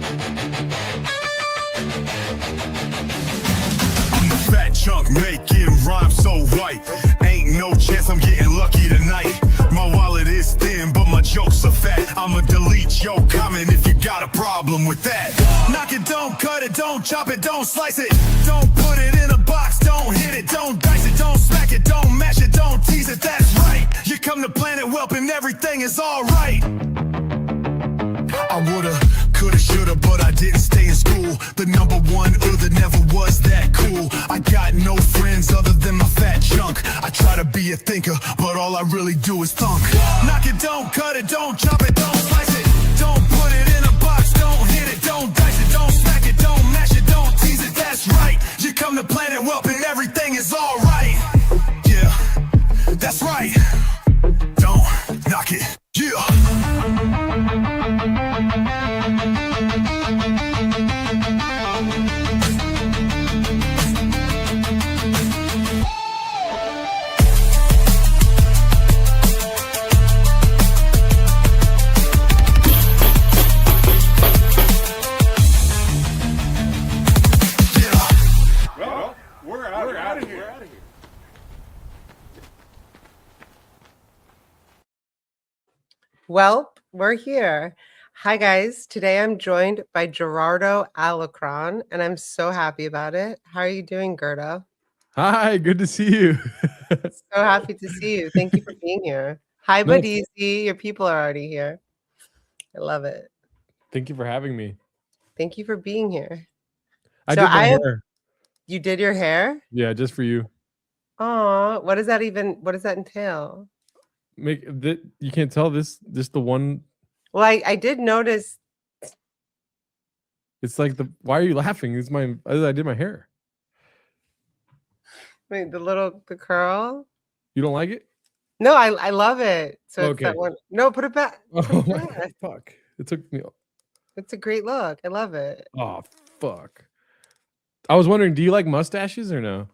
I'm the fat chunk making rhymes so right. Ain't no chance I'm getting lucky tonight. My wallet is thin, but my jokes are fat. I'ma delete your comment if you got a problem with that. Knock it, don't cut it, don't chop it, don't slice it. Don't put it in a box, don't hit it, don't dice it, don't smack it, don't mash it, don't tease it, that's right. You come to Planet Welp and everything is alright. I woulda, coulda, shoulda, but I didn't stay in school. The number one that never was that cool. I got no friends other than my fat chunk. I try to be a thinker, but all I really do is thunk. Knock it, don't cut it, don't chop it, don't slice it. Don't put it in a box, don't hit it, don't dice it, don't smack it, don't mash it, don't tease it, that's right. You come to Planet Welp and everything is alright. Yeah, that's right. Don't knock it, yeah. Well, we're here. Hi, guys. Today I'm joined by Gerardo We, and I'm so happy about it. How are you doing, Gerda? Hi, good to see you. So happy to see you. Thank you for being here. Hi, No, Badizi. Your people are already here. I love it. Thank you for having me. Thank you for being here. I did my hair. You did your hair? Yeah, just for you. Oh, what does that entail? You can't tell this the one. Well, I did notice. It's like why are you laughing? I did my hair. Wait, the curl? You don't like it? No, I love it. So okay. It's that one. No, put it back. Oh my fuck. It took me. It's a great look. I love it. Oh fuck. I was wondering, do you like mustaches or no?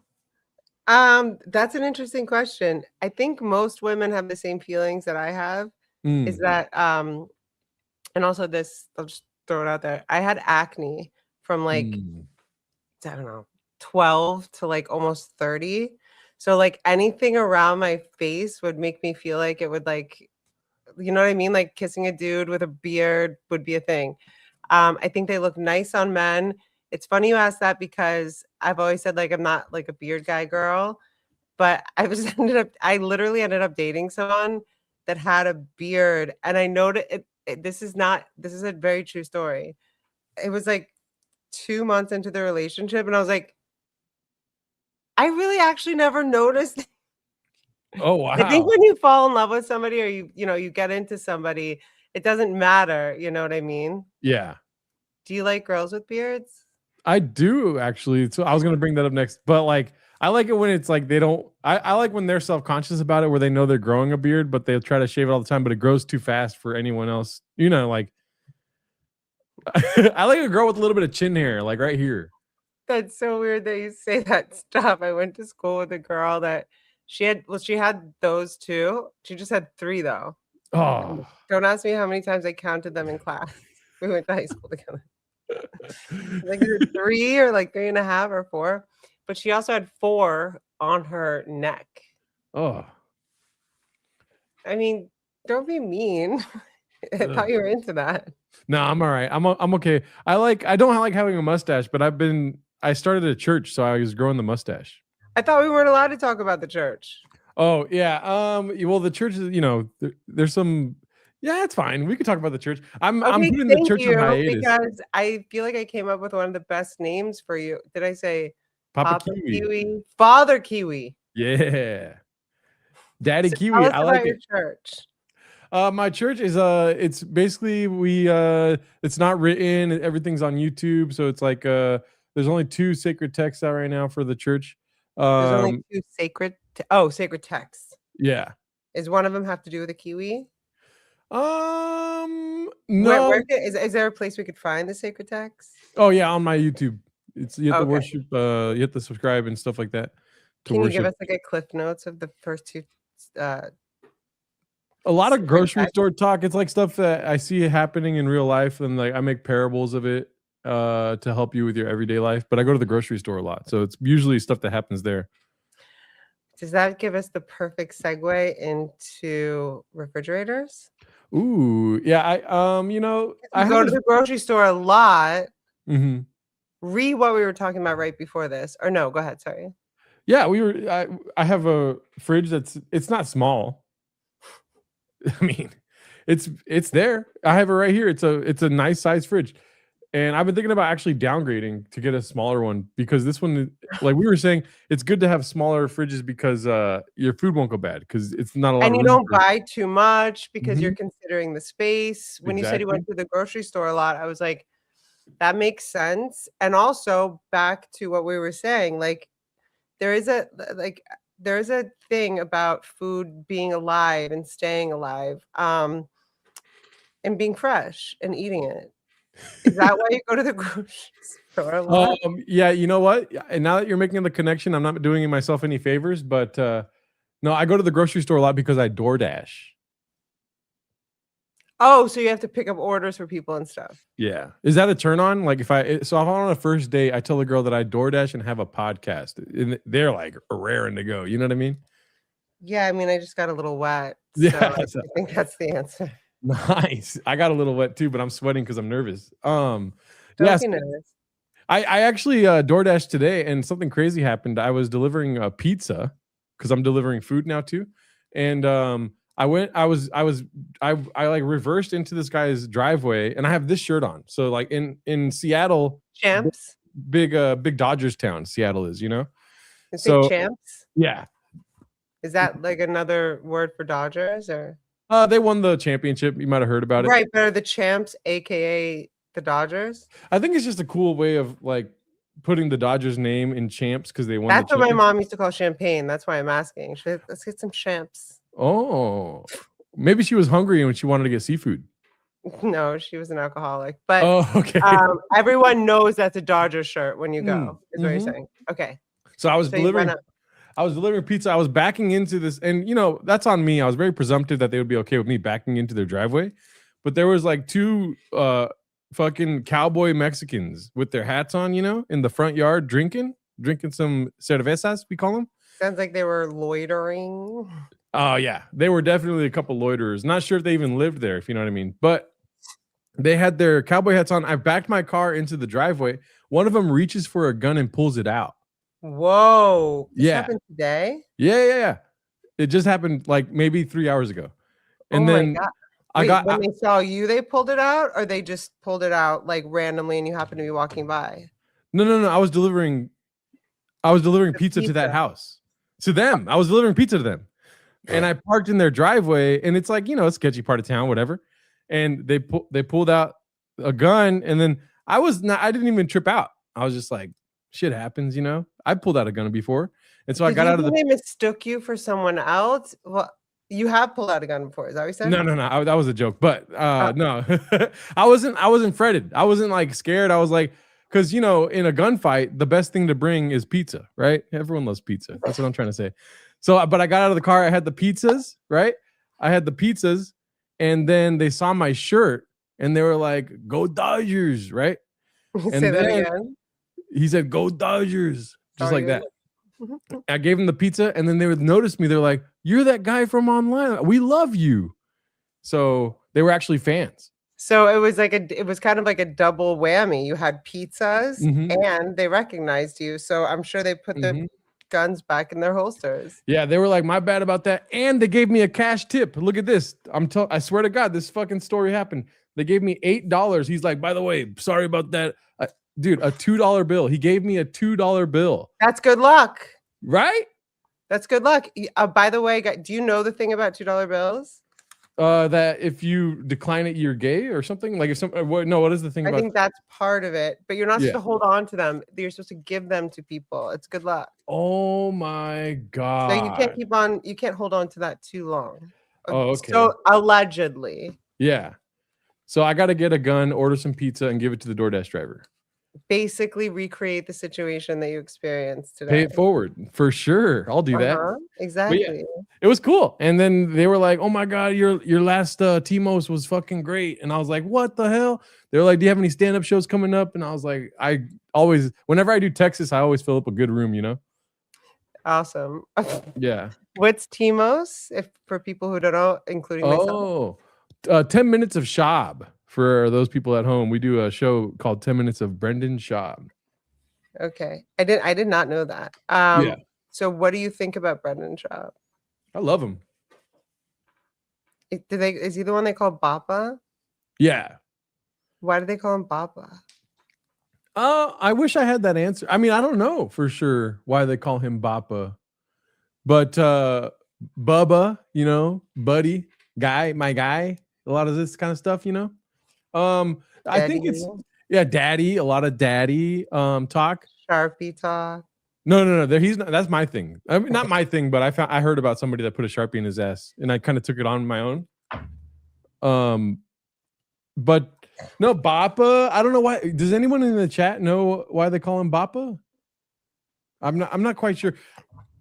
That's an interesting question. I think most women have the same feelings that I have. Is that and also this, I'll just throw it out there. I had acne from like I don't know, 12 to like almost 30. So like anything around my face would make me feel like it would like, you know what I mean? Like kissing a dude with a beard would be a thing. I think they look nice on men. It's funny you ask that because I've always said like I'm not like a beard guy girl, but I literally ended up dating someone that had a beard, and I noticed this is a very true story. It was like 2 months into the relationship, and I was like, I really actually never noticed. Oh wow! I think when you fall in love with somebody, or you get into somebody, it doesn't matter. You know what I mean? Yeah. Do you like girls with beards? I do actually. So I was gonna bring that up next, but like I like it when it's like they don't. I like when they're self-conscious about it, where they know they're growing a beard, but they'll try to shave it all the time, but it grows too fast for anyone else. You know, like I like a girl with a little bit of chin hair, like right here. That's so weird that you say that stuff. I went to school with a girl that she had those two. She just had 3 though. Oh, don't ask me how many times I counted them in class. We went to high school together. Like 3 or like 3.5 or 4, but she also had 4 on her neck. Oh, I mean, don't be mean. I thought you were into that. No, I'm all right. I'm okay. I don't like having a mustache, but I started a church, so I was growing the mustache. I thought we weren't allowed to talk about the church. Oh yeah. Well, the church is, there's some. Yeah, it's fine. We could talk about the church. I'm putting the church on hiatus because I feel like I came up with one of the best names for you. Did I say Papa Kiwi? Father Kiwi. Yeah. Daddy Kiwi. Tell us I like about your it. church. My church is it's basically it's not written. Everything's on YouTube, so it's like there's only 2 sacred texts out right now for the church. There's only 2 sacred texts. Yeah. Is one of them have to do with a kiwi? No. Is there a place we could find the sacred text? Oh yeah, on my YouTube. You have to worship. You have to subscribe and stuff like that. Can you give us like a cliff notes of the first 2? A lot of grocery store talk. It's like stuff that I see happening in real life, and like I make parables of it to help you with your everyday life. But I go to the grocery store a lot, so it's usually stuff that happens there. Does that give us the perfect segue into refrigerators? Ooh, yeah. I go to the grocery store a lot. Mm-hmm. Read what we were talking about right before this, or no? Go ahead. Sorry. Yeah, I have a fridge it's not small. I mean, it's there. I have it right here. It's a nice size fridge. And I've been thinking about actually downgrading to get a smaller one because this one, like we were saying, it's good to have smaller fridges because your food won't go bad because it's not a lot. And you don't buy too much because you're Mm-hmm. considering the space. When you said you Exactly. went to the grocery store a lot, I was like, that makes sense. And also back to what we were saying, like there is a thing about food being alive and staying alive, and being fresh and eating it. Is that why you go to the grocery store a lot? Yeah, you know what? And now that you're making the connection, I'm not doing myself any favors, but no, I go to the grocery store a lot because I DoorDash. Oh, so you have to pick up orders for people and stuff. Yeah. Is that a turn on? Like if I'm on a first date, I tell the girl that I DoorDash and have a podcast. And they're like raring to go. You know what I mean? Yeah, I mean, I just got a little wet. So Yeah. I think that's the answer. Nice. I got a little wet too, but I'm sweating because I'm nervous. Don't Yes. be nervous. I actually DoorDash today and something crazy happened. I was delivering a pizza because I'm delivering food now too. And I like reversed into this guy's driveway and I have this shirt on. So like in Seattle, Champs? big Dodgers town, Seattle is, you know? Is So it champs? yeah. Is that like another word for Dodgers or? They won the championship. You might have heard about it. Right, but are the champs aka the Dodgers? I think it's just a cool way of like putting the Dodgers name in champs because they won. That's the what my mom used to call champagne. That's why I'm asking. Let's get some champs. Oh, maybe she was hungry and she wanted to get seafood. No, she was an alcoholic. But okay. Everyone knows that's a Dodger shirt when you go, is what you're Mhm. saying. Okay. So I was delivering pizza. I was backing into this, and you know, that's on me. I was very presumptive that they would be okay with me backing into their driveway. But there was like two fucking cowboy Mexicans with their hats on, you know, in the front yard drinking some cervezas, we call them. Sounds like they were loitering. Oh yeah, they were definitely a couple loiterers. Not sure if they even lived there, if you know what I mean. But they had their cowboy hats on. I backed my car into the driveway. One of them reaches for a gun and pulls it out. Whoa. This Yeah. happened today? Yeah. It just happened like maybe 3 hours ago. And oh then my God. When they saw you, they pulled it out, or they just pulled it out like randomly and you happened to be walking by? No. I was delivering pizza to that house. To them. I was delivering pizza to them. And I parked in their driveway, and it's like, you know, a sketchy part of town, whatever. And they pulled out a gun, and then I didn't even trip out. I was just like, shit happens, you know. I pulled out a gun before, and so I got out of the. They mistook you for someone else. Well, you have pulled out a gun before. Is that what you said? No. That was a joke, but no, I wasn't fretted. I wasn't like scared. I was like, because you know, in a gunfight, the best thing to bring is pizza, right? Everyone loves pizza. That's what I'm trying to say. So, but I got out of the car. I had the pizzas, right? And then they saw my shirt, and they were like, "Go Dodgers!" Right? Say that again. He said, "Go Dodgers!" Just like that. I gave him the pizza, and then they would notice me. They're like, "You're that guy from online. We love you." So they were actually fans. So it was kind of like a double whammy. You had pizzas, and they recognized you. So I'm sure they put the guns back in their holsters. Yeah, they were like, "My bad about that," and they gave me a cash tip. Look at this. I swear to God, this fucking story happened. They gave me $8. He's like, "By the way, sorry about that." Dude, a $2 bill. He gave me a $2 bill. That's good luck. Right? That's good luck. By the way, do you know the thing about $2 bills? That if you decline it, you're gay or something? Like if what is the thing about? I think that's part of it, but you're not supposed to hold on to them. You're supposed to give them to people. It's good luck. Oh my God. So you can't hold on to that too long. Oh, okay. So allegedly. Yeah. So I got to get a gun, order some pizza, and give it to the DoorDash driver. basically recreate the situation that you experienced Pay today. it forward for sure. I'll do that. But yeah, Exactly. it was cool. And then they were like, "Oh my god, your last Timos was fucking great." And I was like, "What the hell?" They were like, "Do you have any stand-up shows coming up?" And I was like, "I always, whenever I do Texas, I always fill up a good room, you know." Awesome. Yeah. What's Timos? If for people who don't know, including myself. Oh, 10 minutes of Shab. For those people at home, we do a show called 10 Minutes of Brendan Schaub. Okay. I did not know that. Yeah. So what do you think about Brendan Schaub? I love him. Is he the one they call Bappa? Yeah. Why do they call him Bappa? I wish I had that answer. I mean, I don't know for sure why they call him Bappa. But Bubba, you know, buddy, guy, my guy, a lot of this kind of stuff, you know. I think it's daddy, a lot of daddy talk. Sharpie talk. No. He's not, that's my thing. I mean, not my thing, but I heard about somebody that put a Sharpie in his ass, and I kind of took it on my own. But no, Bappa. I don't know why. Does anyone in the chat know why they call him Bappa? I'm not quite sure.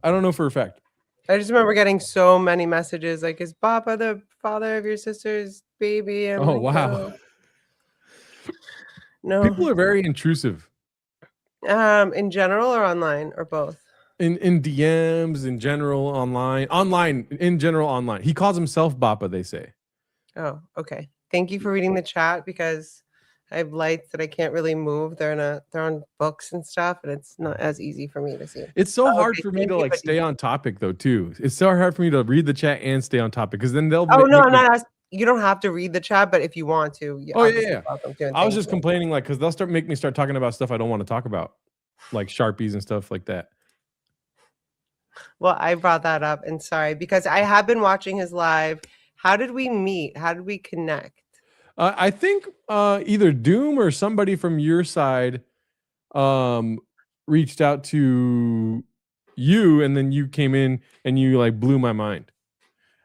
I don't know for a fact. I just remember getting so many messages like, "Is Bappa the father of your sister's baby?" And oh wow. No. People are very intrusive. In general or online or both? In DMs, in general, online, in general, online. He calls himself Bappa, they say. Oh, okay. Thank you for reading the chat because I have lights that I can't really move. They're on books and stuff, and it's not as easy for me to see. It's so hard for me to like stay on topic though too. It's so hard for me to read the chat and stay on topic because then they'll. Oh no, I'm not asking. You don't have to read the chat, but if you want to, yeah. I was just complaining like because they'll make me start talking about stuff I don't want to talk about, like Sharpies and stuff like that. Well, I brought that up, and sorry because I have been watching his live. How did we meet? How did we connect? I think either Doom or somebody from your side reached out to you, and then you came in and you like blew my mind.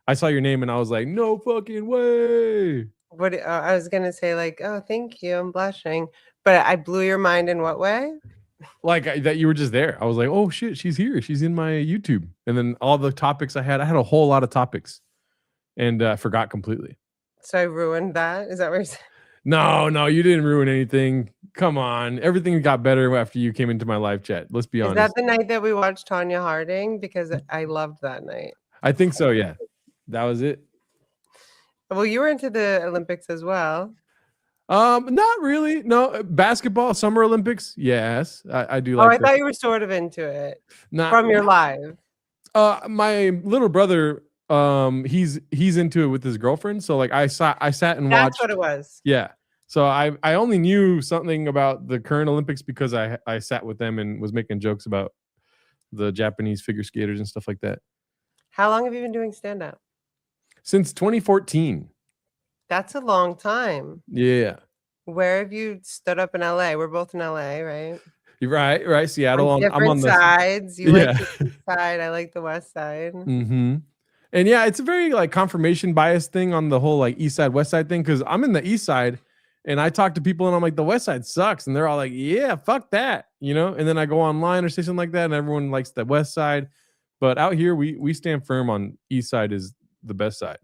I saw your name and I was like, no fucking way. What I was gonna say, like, oh, thank you, I'm blushing, but I blew your mind in what way? Like that you were just there. I was like, oh shit, she's here. She's in my YouTube. And then all the topics I had a whole lot of topics, and I forgot completely. So I ruined that. Is that what you're saying? No, you didn't ruin anything. Come on, everything got better after you came into my live chat. Let's be honest. Is that the night that we watched Tanya Harding? Because I loved that night. I think so. Yeah. That was it. Well, you were into the Olympics as well. Not really. No, basketball, Summer Olympics. Yes, I do. I thought you were sort of into it. Not from your live. My little brother, he's into it with his girlfriend. So like I sat and watched. That's what it was. Yeah. So I only knew something about the current Olympics because I sat with them and was making jokes about the Japanese figure skaters and stuff like that. How long have you been doing stand-up? Since 2014. That's a long time. Yeah. Where have you stood up in LA? We're both in LA, right? You're right. Seattle. I'm on the sides. You like the east side. I like the west side. Mm-hmm. And yeah, it's a very like confirmation bias thing on the whole like east side, west side thing. Cause I'm in the east side and I talk to people and I'm like, the west side sucks. And they're all like, yeah, fuck that. You know? And then I go online or say something like that and everyone likes the west side. But out here, we stand firm on east side is the best side.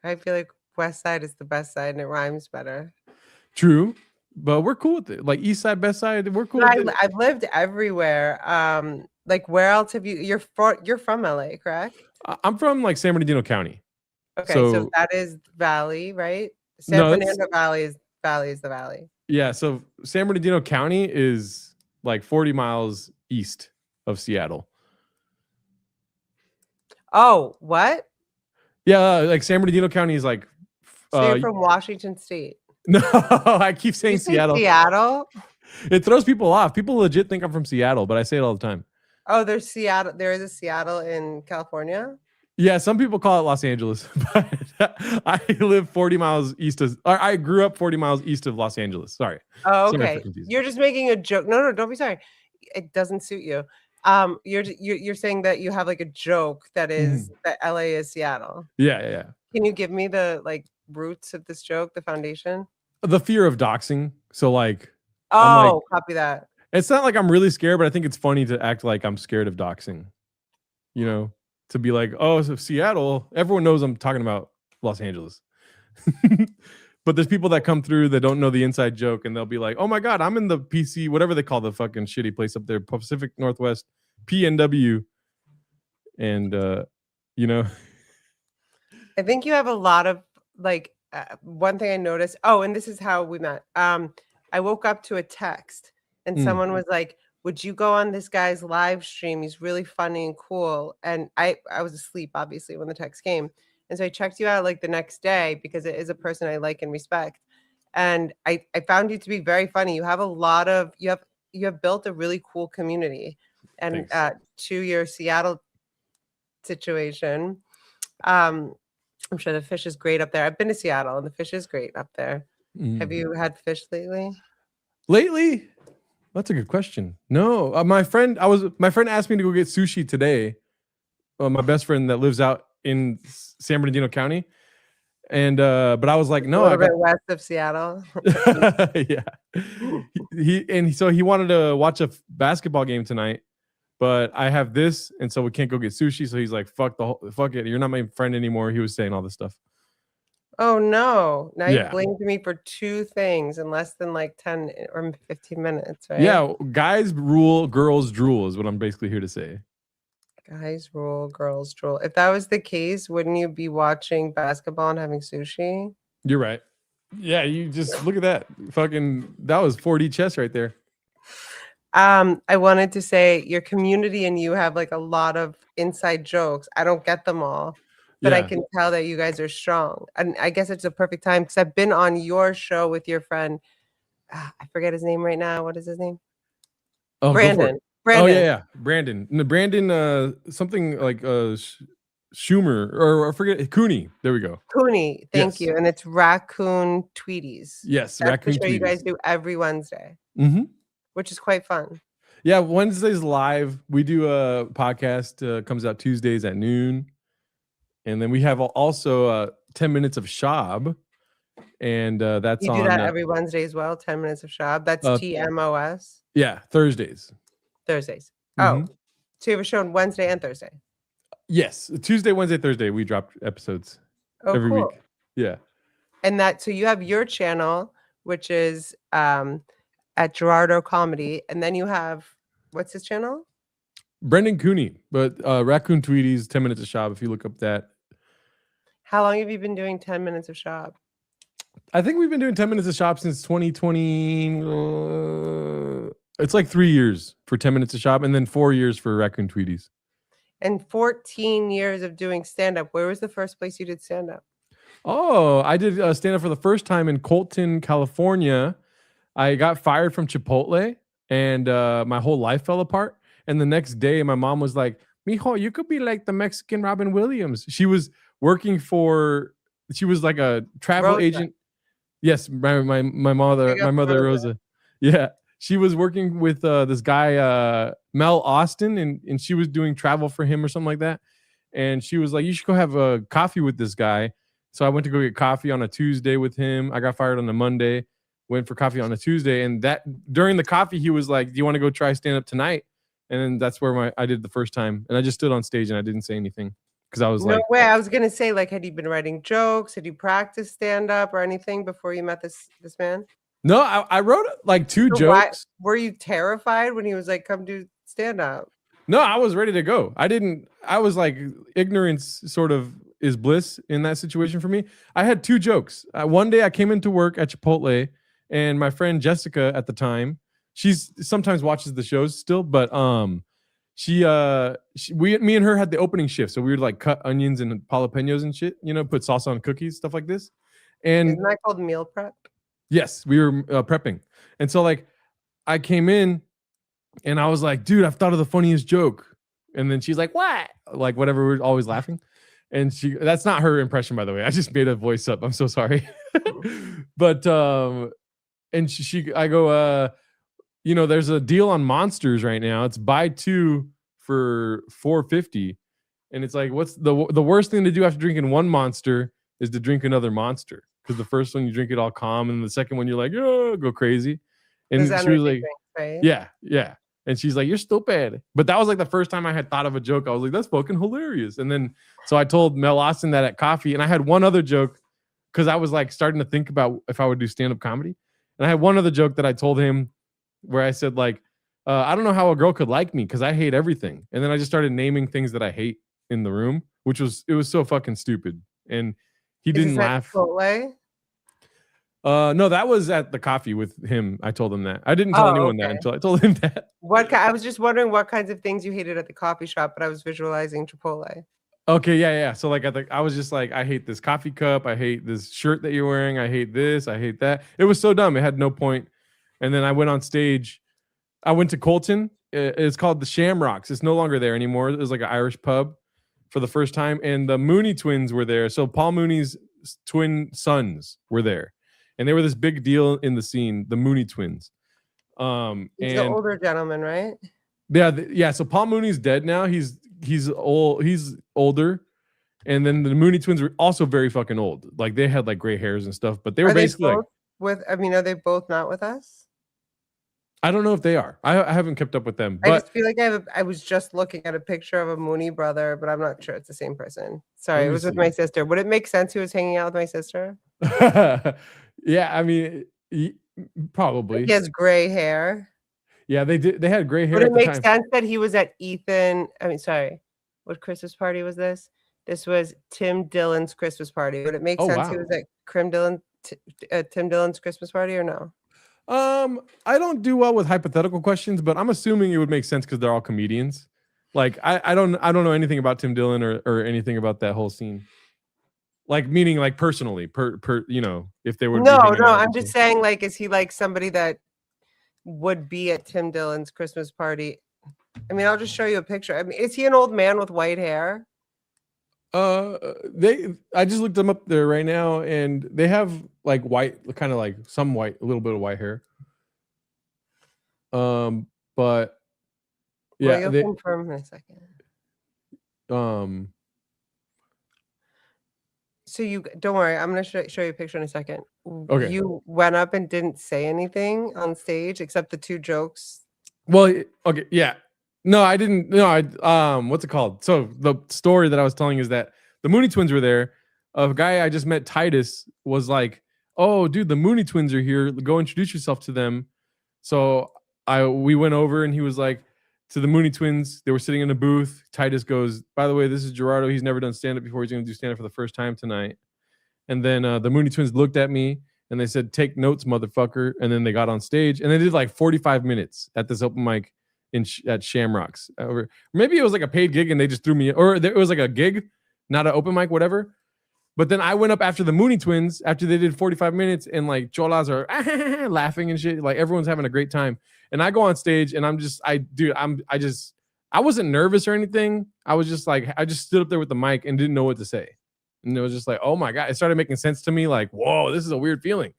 I feel like west side is the best side and it rhymes better. True, but we're cool with it. Like east side, best side, we're cool with it. I've lived everywhere. Like where else have you? You're from LA, correct? I'm from like San Bernardino County. Okay, so that is Valley, right? San Fernando Valley is the valley. Yeah, so San Bernardino County is like 40 miles east of Seattle. Oh, what? Yeah, like San Bernardino County is like. So you're from Washington State? No, I keep saying Seattle. Seattle? It throws people off. People legit think I'm from Seattle, but I say it all the time. Oh, there's Seattle. There is a Seattle in California? Yeah, some people call it Los Angeles, but I live 40 miles east of. I grew up 40 miles east of Los Angeles. Sorry. Oh, okay. You're just making a joke. No, don't be sorry. It doesn't suit you. You're saying that you have like a joke that is that LA is Seattle. Yeah. Can you give me the like roots of this joke, the foundation? The fear of doxing. So like I'm like, Oh, copy that. it's not like I'm really scared, but I think it's funny to act like I'm scared of doxing. You know, to be like, oh, so Seattle, everyone knows I'm talking about Los Angeles. But there's people that come through that don't know the inside joke, and they'll be like, oh my God, I'm in the PC, whatever they call the fucking shitty place up there, Pacific Northwest, PNW. And, you know, I think you have a lot of like one thing I noticed. Oh, and this is how we met. I woke up to a text and someone was like, would you go on this guy's live stream? He's really funny and cool. And I was asleep, obviously, when the text came. And so I checked you out like the next day because it is a person I like and respect. And I found you to be very funny. You have a lot of you have built a really cool community. And to your Seattle situation, I'm sure the fish is great up there. I've been to Seattle and the fish is great up there. Have you had fish lately? Lately? That's a good question. No, my friend asked me to go get sushi today. My best friend that lives out in San Bernardino County. And but I was like, no, a little bit west of Seattle. Yeah. So he wanted to watch a basketball game tonight, but I have this, and so we can't go get sushi. So he's like, fuck it, you're not my friend anymore. He was saying all this stuff. Oh no. Now you blamed me for two things in less than like 10 or 15 minutes, right? Yeah, guys rule, girls drool is what I'm basically here to say. Guys rule, girls drool. If that was the case, wouldn't you be watching basketball and having sushi? You're right. Yeah, you just look at that. Fucking, that was 4D chess right there. I wanted to say your community and you have like a lot of inside jokes. I don't get them all, but I can tell that you guys are strong. And I guess it's a perfect time because I've been on your show with your friend. I forget his name right now. What is his name? Oh, Brandon. Oh yeah. Brandon. Something like Schumer or I forget Cooney. There we go. Cooney. Thank you. And it's Raccoon Tweeties. Yes, That's Raccoon the show Tweeties. you guys do every Wednesday. Which is quite fun. Yeah, Wednesdays live. We do a podcast, comes out Tuesdays at noon. And then we have also 10 minutes of Shab. And that's you do that every Wednesday as well, 10 minutes of Shab. That's TMOS. Yeah, Thursdays. Oh, so you have a show on Wednesday and Thursday? Yes, Tuesday, Wednesday, Thursday. We drop episodes every week. Yeah. And so you have your channel, which is at Gerardo Comedy, and then you have, what's his channel? Brendan Cooney, but Raccoon Tweeties, 10 minutes of Shab, if you look up that. How long have you been doing 10 minutes of Shab? I think we've been doing 10 minutes of Shab since 2020. It's like 3 years for 10 minutes of Shab, and then 4 years for Raccoon Tweeties. And 14 years of doing stand-up. Where was the first place you did stand-up? Oh, I did stand-up for the first time in Colton, California. I got fired from Chipotle, and my whole life fell apart. And the next day, my mom was like, "Mijo, you could be like the Mexican Robin Williams." She was working she was like a travel agent. Yes, my mother, Rosa. Yeah, she was working with this guy, Mel Austin, and she was doing travel for him or something like that. And she was like, "You should go have a coffee with this guy." So I went to go get coffee on a Tuesday with him. I got fired on a Monday. Went for coffee on a Tuesday, and that during the coffee, he was like, "Do you want to go try stand up tonight?" And then that's where I did the first time, and I just stood on stage and I didn't say anything because I was no way. I was gonna say, like, had you been writing jokes? Had you practiced stand up or anything before you met this man? No, I wrote like two jokes. Were you terrified when he was like, "Come do stand up"? No, I was ready to go. I was like, ignorance sort of is bliss in that situation for me. I had two jokes. One day I came into work at Chipotle, and my friend Jessica at the time, she sometimes watches the shows still, but me and her had the opening shift, so we would like cut onions and jalapenos and shit, put sauce on cookies, stuff like this. And isn't that called meal prep? Yes, we were prepping, and so like I came in, and I was like, "Dude, I've thought of the funniest joke," and then she's like, "What?" Like whatever, we're always laughing. And that's not her impression, by the way. I just made a voice up. I'm so sorry. But and I go, there's a deal on Monsters right now. It's buy two for $4.50. And it's like, what's the worst thing to do after drinking one Monster is to drink another Monster. Because the first one you drink it all calm, and the second one you're like, oh, go crazy. And This she was energy like, drink, right? yeah. And she's like, you're stupid. But that was like the first time I had thought of a joke. I was like, that's fucking hilarious. And then, so I told Mel Austin that at coffee. And I had one other joke because I was like starting to think about if I would do stand-up comedy. And I had one other joke that I told him where I said like, I don't know how a girl could like me because I hate everything. And then I just started naming things that I hate in the room, it was so fucking stupid. And he didn't laugh. Chipotle? No, that was at the coffee with him. I told him that. I didn't tell anyone that until I told him that. I was just wondering what kinds of things you hated at the coffee shop, but I was visualizing Chipotle. Okay, yeah. So like I was just like, I hate this coffee cup. I hate this shirt that you're wearing. I hate this. I hate that. It was so dumb. It had no point. And then I went on stage. I went to Colton. It's called the Shamrocks. It's no longer there anymore. It was like an Irish pub for the first time. And the Mooney twins were there. So Paul Mooney's twin sons were there. And they were this big deal in the scene, the Mooney twins. He's an older gentleman, right? Yeah. So Paul Mooney's dead now. He's old. He's older. And then the Mooney twins were also very fucking old. Like they had like gray hairs and stuff. But they were basically are they both not with us? I don't know if they are. I haven't kept up with them. But I just feel like I was just looking at a picture of a Mooney brother, but I'm not sure it's the same person. Sorry, it was with my sister. Would it make sense who was hanging out with my sister? Yeah, I mean, probably. He has gray hair. Yeah, they did. They had gray hair. Would it make sense that he was at what Christmas party was this? This was Tim Dillon's Christmas party. Would it make sense he was at Tim Dillon's Christmas party or no? I don't do well with hypothetical questions, but I'm assuming it would make sense because they're all comedians. Like I don't know anything about Tim Dillon or anything about that whole scene. Like meaning like personally, if they would. No, I'm just saying like, is he like somebody that would be at Tim Dillon's Christmas party? I mean, I'll just show you a picture. I mean, is he an old man with white hair? I just looked them up there right now, and they have like white, kind of like some white, a little bit of white hair. But yeah, you'll confirm in a second. So you don't worry, I'm gonna show you a picture in a second. Okay. You went up and didn't say anything on stage except the two jokes. Well, okay, yeah. No, I didn't. No, what's it called? So the story that I was telling is that the Mooney twins were there. A guy I just met, Titus, was like, "Oh, dude, the Mooney twins are here. Go introduce yourself to them." So we went over, and he was like, to the Mooney twins. They were sitting in a booth. Titus goes, "By the way, this is Gerardo. He's never done stand-up before. He's going to do stand-up for the first time tonight." And then the Mooney twins looked at me, and they said, "Take notes, motherfucker." And then they got on stage, and they did like 45 minutes at this open mic at Shamrocks. Or maybe it was like a paid gig and they just threw me, or it was like a gig, not an open mic, whatever. But then I went up after the Mooney twins after they did 45 minutes, and like cholas are laughing and shit. Like everyone's having a great time. And I go on stage and I wasn't nervous or anything. I was just like, I just stood up there with the mic and didn't know what to say. And it was just like, oh my God, it started making sense to me. Like, whoa, this is a weird feeling.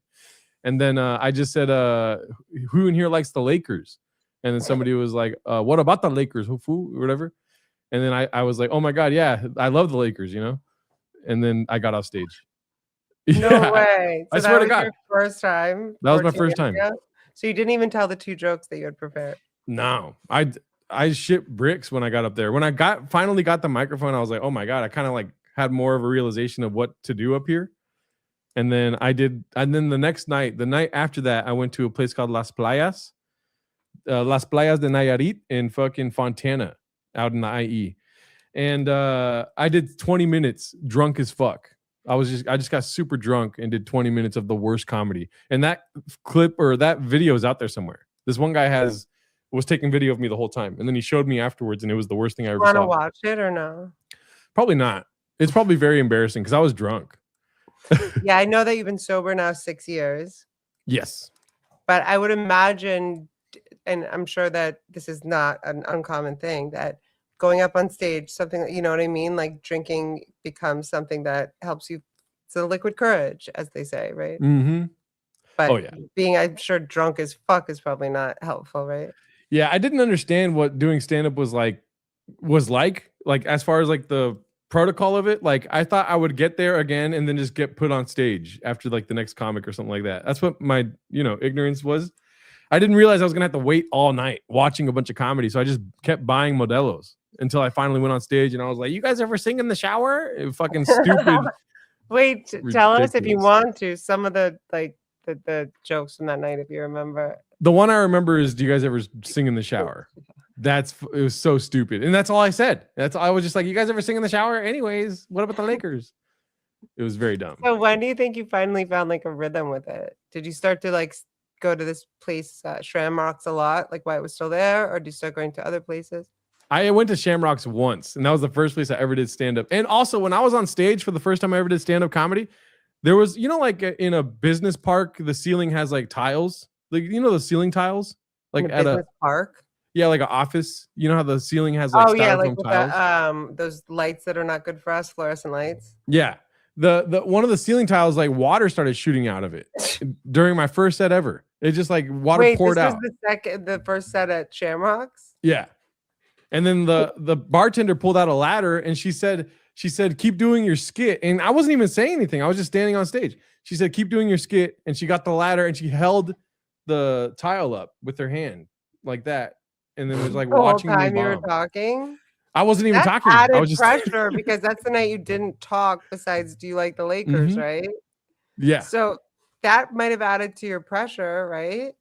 And then I just said, who in here likes the Lakers? And then somebody was like, what about the Lakers? Or whatever. And then I was like, oh my God, yeah, I love the Lakers, And then I got off stage. No way. So I swear to God. Your first time? That was my first time. So you didn't even tell the two jokes that you had prepared? No. I shit bricks when I got up there. When I finally got the microphone, I was like, oh my God, I kind of like had more of a realization of what to do up here. And then the next night, the night after that, I went to a place called Las Playas de Nayarit in fucking Fontana out in the IE. And I did 20 minutes drunk as fuck. I just got super drunk and did 20 minutes of the worst comedy. And that clip or that video is out there somewhere. This one guy was taking video of me the whole time. And then he showed me afterwards, and it was the worst thing I ever saw. Want to watch it or no? Probably not. It's probably very embarrassing because I was drunk. Yeah, I know that you've been sober now 6 years. Yes. But I would imagine, and I'm sure that this is not an uncommon thing, that going up on stage, something, you know what I mean? Like drinking becomes something that helps you. It's a liquid courage, as they say, right? Mm-hmm. But being, I'm sure, drunk as fuck is probably not helpful, right? Yeah, I didn't understand what doing stand-up was like as far as like the protocol of it. Like I thought I would get there again and then just get put on stage after like the next comic or something like that. That's what my ignorance was. I didn't realize I was gonna have to wait all night watching a bunch of comedy, so I just kept buying Modelos until I finally went on stage and I was like, "You guys ever sing in the shower?" It fucking stupid. Wait, tell us if you Ridiculous. want to some of the the jokes from that night if you remember. The one I remember is, "Do you guys ever sing in the shower?" It was so stupid, and that's all I said. I was just like, "You guys ever sing in the shower?" Anyways, what about the Lakers? It was very dumb. So when do you think you finally found like a rhythm with it? Did you start to like go to this place, Shamrocks, a lot, like while it was still there, or did you start going to other places? I went to Shamrocks once, and that was the first place I ever did stand up. And also, when I was on stage for the first time I ever did stand up comedy, there was, like in a business park, the ceiling has like tiles, like the ceiling tiles, like In a at business park. yeah, like an office. You know how the ceiling has like Oh yeah, like styrofoam with tiles. the those lights that are not good for us, fluorescent lights. Yeah, the one of the ceiling tiles, like water started shooting out of it during my first set ever. It just like water Wait, poured this out. was the first set at Shamrocks. Yeah. And then the bartender pulled out a ladder and she said, "Keep doing your skit." And I wasn't even saying anything. I was just standing on stage. She said, "Keep doing your skit." And she got the ladder and she held the tile up with her hand like that. And then was like The whole watching me time you were bomb. I I wasn't even That's talking. I added was just pressure because that's the night you didn't talk besides do you like the Lakers, Mhm. right? Yeah. So that might have added to your pressure, right?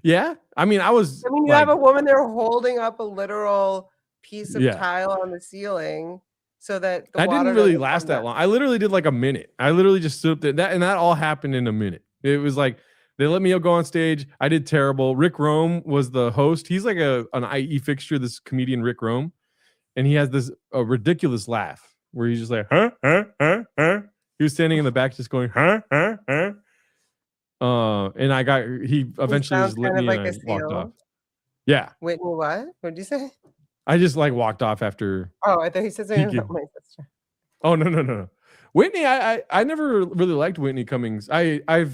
Yeah. I mean, I was I mean, you like, have a woman there holding up a literal piece of yeah. tile on the ceiling so that the I water didn't really doesn't last come that down. long. I literally did like a minute. I literally just stood up there. That all happened in a minute. It was like they let me go on stage. I did terrible. Rick Rome was the host. He's like an IE fixture, this comedian Rick Rome, and he has this ridiculous laugh where he's just like, huh, huh, huh, huh. He was standing in the back just going, huh, huh, huh. And he eventually sounds just lit kind of me like and a I walked off. seal. Yeah. Whitney, what? What'd you say? I just like walked off after Oh, I thought he said he something gave. about my sister. Oh no. Whitney, I never really liked Whitney Cummings. I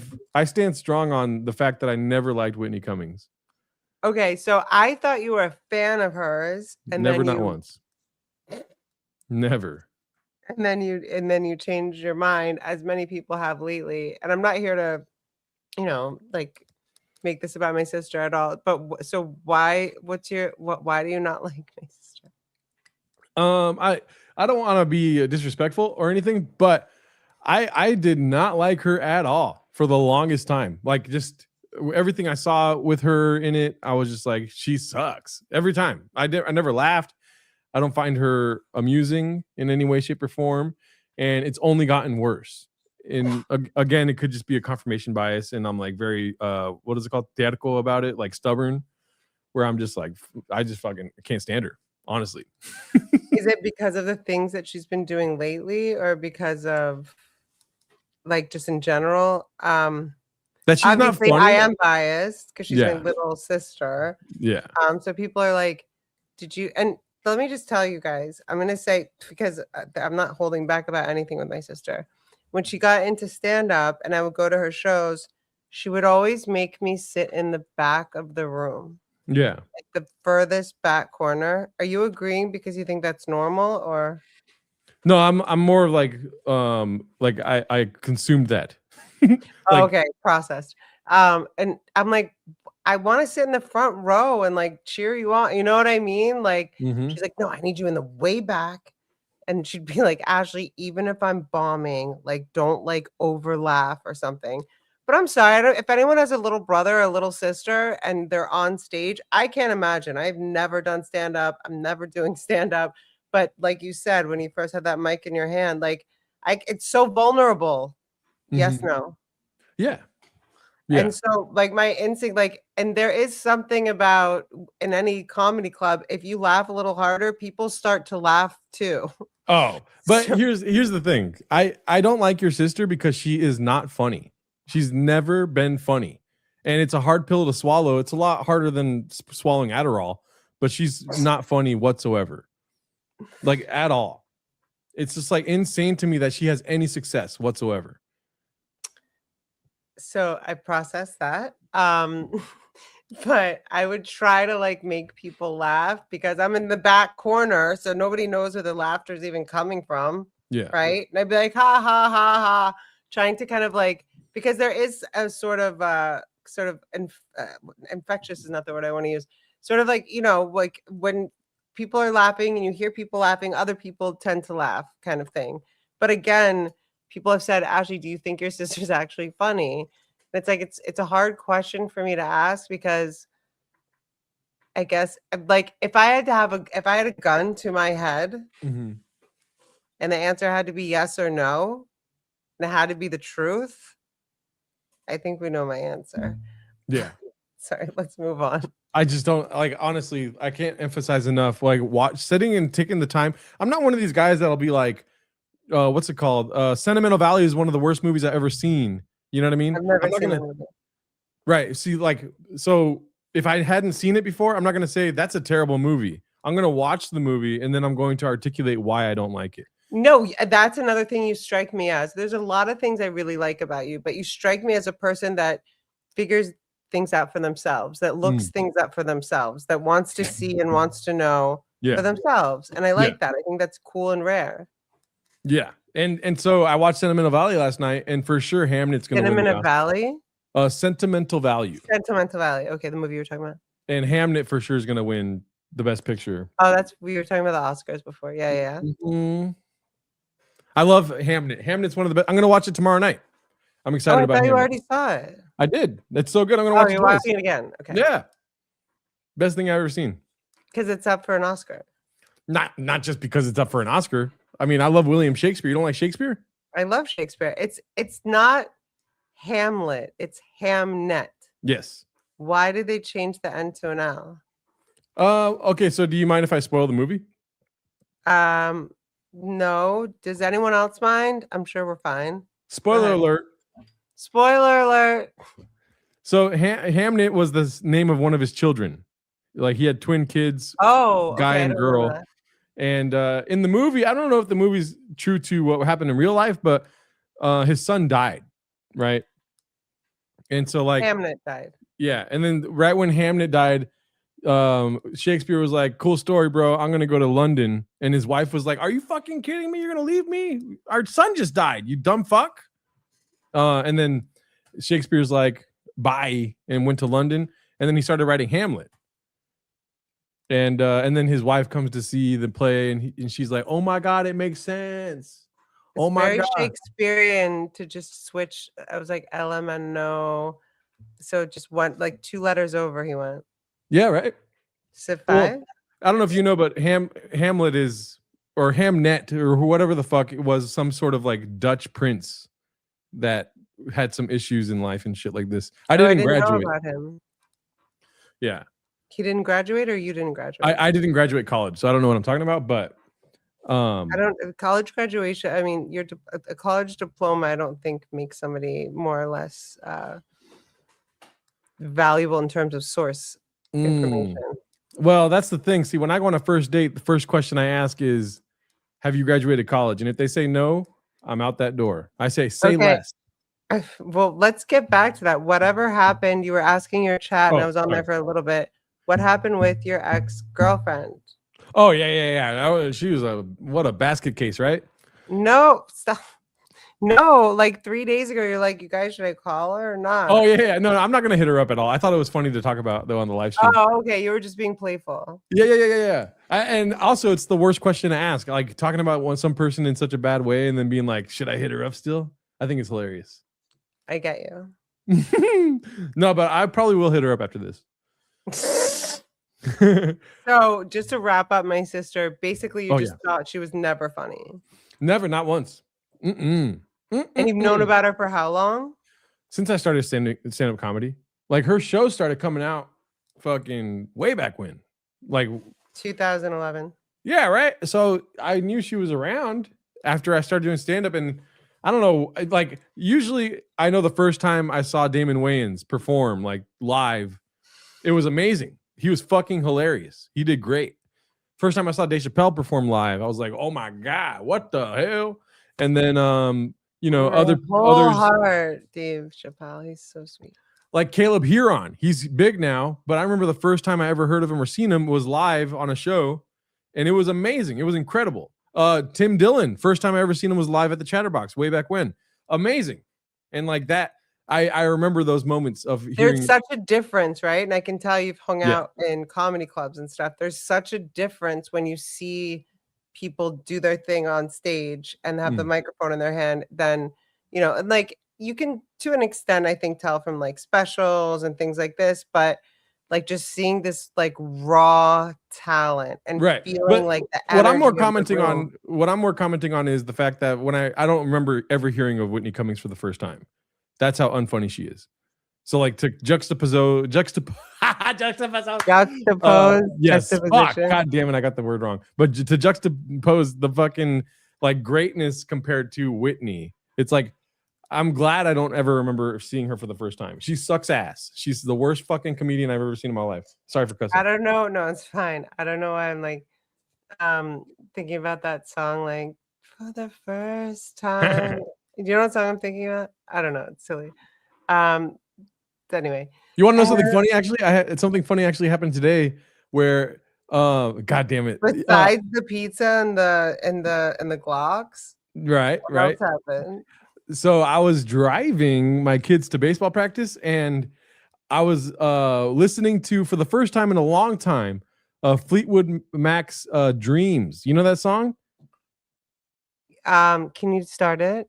stand strong on the fact that I never liked Whitney Cummings. Okay, so I thought you were a fan of hers, and Never, then not you once. Never. and then you changed your mind, as many people have lately. And I'm not here to, like make this about my sister at all. But so why? Why do you not like my sister? I don't want to be disrespectful or anything, but I did not like her at all for the longest time. Like just everything I saw with her in it, I was just like, she sucks every time. I never laughed. I don't find her amusing in any way, shape, or form, and it's only gotten worse. And again, it could just be a confirmation bias, and I'm like very what is it called, theatrical about it, like stubborn, where I'm just like, I just fucking can't stand her, honestly. Is it because of the things that she's been doing lately, or because of like just in general? That she's not Obviously, funny. I am biased because she's my Yeah. little sister. Yeah. So people are like, "Did you?" And let me just tell you guys, I'm gonna say, because I'm not holding back about anything with my sister. When she got into stand up, and I would go to her shows, she would always make me sit in the back of the room, Yeah. like the furthest back corner. Are you agreeing because you think that's normal, or? No, I'm more of like I consumed that. Oh, Like, okay, processed. And I'm like, I want to sit in the front row and like cheer you on. You know what I mean? Like, mhm. she's like, no, I need you in the way back. And she'd be like, Ashley, even if I'm bombing, like, don't like over laugh or something. But I'm sorry, if anyone has a little brother or a little sister and they're on stage, I can't imagine. I've never done stand up. I'm never doing stand up. But like you said, when you first had that mic in your hand, like, it's so vulnerable. Yes, Mhm. no. Yeah. Yeah. And so, like, my instinct, like, and there is something about in any comedy club, if you laugh a little harder, people start to laugh too. Oh, but So, here's the thing. I don't like your sister because she is not funny. She's never been funny. And it's a hard pill to swallow. It's a lot harder than swallowing Adderall, but she's not funny whatsoever. Like at all. It's just like insane to me that she has any success whatsoever. so I process that. But I would try to like make people laugh because I'm in the back corner, so nobody knows where the laughter is even coming from. Yeah. Right. And I'd be like, ha ha ha ha, trying to kind of like, because there is a sort of sort of infectious is not the word I want to use. Sort of like, like when people are laughing and you hear people laughing, other people tend to laugh, kind of thing. But again, people have said, Ashley, do you think your sister's actually funny? It's like it's a hard question for me to ask, because I guess like if I had a gun to my head, Mm-hmm. and the answer had to be yes or no, and it had to be the truth, I think we know my answer. Yeah. Sorry, let's move on. I just don't like, honestly, I can't emphasize enough, like sitting and taking the time. I'm not one of these guys that'll be like, what's it called? Sentimental Valley is one of the worst movies I've ever seen. You know what I mean? I've never I'm not seen gonna, that movie. right. See, like, so if I hadn't seen it before, I'm not gonna say that's a terrible movie. I'm gonna watch the movie and then I'm going to articulate why I don't like it. No, that's another thing you strike me as. There's a lot of things I really like about you, but you strike me as a person that figures things out for themselves, that looks things up for themselves, that wants to see and wants to know for themselves. And I like that. I think that's cool and rare. Yeah. And so I watched Sentimental Valley last night, and for sure Hamnet's gonna win. Sentimental Valley? Sentimental Value. Sentimental Valley. Okay, the movie you were talking about. And Hamnet for sure is gonna win the best picture. Oh, we were talking about the Oscars before. Yeah. Mm-hmm. I love Hamnet. Hamnet's one of the best. I'm gonna watch it tomorrow night. I'm excited about it. You already saw it. I did. It's so good. I'm gonna watch it. You're watching it again. Okay. Yeah. Best thing I've ever seen. Because it's up for an Oscar. Not just because it's up for an Oscar. I mean, I love William Shakespeare. You don't like Shakespeare? I love Shakespeare. It's not Hamlet. It's Hamnet. Yes. Why did they change the N to an L? Okay. So do you mind if I spoil the movie? No. Does anyone else mind? I'm sure we're fine. Spoiler alert. Spoiler alert. So Hamnet was the name of one of his children. Like he had twin kids. Guy and girl. And in the movie, I don't know if the movie's true to what happened in real life, but his son died, right? And so like Hamnet died. Yeah, and then right when Hamnet died, Shakespeare was like, "Cool story, bro. I'm gonna go to London." And his wife was like, "Are you fucking kidding me? You're gonna leave me? Our son just died. You dumb fuck." And then Shakespeare's like, "Bye," and went to London. And then he started writing Hamlet. And then his wife comes to see the play, and she's like, "Oh my god, it makes sense." Oh my god, Shakespearean to just switch. I was like LMNO, so just went like 2 letters over. He went. Yeah, right. So 5. Well, I don't know if you know, but Hamlet is, or Hamnet, or whatever the fuck it was, some sort of like Dutch prince that had some issues in life and shit like this. I didn't graduate. Know about him. Yeah. He didn't graduate, or you didn't graduate? I didn't graduate college, so I don't know what I'm talking about, but I don't college graduation. I mean, a college diploma, I don't think makes somebody more or less valuable in terms of source information. Well, that's the thing. See, when I go on a first date, the first question I ask is, "Have you graduated college?" And if they say no, I'm out that door. I say less. Well, let's get back to that. Whatever happened, you were asking your chat, and I was on there for a little bit. What happened with your ex-girlfriend? Oh, yeah. She was what a basket case, right? No, stop. No, like 3 days ago, you're like, "You guys, should I call her or not?" Oh, yeah. No, I'm not going to hit her up at all. I thought it was funny to talk about, though, on the live stream. Oh, okay. You were just being playful. Yeah. And also, it's the worst question to ask. Like, talking about some person in such a bad way and then being like, "Should I hit her up still?" I think it's hilarious. I get you. No, but I probably will hit her up after this. So just to wrap up, my sister, basically you just thought she was never funny. Never, not once. And you've known about her for how long? Since I started stand-up comedy. Like her shows started coming out fucking way back when. Like 2011. Yeah, right. So I knew she was around after I started doing stand-up, and I don't know, like usually I know the first time I saw Damon Wayans perform like live, it was amazing. He was fucking hilarious. He did great. First time I saw Dave Chappelle perform live, I was like, "Oh my god, what the hell?" And then others, heart, Dave Chappelle, he's so sweet. Like Caleb Huron, he's big now, but I remember the first time I ever heard of him or seen him was live on a show, and it was amazing. It was incredible. Tim Dillon, first time I ever seen him was live at the Chatterbox way back when. Amazing. And like that, I remember those moments of hearing. There's such a difference, right? And I can tell you've hung Yeah. out in comedy clubs and stuff. There's such a difference when you see people do their thing on stage and have the microphone in their hand than, and like you can to an extent, I think, tell from like specials and things like this, but like just seeing this like raw talent and Right. feeling But like the what I'm more energy of the commenting room. on, what I'm more commenting on is the fact that when I don't remember ever hearing of Whitney Cummings for the first time. That's how unfunny she is. So like to juxtapose, yes, fuck, Juxtaposition. god damn it, I got the word wrong. But to juxtapose the fucking like greatness compared to Whitney, it's like I'm glad I don't ever remember seeing her for the first time. She sucks ass. She's the worst fucking comedian I've ever seen in my life. Sorry for cussing. I don't know. No, it's fine. I don't know why I'm like thinking about that song like for the first time. Do you know what song I'm thinking about? I don't know. It's silly. Anyway. You want to know something funny? Actually, something funny actually happened today where god damn it. Besides the pizza and the Glocks. Right. What else happened? So I was driving my kids to baseball practice and I was listening to, for the first time in a long time, Fleetwood Mac's Dreams. You know that song? Can you start it?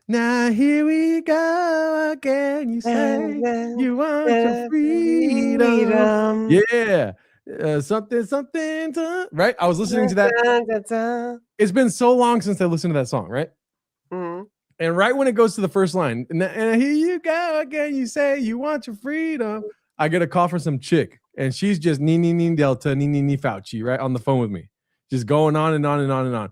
Now here we go again. You say you want your freedom. Yeah. Something. Right? I was listening to that. It's been so long since I listened to that song, right? Mm-hmm. And right when it goes to the first line, and here you go again, you say you want your freedom. I get a call from some chick, and she's just nee Delta, nee Fauci, right on the phone with me, just going on and on and on and on.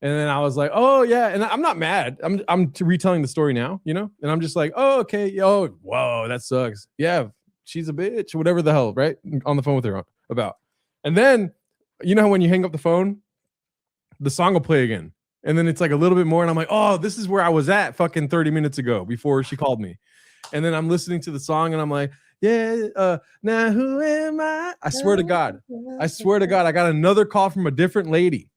And then I was like, oh yeah, and I'm not mad. I'm retelling the story now, and I'm just like, oh okay, oh whoa, that sucks. Yeah, she's a bitch, whatever the hell, right? On the phone with her about. And then, how when you hang up the phone, the song will play again. And then it's like a little bit more. And I'm like, oh, this is where I was at fucking 30 minutes ago before she called me. And then I'm listening to the song and I'm like, yeah, now who am I? I swear to God, I got another call from a different lady.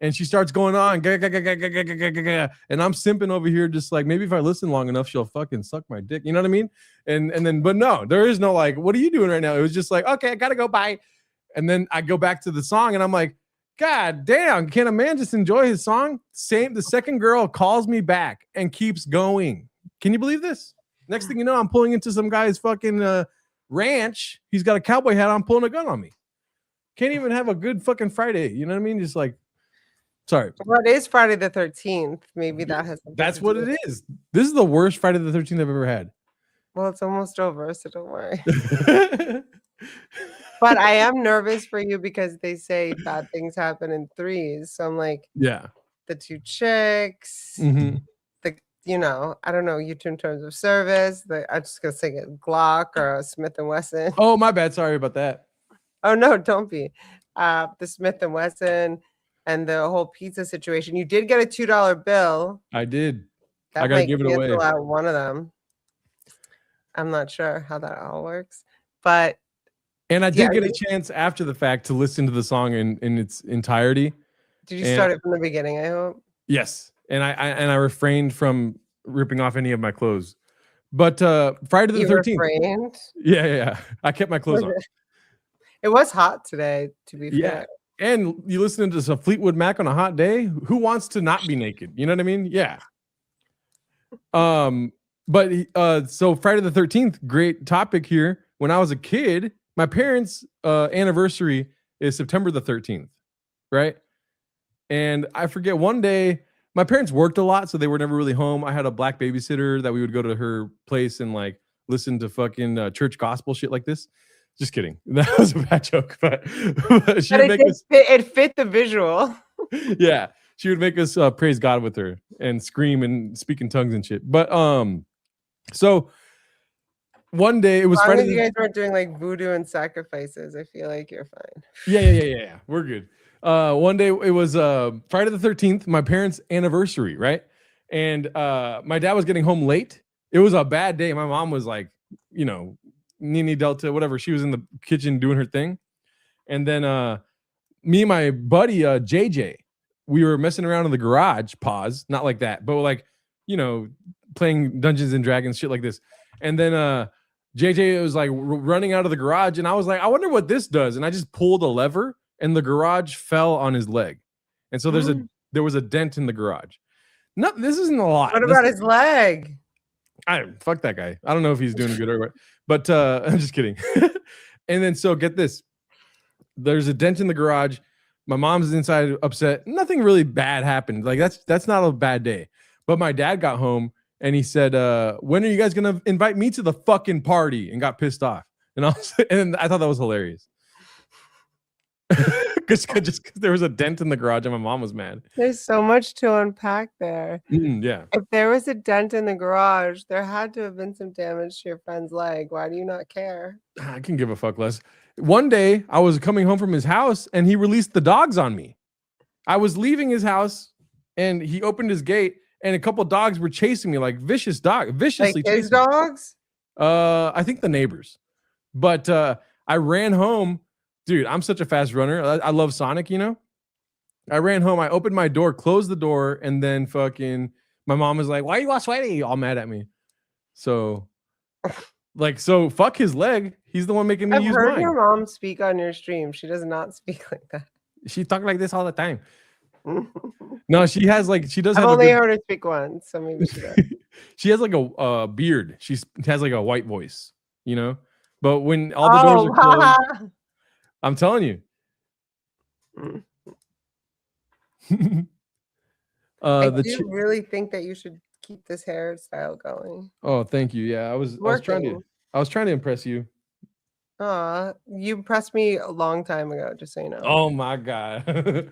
And she starts going on. And I'm simping over here just like, maybe if I listen long enough, she'll fucking suck my dick. You know what I mean? And then, but no, there is no like, what are you doing right now? It was just like, okay, I got to go, bye. And then I go back to the song and I'm like, God damn, can a man just enjoy his song? The second girl calls me back and keeps going. Can you believe this? Next thing you know, I'm pulling into some guy's fucking ranch. He's got a cowboy hat on, pulling a gun on me. Can't even have a good fucking Friday. You know what I mean? Just like, sorry. Well, it is Friday the 13th. Maybe that has something That's to what do it with is. This is the worst Friday the 13th I've ever had. Well, it's almost over, so don't worry. But I am nervous for you because they say bad things happen in threes. So I'm like, yeah, the two chicks, mm-hmm. I don't know, you two in terms of service. I'm just gonna say a Glock or a Smith & Wesson. Oh, my bad. Sorry about that. Oh no, don't be. The Smith & Wesson and the whole pizza situation. You did get a $2 bill. I did. That I gotta might give it away. cancel out one of them. I'm not sure how that all works, but. And I did get a chance after the fact to listen to the song in its entirety. Did you start it from the beginning, I hope? Yes. And I refrained from ripping off any of my clothes. But Friday the 13th. Refrained? Yeah. I kept my clothes on. It was hot today, to be fair. And you listen to some Fleetwood Mac on a hot day. Who wants to not be naked? You know what I mean? Yeah. But so Friday the 13th, great topic here. When I was a kid, my parents' anniversary is September the 13th, right? And I forget, one day, my parents worked a lot, so they were never really home. I had a black babysitter that we would go to her place and like listen to fucking church gospel shit like this. Just kidding. That was a bad joke, but it fit the visual. Yeah, she would make us praise God with her and scream and speak in tongues and shit. But so one day it was Friday. You guys weren't doing like voodoo and sacrifices. I feel like you're fine. Yeah. We're good. One day it was Friday the 13th, my parents' anniversary, right? And my dad was getting home late. It was a bad day. My mom was like, Nini Delta, whatever. She was in the kitchen doing her thing. And then me and my buddy JJ, we were messing around in the garage, not like that, but like, playing Dungeons and Dragons, shit like this. And then JJ was like running out of the garage, and I was like, I wonder what this does. And I just pulled a lever, and the garage fell on his leg. And so there was a dent in the garage. No, this isn't a lot. What about his leg? Fuck that guy. I don't know if he's doing good or what, but I'm just kidding. And then so get this. There's a dent in the garage. My mom's inside upset. Nothing really bad happened. Like that's not a bad day. But my dad got home and he said, when are you guys gonna invite me to the fucking party? And got pissed off. And I thought that was hilarious. Just because there was a dent in the garage and my mom was mad. There's so much to unpack there. Yeah. If there was a dent in the garage, there had to have been some damage to your friend's leg. Why do you not care? I can give a fuck less. One day I was coming home from his house and he released the dogs on me. I was leaving his house and he opened his gate and a couple dogs were chasing me, like viciously Like his chasing dogs? me. I think the neighbors. But I ran home. Dude, I'm such a fast runner. I love Sonic, you know? I ran home. I opened my door, closed the door, and then fucking my mom was like, why are you all sweaty? All mad at me. So, fuck his leg. He's the one making me use mine. I've heard your mom speak on your stream. She does not speak like that. She talks like this all the time. No, she has she does. I've only heard her speak once, so maybe she does. She has like a beard. She has like a white voice, you know? But when all the doors are closed, I'm telling you. I do really think that you should keep this hairstyle going. Oh, thank you. Yeah, I was trying to impress you. You impressed me a long time ago, just so you know. Oh my God.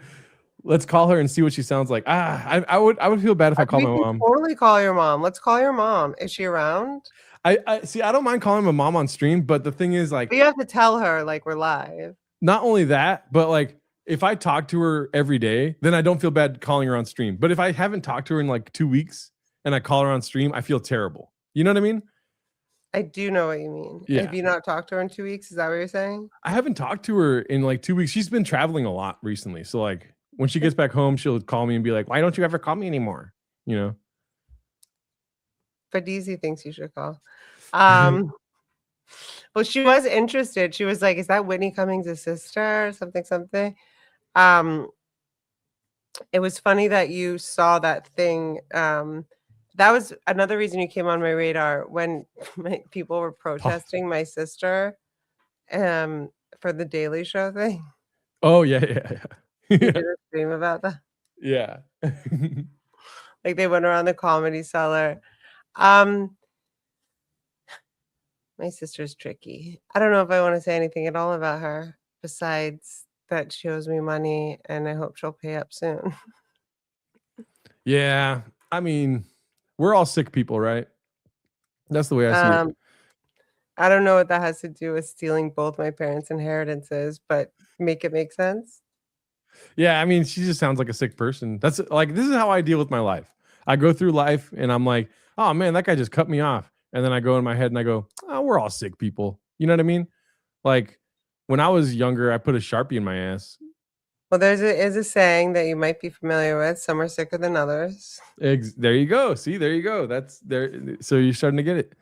Let's call her and see what she sounds like. I would feel bad if I call my mom. Totally call your mom. Let's call your mom. Is she around? I see. I don't mind calling my mom on stream, but the thing is, but you have to tell her we're live. Not only that, but if I talk to her every day, then I don't feel bad calling her on stream. But if I haven't talked to her in 2 weeks and I call her on stream, I feel terrible. You know what I mean? I do know what you mean. Yeah. Have you not talked to her in 2 weeks? Is that what you're saying? I haven't talked to her in 2 weeks. She's been traveling a lot recently. So when she gets back home, she'll call me and be like, why don't you ever call me anymore? You know? But DZ thinks you should call. Well, she was interested. She was like, is that Whitney Cummings' sister or something? It was funny that you saw that thing. That was another reason you came on my radar when people were protesting my sister for the Daily Show thing. Oh, yeah. You did a stream about that? Yeah. They went around the Comedy Cellar. My sister's tricky. I don't know if I want to say anything at all about her besides that she owes me money and I hope she'll pay up soon. Yeah. I mean, we're all sick people, right? That's the way I see it. I don't know what that has to do with stealing both my parents' inheritances, but make it make sense. Yeah, I mean, she just sounds like a sick person. That's this is how I deal with my life. I go through life and I'm like, oh man, that guy just cut me off. And then I go in my head and I go, oh, we're all sick people. You know what I mean? When I was younger, I put a Sharpie in my ass. Well, there is a saying that you might be familiar with. Some are sicker than others. There you go. See, there you go. That's there. So you're starting to get it.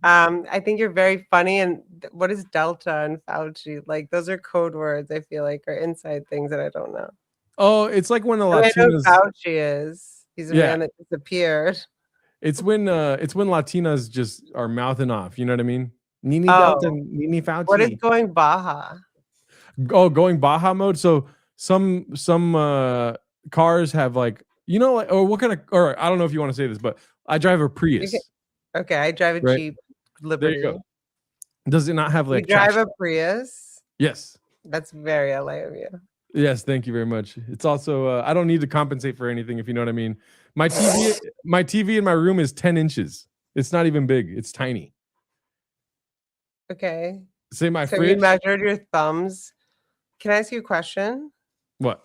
I think you're very funny. And what is Delta and Fauci? Those are code words, I feel like, or inside things that I don't know. Oh, it's like when the Latinas. I know who Fauci is. He's a man that disappeared. It's when Latinas just are mouthing off. You know what I mean? Nini Delta, Nini Fauci. What is going Baja? Oh, going Baja mode. So some cars have or what kind of, or I don't know if you want to say this, but I drive a Prius. Okay, I drive a Jeep Liberty. There you go. Does it not have you drive a Prius? Yes. That's very LA of you. Yes, thank you very much. It's also I don't need to compensate for anything, if you know what I mean. My TV in my room is 10 inches. It's not even big. It's tiny. Okay. Say my fridge. So you measured your thumbs. Can I ask you a question? What?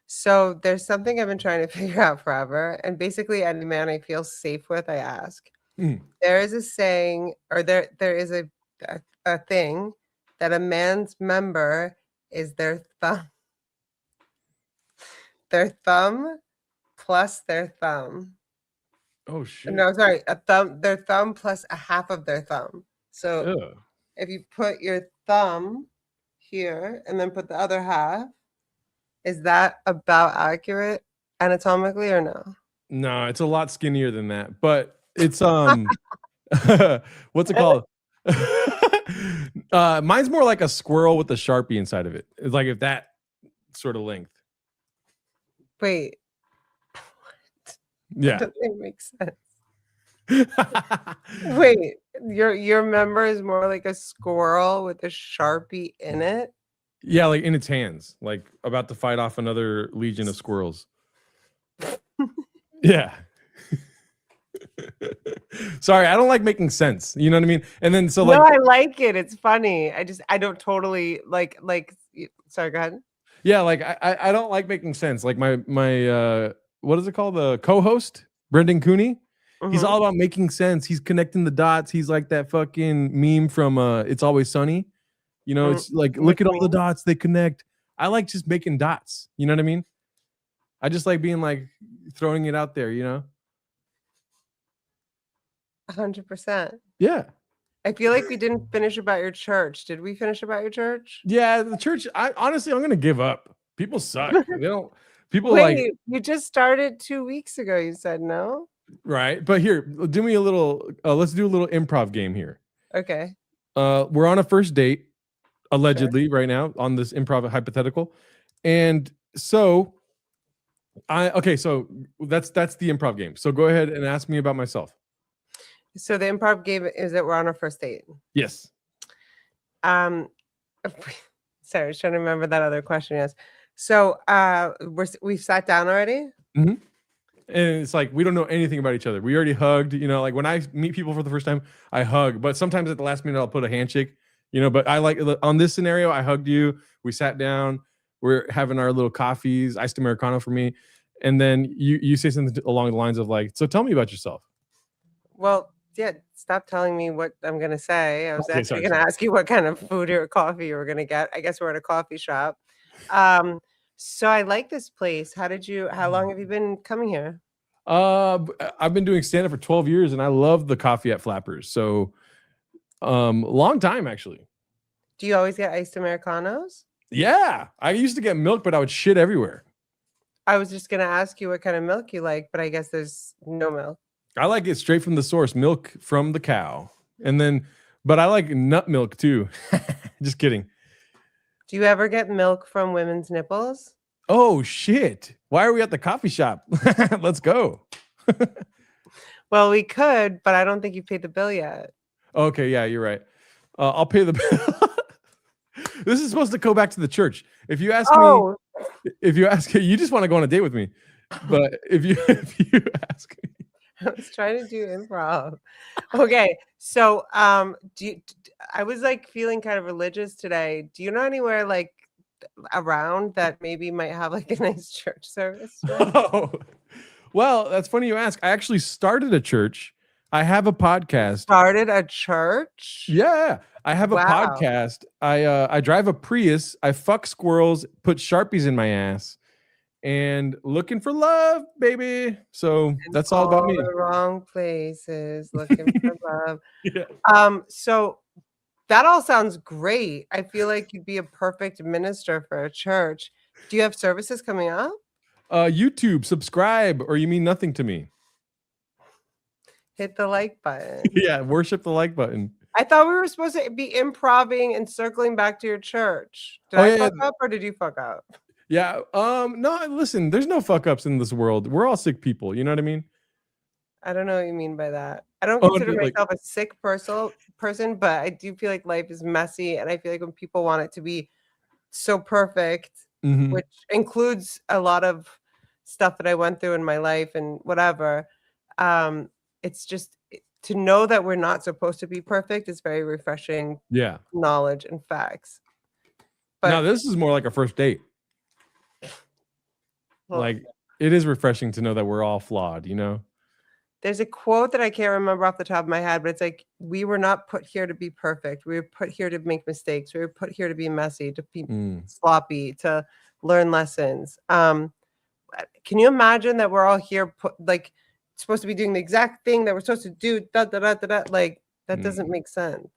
So there's something I've been trying to figure out forever. And basically any man I feel safe with, I ask. There is a saying, or there is a thing that a man's member is their thumb. Their thumb plus their thumb. Oh shit. No, sorry, a thumb, their thumb plus a half of their thumb. So Ew. if you put your thumb here and then put the other half, is that about accurate anatomically or no? No, it's a lot skinnier than that, but it's what's it called? Mine's more like a squirrel with a Sharpie inside of it. It's like if that sort of length. Wait, Yeah. that doesn't make sense. Wait, your member is more like a squirrel with a Sharpie in it? Yeah, like in its hands, like about to fight off another legion of squirrels. Yeah. Sorry, I don't like making sense. You know what I mean? And then so No, like I like it. It's funny. I don't totally like sorry, go ahead. yeah, like I don't like making sense. Like my what is it called? The co-host, Brendan Cooney. He's Mhm. all about making sense. He's connecting the dots. He's like that fucking meme from It's Always Sunny. You know, it's like look Which at all the means dots, they connect. I like just making dots. You know what I mean? I just like being like throwing it out there, you know? 100%. Yeah. I feel like we didn't finish about your church. Did we finish about your church? Yeah, the church, I honestly I'm gonna give up. People suck. They don't people like Wait, you just started 2 weeks ago. You said no? right. But here, do me a little let's do a little improv game here. Okay. We're on a first date, allegedly, right now on this improv hypothetical. And so so that's the improv game. So go ahead and ask me about myself. So the improv game is that we're on our first date. Yes. Um sorry, I was trying to remember that other question. Yes. So we've sat down already? And it's like we don't know anything about each other. We already hugged, you know, like when I meet people for the first time, I hug, but sometimes at the last minute I'll put a handshake, you know, but I like on this scenario, I hugged you, we sat down, we're having our little coffees, iced Americano for me. And then you say something along the lines of like, so tell me about yourself. Well, yeah, stop telling me what I'm gonna say. I was Okay, actually sorry. gonna ask you what kind of food or coffee you were gonna get. I guess we're at a coffee shop. So I like this place. How long have you been coming here? I've been doing stand-up for 12 years and I love the coffee at Flappers. So long time actually. Do you always get iced Americanos? Yeah. I used to get milk, but I would shit everywhere. I was just gonna ask you what kind of milk you like, but I guess there's no milk. I like it straight from the source, milk from the cow. And then, but I like nut milk too. Just kidding. Do you ever get milk from women's nipples? Oh shit. Why are we at the coffee shop? Let's go. Well, we could, but I don't think you paid the bill yet. Okay, yeah, you're right. I'll pay the bill. This is supposed to go back to the church. If you ask me, you just want to go on a date with me. But if you ask me, I was trying to do improv. Okay, so I was like feeling kind of religious today. Do you know anywhere like around that maybe might have like a nice church service? oh, well, that's funny you ask. I actually started a church. I have a podcast. Started a church? Yeah, I have a podcast. I drive a Prius. I fuck squirrels, put Sharpies in my ass, and looking for love, baby. So that's all about me. The wrong places, looking for love. Yeah. So that all sounds great. I feel like you'd be a perfect minister for a church. Do you have services coming up? YouTube, subscribe, or you mean nothing to me. Hit the like button. Yeah, worship the like button. I thought we were supposed to be improving and circling back to your church. Did I fuck up or did you fuck up? Yeah. No, listen, there's no fuck ups in this world. We're all sick people. You know what I mean? I don't know what you mean by that. I don't consider myself a sick person, but I do feel like life is messy. And I feel like when people want it to be so perfect, which includes a lot of stuff that I went through in my life and whatever, it's just to know that we're not supposed to be perfect is very refreshing. Yeah. Knowledge and facts. But now this is more like a first date. Well, like it is refreshing to know that we're all flawed, you know? There's a quote that I can't remember off the top of my head, but it's like, we were not put here to be perfect. We were put here to make mistakes. We were put here to be messy, to be sloppy, to learn lessons. Can you imagine that we're all here supposed to be doing the exact thing that we're supposed to do. Da, da, da, da, da. Like that doesn't make sense.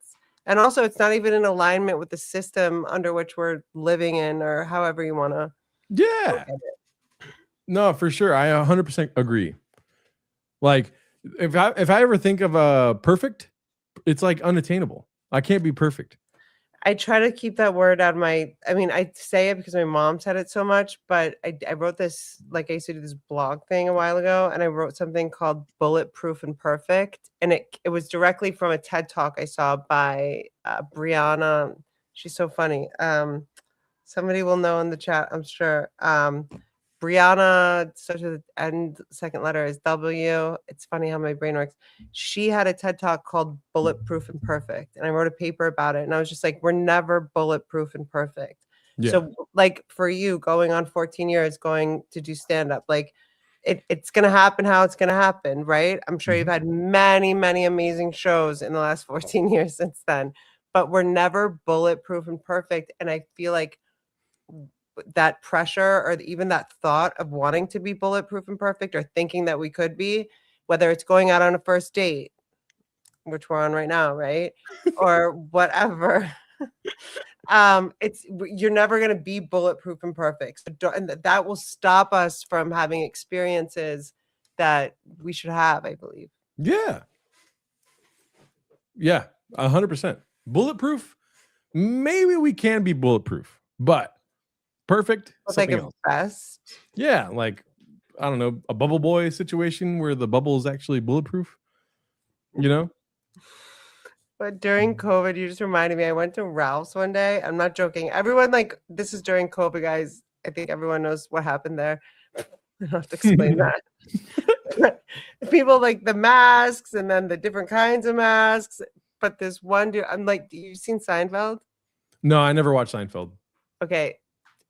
And also, it's not even in alignment with the system under which we're living in, or however you want to. Yeah. No, for sure. I 100% agree. Like, if I ever think of perfect, it's like unattainable. I can't be perfect. I try to keep that word out of I say it because my mom said it so much, but I wrote this, like I used to do this blog thing a while ago, and I wrote something called Bulletproof and Perfect. And it was directly from a TED Talk I saw by Brianna. She's so funny. Somebody will know in the chat, I'm sure. Brianna, such an end second letter is W. It's funny how my brain works. She had a TED Talk called Bulletproof and Perfect. And I wrote a paper about it. And I was just like, we're never bulletproof and perfect. Yeah. So like for you going on 14 years, going to do stand-up, like it's going to happen how it's going to happen, right? I'm sure you've had many, many amazing shows in the last 14 years since then, but we're never bulletproof and perfect. And I feel like that pressure or even that thought of wanting to be bulletproof and perfect or thinking that we could be, whether it's going out on a first date, which we're on right now, right? Or whatever. You're never going to be bulletproof and perfect. So and that will stop us from having experiences that we should have, I believe. Yeah. Yeah, 100%. Bulletproof? Maybe we can be bulletproof, but perfect. Like a vest. Yeah, like I don't know, a bubble boy situation where the bubble is actually bulletproof. You know? But during COVID, you just reminded me, I went to Ralph's one day. I'm not joking. Everyone, like, this is during COVID, guys. I think everyone knows what happened there. I don't have to explain that. People like the masks and then the different kinds of masks. But this one dude, I'm like, you've seen Seinfeld? No, I never watched Seinfeld. Okay.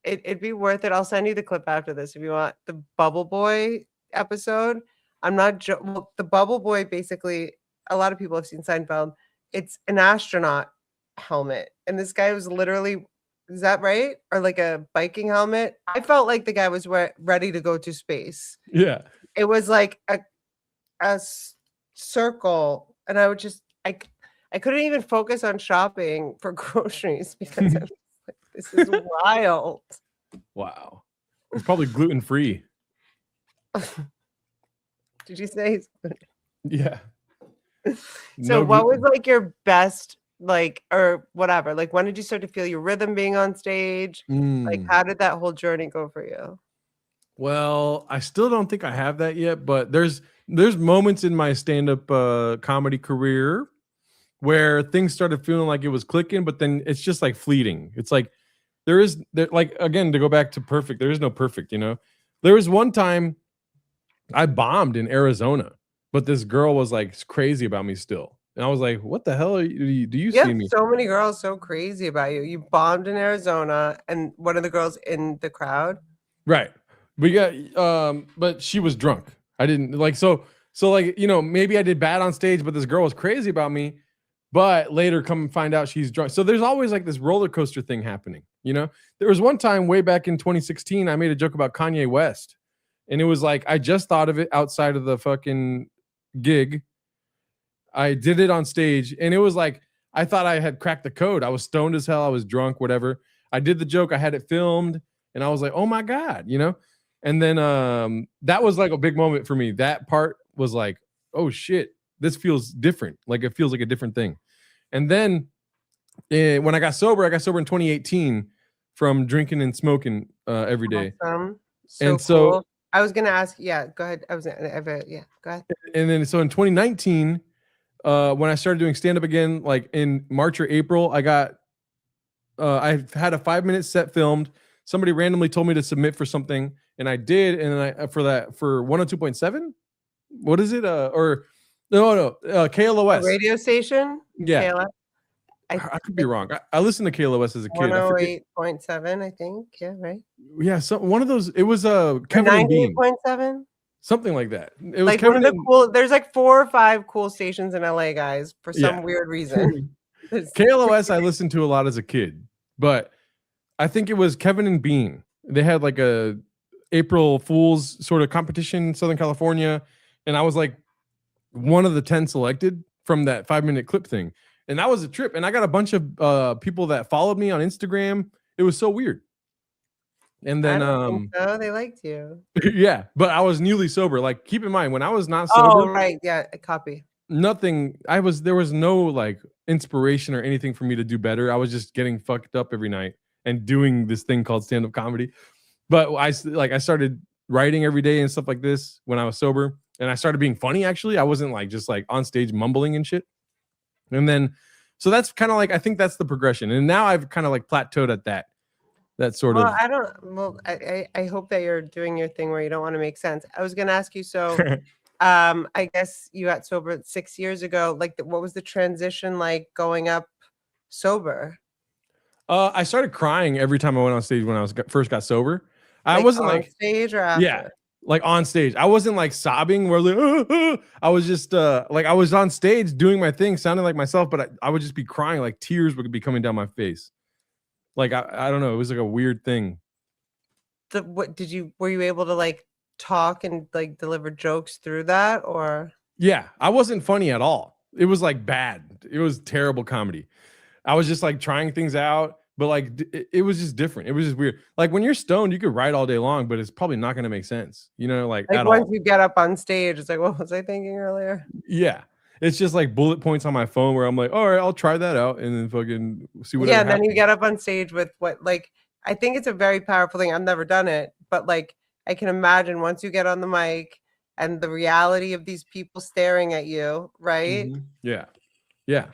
It'd be worth it. I'll send you the clip after this if you want. The Bubble Boy episode. I'm not well, the Bubble Boy, basically, a lot of people have seen Seinfeld. It's an astronaut helmet. And this guy was literally, is that right? Or like a biking helmet. I felt like the guy was ready to go to space. Yeah. It was like a circle. And I would just, I couldn't even focus on shopping for groceries because I was like, this is wild. Wow. It's probably gluten-free. Did you say? Yeah. So what was like your best, like, or whatever, like when did you start to feel your rhythm being on stage? Like how did that whole journey go for you? Well, I still don't think I have that yet, but there's moments in my stand-up comedy career where things started feeling like it was clicking, but then it's just like fleeting. It's like there like, again, to go back to perfect, there is no perfect, you know. There was one time I bombed in Arizona, but this girl was like crazy about me still. And I was like, what the hell do you see me? So many girls so crazy about you. You bombed in Arizona and one of the girls in the crowd. Right. We got but she was drunk. I didn't like so like, you know, maybe I did bad on stage, but this girl was crazy about me. But later come and find out she's drunk. So there's always like this roller coaster thing happening, you know? There was one time way back in 2016, I made a joke about Kanye West. And it was like, I just thought of it outside of the fucking gig. I did it on stage. And it was like, I thought I had cracked the code. I was stoned as hell. I was drunk, whatever. I did the joke. I had it filmed. And I was like, oh my God, you know? And then that was like a big moment for me. That part was like, oh shit. This feels different. Like it feels like a different thing. And then when I got sober in 2018 from drinking and smoking every day. Awesome. So cool. I was going to ask, yeah, go ahead. Go ahead. And then, so in 2019, when I started doing stand-up again, like in March or April, I got, I had a 5-minute set filmed. Somebody randomly told me to submit for something and I did. And then for 102.7, what is it? No, KLOS. A radio station? Yeah. KLOS? I could be wrong. I listened to KLOS as a kid. 108.7, I think. Yeah, right? Yeah, so one of those, it was Kevin 98.7? Something like that. It was like Kevin one of the cool, there's like 4 or 5 cool stations in LA, guys, for some weird reason. KLOS I listened to a lot as a kid, but I think it was Kevin and Bean. They had like a April Fool's sort of competition in Southern California. and I was like one of the 10 selected from that 5-minute clip thing. And that was a trip. And I got a bunch of people that followed me on Instagram. It was so weird. And then, I don't think so. They liked you. yeah, but I was newly sober. Like, keep in mind, when I was not Oh, sober, right. Yeah, a copy. there was no like inspiration or anything for me to do better. I was just getting fucked up every night and doing this thing called stand-up comedy. But I started writing every day and stuff like this when I was sober. And I started being funny, actually. I wasn't like just like on stage mumbling and shit. And then, so that's kind of like, I think that's the progression. And now I've kind of like plateaued at that sort of. I hope that you're doing your thing where you don't want to make sense. I was going to ask you, so I guess you got sober 6 years ago. Like, what was the transition like going up sober? I started crying every time I went on stage when I first got sober. I Like wasn't on like stage or after? Yeah, like on stage. I wasn't like sobbing where like I was just like I was on stage doing my thing, sounding like myself, but I would just be crying, like tears would be coming down my face. Like I don't know, it was like a weird thing. Were you able to like talk and like deliver jokes through that, or? Yeah, I wasn't funny at all. It was like bad. It was terrible comedy. I was just like trying things out, but like it was just different. It was just weird. Like when you're stoned, you could write all day long, but it's probably not going to make sense, you know, like at once all. you get up on stage, it's like, what was I thinking earlier? Yeah. It's just like bullet points on my phone where I'm like, all right, I'll try that out and then fucking see what. Yeah, and then you get up on stage with what, like, I think it's a very powerful thing. I've never done it, but like I can imagine once you get on the mic and the reality of these people staring at you, right? Mm-hmm. Yeah. Yeah.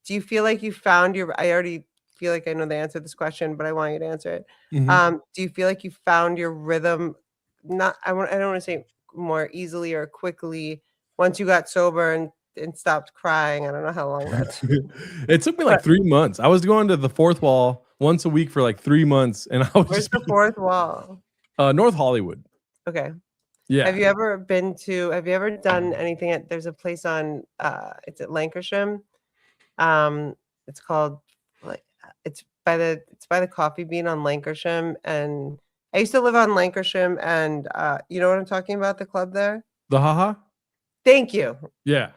Do you feel like you found I already feel like I know the answer to this question, but I want you to answer it. Mm-hmm. Do you feel like you found your rhythm? I don't want to say more easily or quickly once you got sober and stopped crying. I don't know how long that took. It took me like 3 months. I was going to the fourth wall once a week for like 3 months, and I was Where's the fourth wall? North Hollywood. Okay. Yeah. Have you ever done anything there's a place on it's at Lancashire. It's called like it's by the Coffee Bean on Lancashire, and I used to live on Lancashire, and you know what I'm talking about, the club there? The Haha? Thank you. Yeah.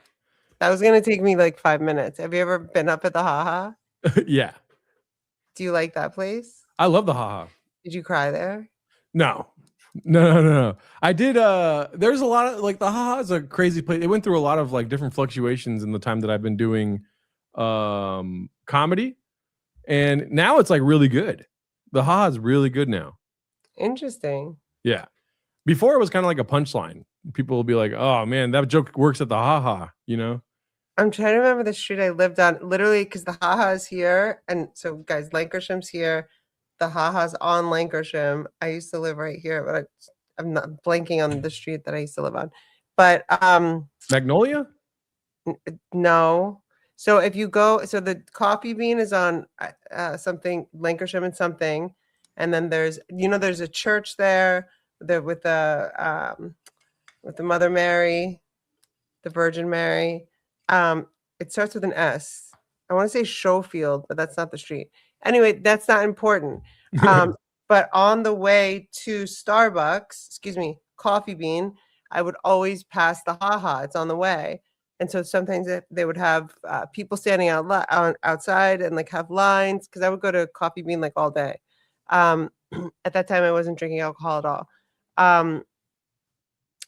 That was gonna take me like 5 minutes. Have you ever been up at the Haha? Yeah. Do you like that place? I love the Haha. Did you cry there? No. I did there's a lot of like the Haha is a crazy place. It went through a lot of like different fluctuations in the time that I've been doing comedy, and now it's like really good. The Haha is really good now. Interesting. Yeah. Before it was kind of like a punchline. People will be like, "Oh man, that joke works at the Haha," you know? I'm trying to remember the street I lived on, literally, because the Haha is here, and so guys, Lancashire's here. The Haha's on Lancashire. I used to live right here, but I'm not blanking on the street that I used to live on. But Magnolia? no. So if you go, so the Coffee Bean is on something Lancashire and something, and then there's a church there with the Mother Mary, the Virgin Mary. It starts with an S. I want to say Schofield, but that's not the street. Anyway, that's not important. But on the way to Starbucks, Coffee Bean, I would always pass the Haha. It's on the way. And so sometimes they would have people standing outside and like have lines, because I would go to Coffee Bean like all day. At that time, I wasn't drinking alcohol at all.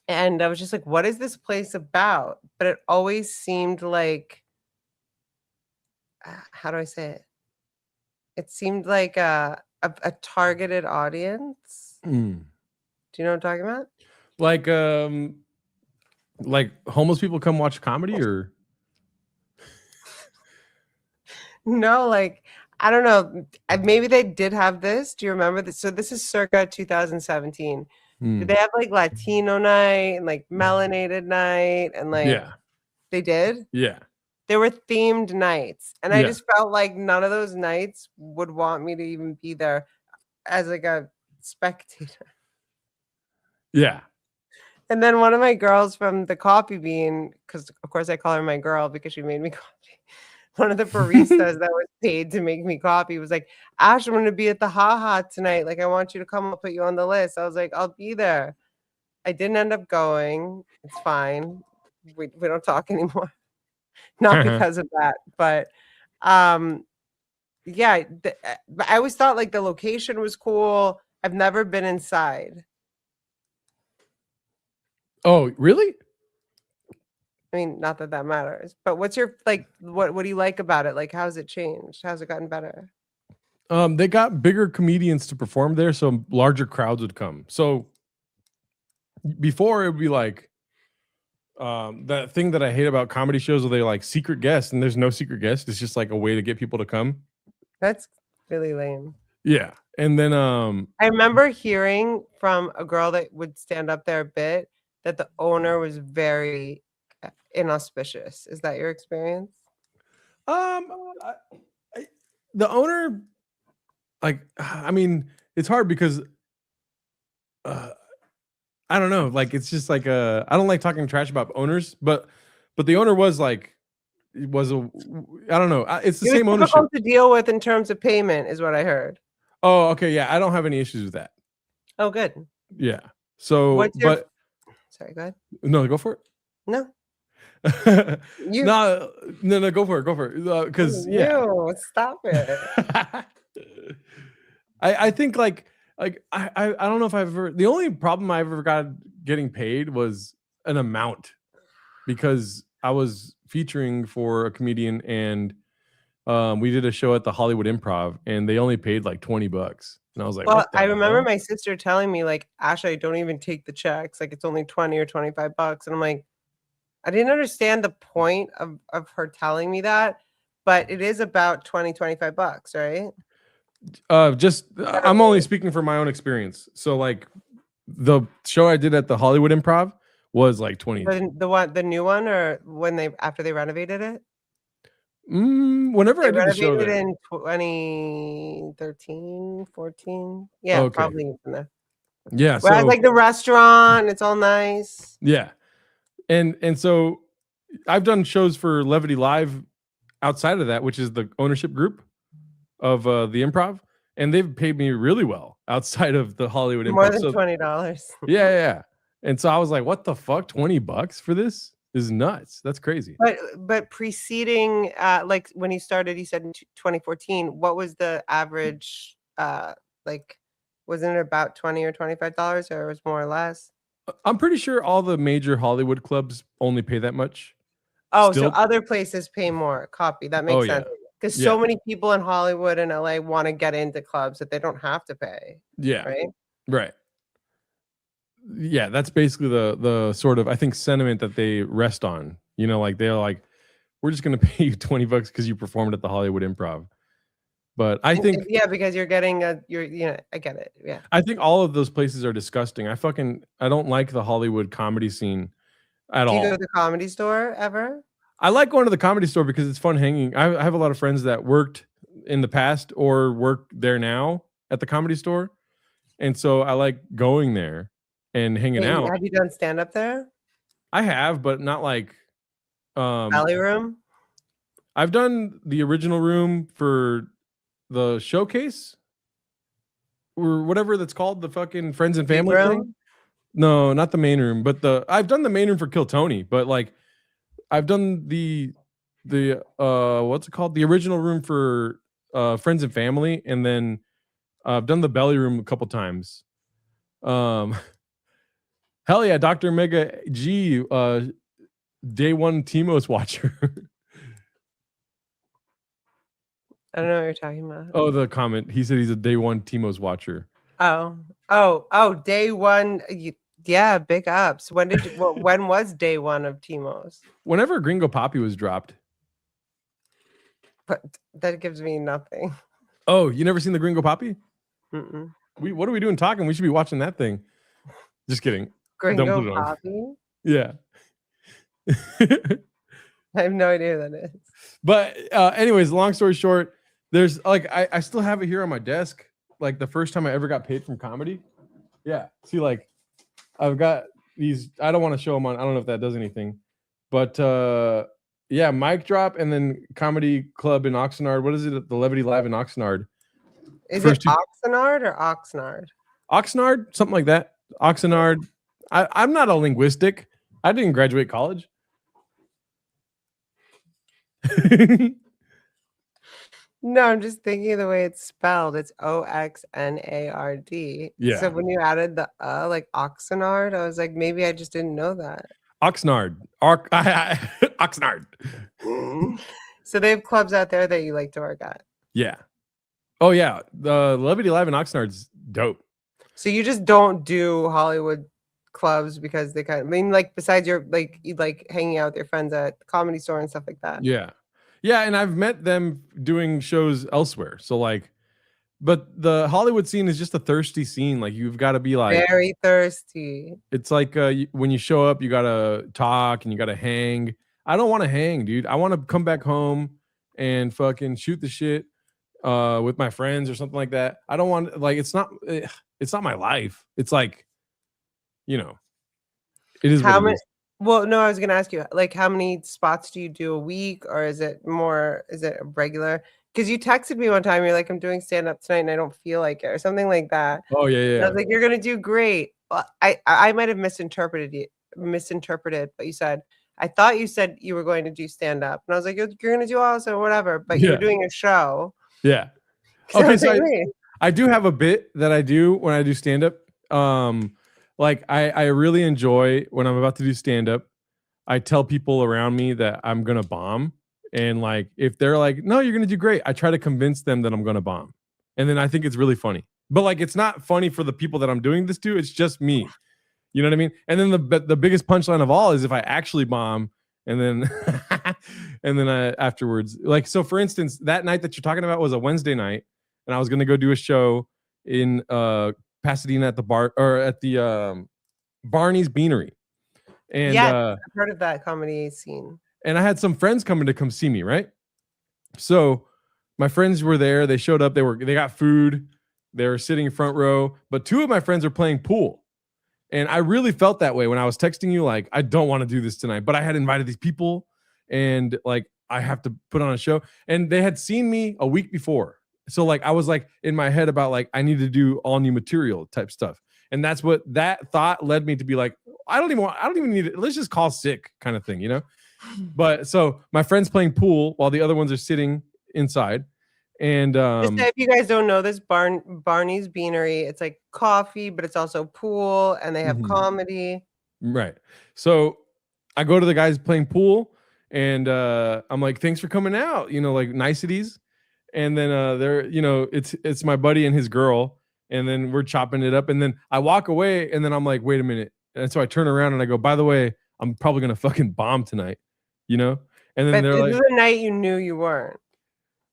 And I was just like, what is this place about? But it always seemed like, how do I say it? It seemed like a targeted audience. Mm. Do you know what I'm talking about? Like homeless people come watch comedy, or no, like, I don't know. Maybe they did have this. Do you remember this? So this is circa 2017. Did they have like Latino night and like melanated night and like yeah, they did? Yeah. There were themed nights, and I just felt like none of those nights would want me to even be there as like a spectator. Yeah. And then one of my girls from the Coffee Bean, because of course I call her my girl because she made me coffee. One of the baristas that was paid to make me coffee was like, Ash, I'm going to be at the Haha tonight. Like, I want you to come. I'll put you on the list. I was like, I'll be there. I didn't end up going. It's fine. We don't talk anymore. Not because of that, but yeah, but I always thought like the location was cool. I've never been inside. Oh, really? I mean, not that that matters, but what's your like? What do you like about it? Like, how's it changed? How's it gotten better? They got bigger comedians to perform there, so larger crowds would come. So before it would be like that thing that I hate about comedy shows where they like secret guests, and there's no secret guest. It's just like a way to get people to come. That's really lame. Yeah, and then I remember hearing from a girl that would stand up there a bit that the owner was very inauspicious. Is that your experience? The owner, like, I mean, it's hard because I don't know, like it's just like I don't like talking trash about owners, but the owner was like, it was a, I don't know, it's the same ownership to deal with in terms of payment, is what I heard. Oh, okay, yeah, I don't have any issues with that. Oh, good. Yeah. So, but sorry, go ahead. No, go for it. No. No, go for it. Because yeah, stop it. I think like I don't know if I've ever, the only problem I ever got getting paid was an amount, because I was featuring for a comedian and we did a show at the Hollywood Improv and they only paid like $20. And I was like, well, I remember my sister telling me like, Ashley, don't even take the checks. Like it's only 20 or $25. And I'm like, I didn't understand the point of her telling me that, but it is about 20, $25, right? I'm only speaking from my own experience. So like the show I did at the Hollywood Improv was like 20. The new one, or after they renovated it? Whenever I did the show there. In 2013, 14. Yeah, okay. Probably in there. Yeah. So like the restaurant, it's all nice. Yeah. And so I've done shows for Levity Live outside of that, which is the ownership group of the Improv, and they've paid me really well outside of the Hollywood Improv. More than $20. Yeah. And so I was like, what the fuck? $20 for this is nuts. That's crazy. But preceding like when you started, you said in 2014, what was the average like, wasn't it about $20 or $25, or it was more or less? I'm pretty sure all the major Hollywood clubs only pay that much. Oh, so other places pay more. Copy. That makes sense. Because so many people in Hollywood and LA want to get into clubs that they don't have to pay. Yeah. Right. Yeah, that's basically the sort of, I think, sentiment that they rest on. You know, like they're like, we're just gonna pay you $20 because you performed at the Hollywood Improv. But I think because you're getting I get it. Yeah. I think all of those places are disgusting. I don't like the Hollywood comedy scene at all. Do you go to the Comedy Store ever? I like going to the Comedy Store because it's fun hanging. I have a lot of friends that worked in the past or work there now at the Comedy Store. And so I like going there and hanging out. Have you done stand up there? I have, but not like Alley Room. I've done the original room for the showcase or whatever that's called, the fucking friends and family thing. No, not the main room, but I've done the main room for Kill Tony, but like I've done the what's it called? The original room for friends and family, and then I've done the belly room a couple times. Hell yeah, Dr. Mega G, day one Timos watcher. I don't know what you're talking about. Oh, the comment. He said he's a day one Timos watcher. Oh, day one. Yeah, big ups. When was day one of Timos? Whenever Gringo Poppy was dropped. But that gives me nothing. Oh, you never seen the Gringo Poppy? Mm-mm. What are we doing talking? We should be watching that thing. Just kidding. Gringo Poppy? Yeah. I have no idea who that is. But anyways, long story short, there's like I still have it here on my desk. Like the first time I ever got paid from comedy. Yeah. See, like I've got these. I don't want to show them on. I don't know if that does anything. But yeah, mic drop and then comedy club in Oxnard. What is it? The Levity Live in Oxnard. Is it Oxnard or Oxnard? Oxnard, something like that. Oxnard. I'm not a linguistic. I didn't graduate college. No, I'm just thinking of the way it's spelled. It's Oxnard. Yeah. So when you added the like Oxnard, I was like, maybe I just didn't know that. Oxnard. Oxnard. So they have clubs out there that you like to work at. Yeah. Oh yeah. The Levity Live in Oxnard's dope. So you just don't do Hollywood clubs because they kind of, I mean, like besides your like you like hanging out with your friends at the Comedy Store and stuff like that. Yeah. Yeah, and I've met them doing shows elsewhere. So like, but the Hollywood scene is just a thirsty scene. Like you've got to be like very thirsty. It's like when you show up, you got to talk and you got to hang. I don't want to hang, dude. I want to come back home and fucking shoot the shit with my friends or something like that. I don't want like it's not my life. It's like, you know, it is How what it many? is. Well, no, I was gonna ask you, like, how many spots do you do a week, or is it regular? Because you texted me one time, you're like, I'm doing stand up tonight and I don't feel like it, or something like that. Oh yeah, And yeah. I was like, you're gonna do great. Well, I might have misinterpreted, but you said I thought you said you were going to do stand up, and I was like, you're gonna do also whatever, but you were doing a show. Yeah. So Okay, I was so like, wait. I do have a bit that I do when I do stand up. Like I really enjoy when I'm about to do stand up. I tell people around me that I'm gonna bomb, and like if they're like, "No, you're gonna do great," I try to convince them that I'm gonna bomb, and then I think it's really funny. But like, it's not funny for the people that I'm doing this to. It's just me. You know what I mean? And then the biggest punchline of all is if I actually bomb, and then and then afterwards, like so. For instance, that night that you're talking about was a Wednesday night, and I was gonna go do a show in Pasadena at the bar or at the Barney's Beanery. And Yeah, I've heard of that comedy scene. And I had some friends coming to come see me, right? So my friends were there. They showed up. They got food. They were sitting in front row. But two of my friends are playing pool. And I really felt that way when I was texting you, like, I don't want to do this tonight. But I had invited these people and like I have to put on a show. And they had seen me a week before. So like I was like in my head about like I need to do all new material type stuff. And that's what that thought led me to be like, I don't even need it. Let's just call sick kind of thing, you know? But so my friend's playing pool while the other ones are sitting inside. And just if you guys don't know this, Barney's Beanery, it's like coffee, but it's also pool, and they have comedy. Right. So I go to the guys playing pool, and I'm like, thanks for coming out, you know, like niceties. And then they're, you know, it's my buddy and his girl, and then we're chopping it up, and then I walk away, and then I'm like, wait a minute. And so I turn around and I go, by the way, I'm probably gonna fucking bomb tonight, you know? And then But they're this like, is the night you knew you weren't.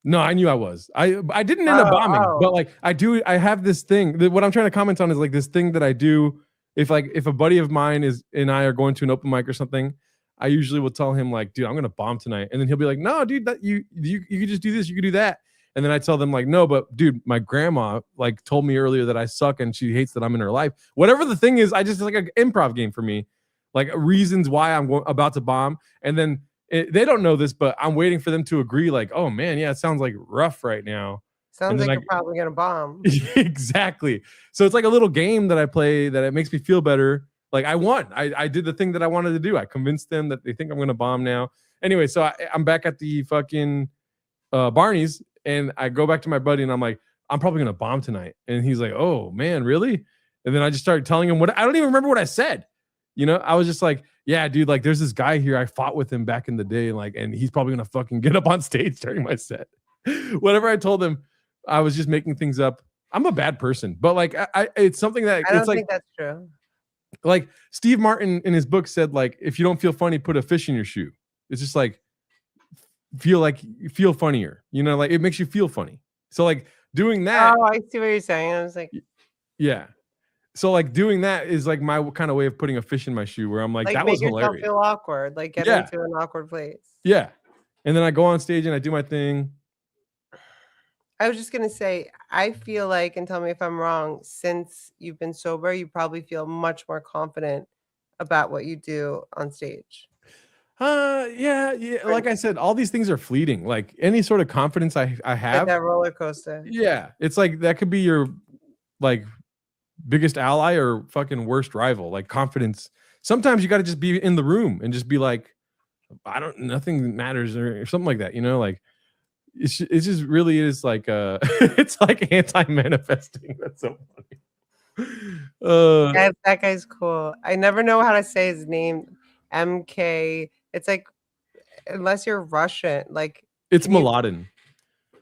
no, I knew I was. I didn't end up bombing, but like I have this thing that what I'm trying to comment on is like this thing that I do if a buddy of mine and I are going to an open mic or something, I usually will tell him like, dude, I'm gonna bomb tonight. And then he'll be like, no, dude, that you could just do this, you could do that. And then I tell them like, no, but dude, my grandma like told me earlier that I suck and she hates that I'm in her life. Whatever the thing is, I just like an improv game for me, like reasons why I'm about to bomb. And then they don't know this, but I'm waiting for them to agree. Like, oh man, yeah, it sounds like rough right now. Sounds like you're probably gonna bomb. Exactly. So it's like a little game that I play that it makes me feel better. Like I won. I did the thing that I wanted to do. I convinced them that they think I'm gonna bomb now. Anyway, so I'm back at the fucking Barney's. And I go back to my buddy and I'm like, I'm probably going to bomb tonight. And he's like, oh man, really? And then I just started telling him what I don't even remember what I said. You know, I was just like, yeah, dude, like there's this guy here. I fought with him back in the day. Like, and he's probably going to fucking get up on stage during my set. Whatever I told him, I was just making things up. I'm a bad person, but like, it's something that I don't it's like, think that's true. Like Steve Martin in his book said, like, if you don't feel funny, put a fish in your shoe. It's just like, feel funnier, you know, like it makes you feel funny. So like doing that. Oh, I see what you're saying. I was like, yeah. So like doing that is like my kind of way of putting a fish in my shoe where I'm like that was hilarious. Feel awkward, like get into an awkward place. Yeah. And then I go on stage and I do my thing. I was just gonna say, I feel like, and tell me if I'm wrong, since you've been sober, you probably feel much more confident about what you do on stage. Yeah. Like I said, all these things are fleeting. Like any sort of confidence I have, like that roller coaster. Yeah, it's like that could be your like biggest ally or fucking worst rival. Like confidence. Sometimes you got to just be in the room and just be like, nothing matters or something like that. You know, like it just really is like it's like anti-manifesting. That's so funny. That guy's cool. I never know how to say his name. MK. It's like, unless you're Russian, like it's Mladen.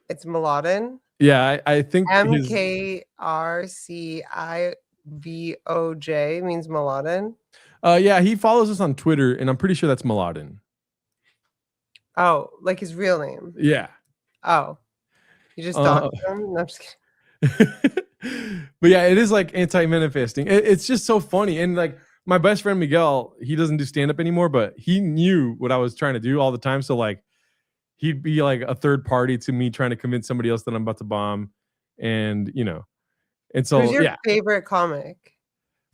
It's Mladen. Yeah, I think MKRCIVOJ means Mladen. Yeah, he follows us on Twitter, and I'm pretty sure that's Mladen. Oh, like his real name. Yeah. Oh, you just doxed him? No, I'm just kidding. But yeah, it is like anti-manifesting. It's just so funny. And like my best friend Miguel, he doesn't do stand-up anymore, but he knew what I was trying to do all the time. So like he'd be like a third party to me trying to convince somebody else that I'm about to bomb. And you know, and so who's your favorite comic?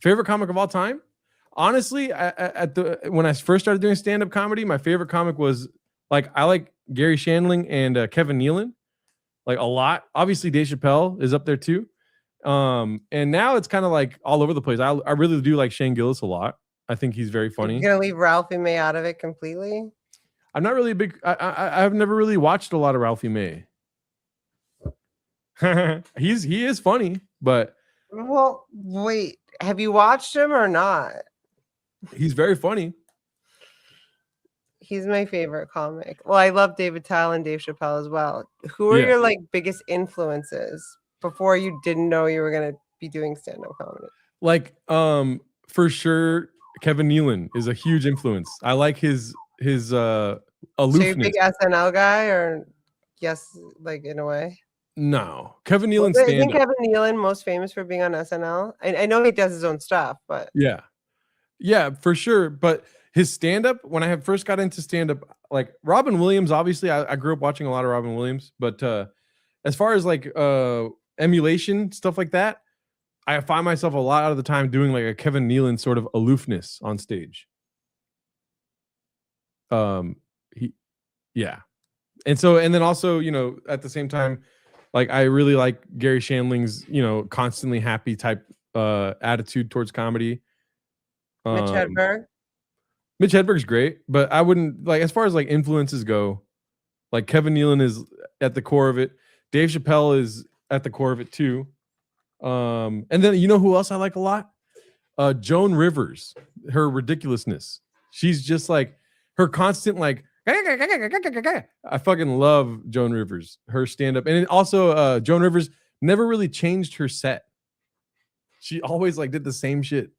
Favorite comic of all time? Honestly, when I first started doing stand-up comedy, my favorite comic was like I like Gary Shandling and Kevin Nealon like a lot. Obviously, Dave Chappelle is up there too. And now it's kind of like all over the place. I really do like Shane Gillis a lot. I think he's very funny. You're gonna leave Ralphie May out of it completely? I'm not really a big. I've never really watched a lot of Ralphie May. He is funny, but well, wait. Have you watched him or not? He's very funny. He's my favorite comic. Well, I love David Tell and Dave Chappelle as well. Who are your like biggest influences before you didn't know you were gonna be doing stand-up comedy? Like, for sure, Kevin Nealon is a huge influence. I like his aloofness. So you're a big SNL guy, or yes, like in a way. No, Kevin Nealon stand-up. Isn't Kevin Nealon most famous for being on SNL? I know he does his own stuff, but yeah, for sure. But his stand-up, when I first got into stand-up, like Robin Williams, obviously, I grew up watching a lot of Robin Williams. But as far as like emulation stuff like that, I find myself a lot of the time doing like a Kevin Nealon sort of aloofness on stage. And then also, you know, at the same time, like I really like Gary Shandling's, you know, constantly happy type attitude towards comedy. Mitch Hedberg. Mitch Hedberg's great, but I wouldn't like as far as like influences go, like Kevin Nealon is at the core of it. Dave Chappelle is at the core of it too. And then you know who else I like a lot? Joan Rivers, her ridiculousness. She's just like her constant like I fucking love Joan Rivers, her stand-up. And also Joan Rivers never really changed her set. She always like did the same shit.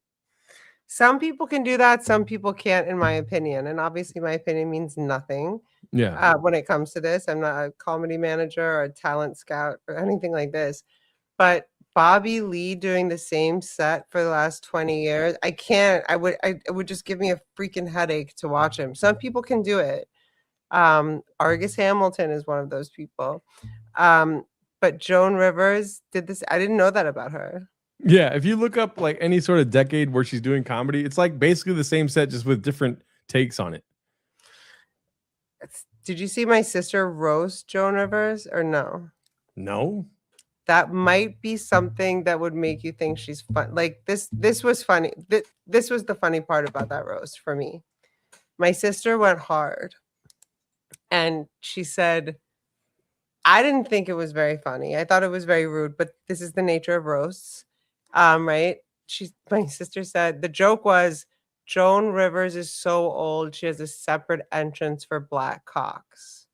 Some people can do that. Some people can't, in my opinion. And obviously my opinion means nothing. Yeah. When it comes to this, I'm not a comedy manager or a talent scout or anything like this. But Bobby Lee doing the same set for the last 20 years, I can't. It would just give me a freaking headache to watch him. Some people can do it. Argus Hamilton is one of those people. But Joan Rivers did this. I didn't know that about her. Yeah, if you look up like any sort of decade where she's doing comedy, it's like basically the same set just with different takes on it. Did you see my sister roast Joan Rivers or no? No. That might be something that would make you think she's fun. Like this was funny. This was the funny part about that roast for me. My sister went hard and she said, I didn't think it was very funny. I thought it was very rude, but this is the nature of roasts. Right? My sister said the joke was Joan Rivers is so old she has a separate entrance for black cocks.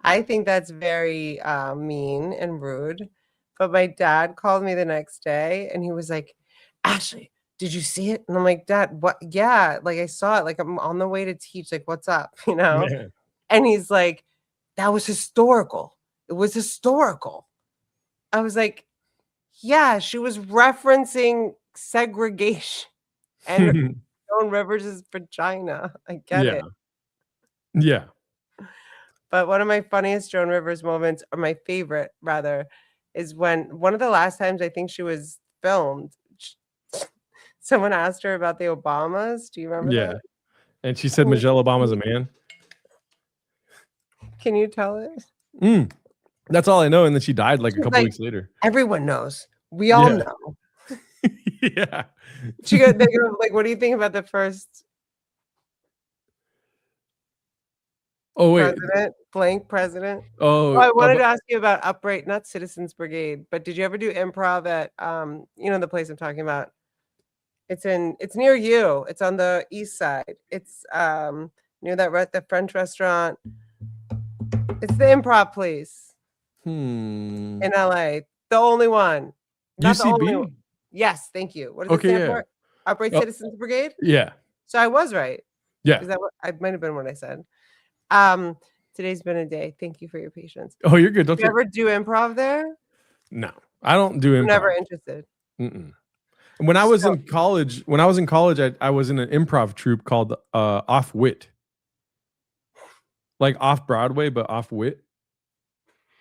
I think that's very mean and rude. But my dad called me the next day and he was like, Ashley, did you see it? And I'm like, Dad, what? Yeah, like I saw it. Like I'm on the way to teach. Like, what's up? You know? Yeah. And he's like, that was historical. It was historical. I was like, yeah, she was referencing segregation and Joan Rivers' vagina. I get it. Yeah. But one of my funniest Joan Rivers moments, or my favorite rather, is when one of the last times I think she was filmed, someone asked her about the Obamas. Do you remember that? And she said Michelle Obama's a man. Can you tell it? That's all I know. And then she died like a couple weeks later. Everyone knows. We all Yeah. know. Yeah. They go like, what do you think about the first Oh wait. president? Oh, Oh, I wanted to ask you about Upright, not Citizens Brigade, but did you ever do improv at the place I'm talking about? It's near you. It's on the east side. It's near the French restaurant. It's the improv place in LA. The only one. Not the only one. UCB. Yes, thank you. What does it Okay, stand yeah. for? Upright Oh, Citizens Brigade? yeah. So I was right. Yeah. Is that what I might have been what I said? Today's been a day. Thank you for your patience. Oh, you're good. Did you ever do improv there? No, I don't do improv. I'm never interested. Mm-mm. When I was in college, I was in an improv troupe called Off Wit, like off Broadway, but off Wit.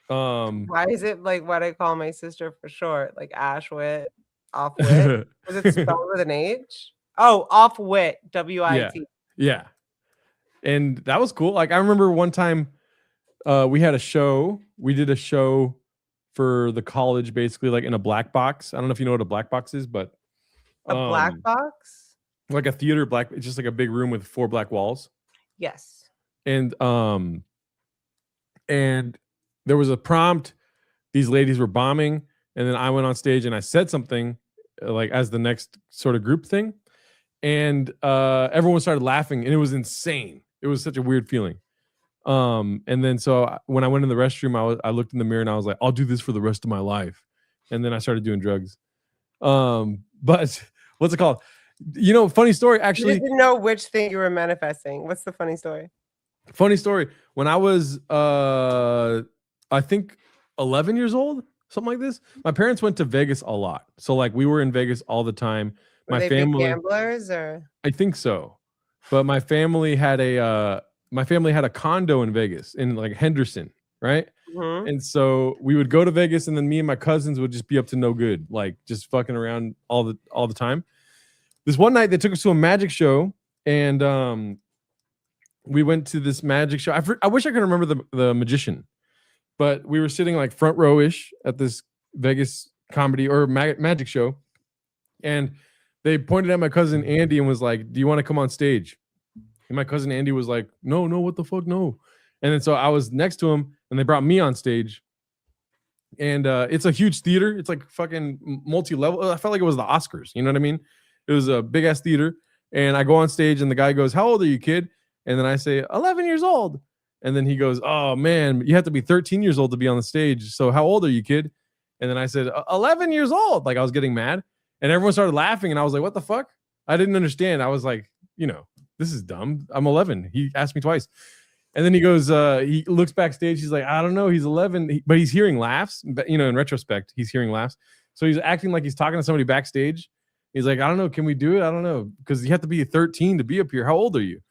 Why is it like what I call my sister for short, like Ashwit, Off Wit? Was it spelled with an H? Oh, Off Wit, WIT. Yeah, and that was cool. Like I remember one time, we had a show. We did a show for the college, basically, like in a black box. I don't know if you know what a black box is, but a black box, like a theater black. It's just like a big room with 4 black walls. Yes. And there was a prompt. These ladies were bombing, and then I went on stage and I said something like as the next sort of group thing, and everyone started laughing, and it was insane. It was such a weird feeling. And then so when I went in the restroom, I looked in the mirror and I was like, I'll do this for the rest of my life. And then I started doing drugs. But what's it called? Funny story. Actually, you didn't know which thing you were manifesting. What's the funny story? Funny story. When I was, I think 11 years old, something like this. My parents went to Vegas a lot, so like we were in Vegas all the time. Were they big gamblers, or? I think so, but my family had a condo in Vegas in like Henderson, right? Mm-hmm. And so we would go to Vegas, and then me and my cousins would just be up to no good, like just fucking around all the time. This one night they took us to a magic show, and we went to this magic show. I wish I could remember the magician, but we were sitting like front row-ish at this Vegas comedy or magic show, and they pointed at my cousin Andy and was like, "Do you want to come on stage?" And my cousin Andy was like, "No, what the fuck, no." And then so I was next to him, and they brought me on stage. And it's a huge theater. It's like fucking multi-level. I felt like it was the Oscars. You know what I mean? It was a big ass theater. And I go on stage, and the guy goes, "How old are you, kid?" And then I say, 11 years old. And then he goes, "Oh man, you have to be 13 years old to be on the stage. So how old are you, kid?" And then I said, 11 years old. Like I was getting mad, and everyone started laughing. And I was like, "What the fuck?" I didn't understand. I was like, this is dumb. I'm 11. He asked me twice. And then he goes, he looks backstage. He's like, "I don't know. He's 11, but he's hearing laughs. But in retrospect, he's hearing laughs. So he's acting like he's talking to somebody backstage. He's like, "I don't know. Can we do it? I don't know. Because you have to be 13 to be up here. How old are you?"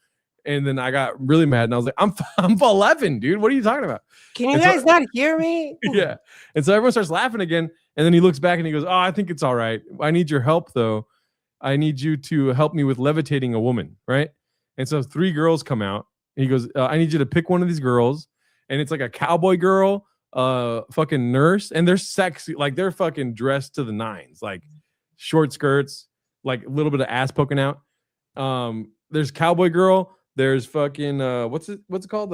And then I got really mad, and I was like, I'm 11, dude. What are you talking about? Can you guys not hear me? Yeah. And so everyone starts laughing again. And then he looks back and he goes, "Oh, I think it's all right. I need your help, though. I need you to help me with levitating a woman." Right. And so 3 girls come out. And he goes, "I need you to pick one of these girls." And it's like a cowboy girl, fucking nurse. And they're sexy. Like they're fucking dressed to the nines, like short skirts, like a little bit of ass poking out. There's cowboy girl. There's fucking what's it called?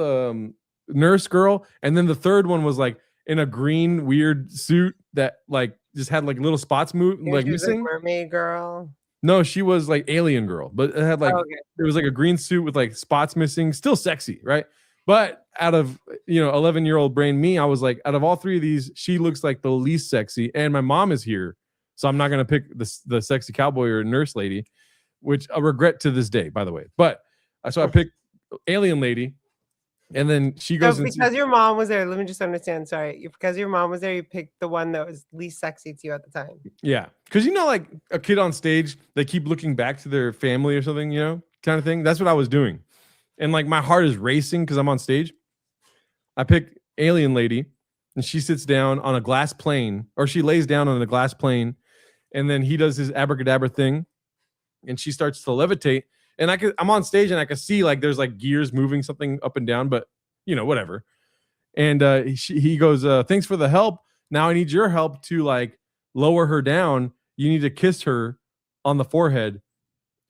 Nurse girl. And then the third one was like in a green weird suit that like just had like little spots like missing. Like mermaid girl. No, she was like alien girl, but it had like it was like a green suit with like spots missing, still sexy, right? But out of 11-year-old brain me, I was like, out of all 3 of these, she looks like the least sexy, and my mom is here, so I'm not gonna pick the sexy cowboy or nurse lady, which I regret to this day, by the way. But so I picked alien lady, and then she goes. Because your mom was there. Let me just understand. Sorry, because your mom was there, you picked the one that was least sexy to you at the time. Yeah, because like a kid on stage, they keep looking back to their family or something, kind of thing. That's what I was doing, and like my heart is racing because I'm on stage. I pick alien lady, and she sits down on a glass plane, or she lays down on a glass plane, and then he does his abracadabra thing, and she starts to levitate. And I'm on stage, and I can see like there's like gears moving something up and down, but whatever. And he goes, "Thanks for the help. Now I need your help to like lower her down, you need to kiss her on the forehead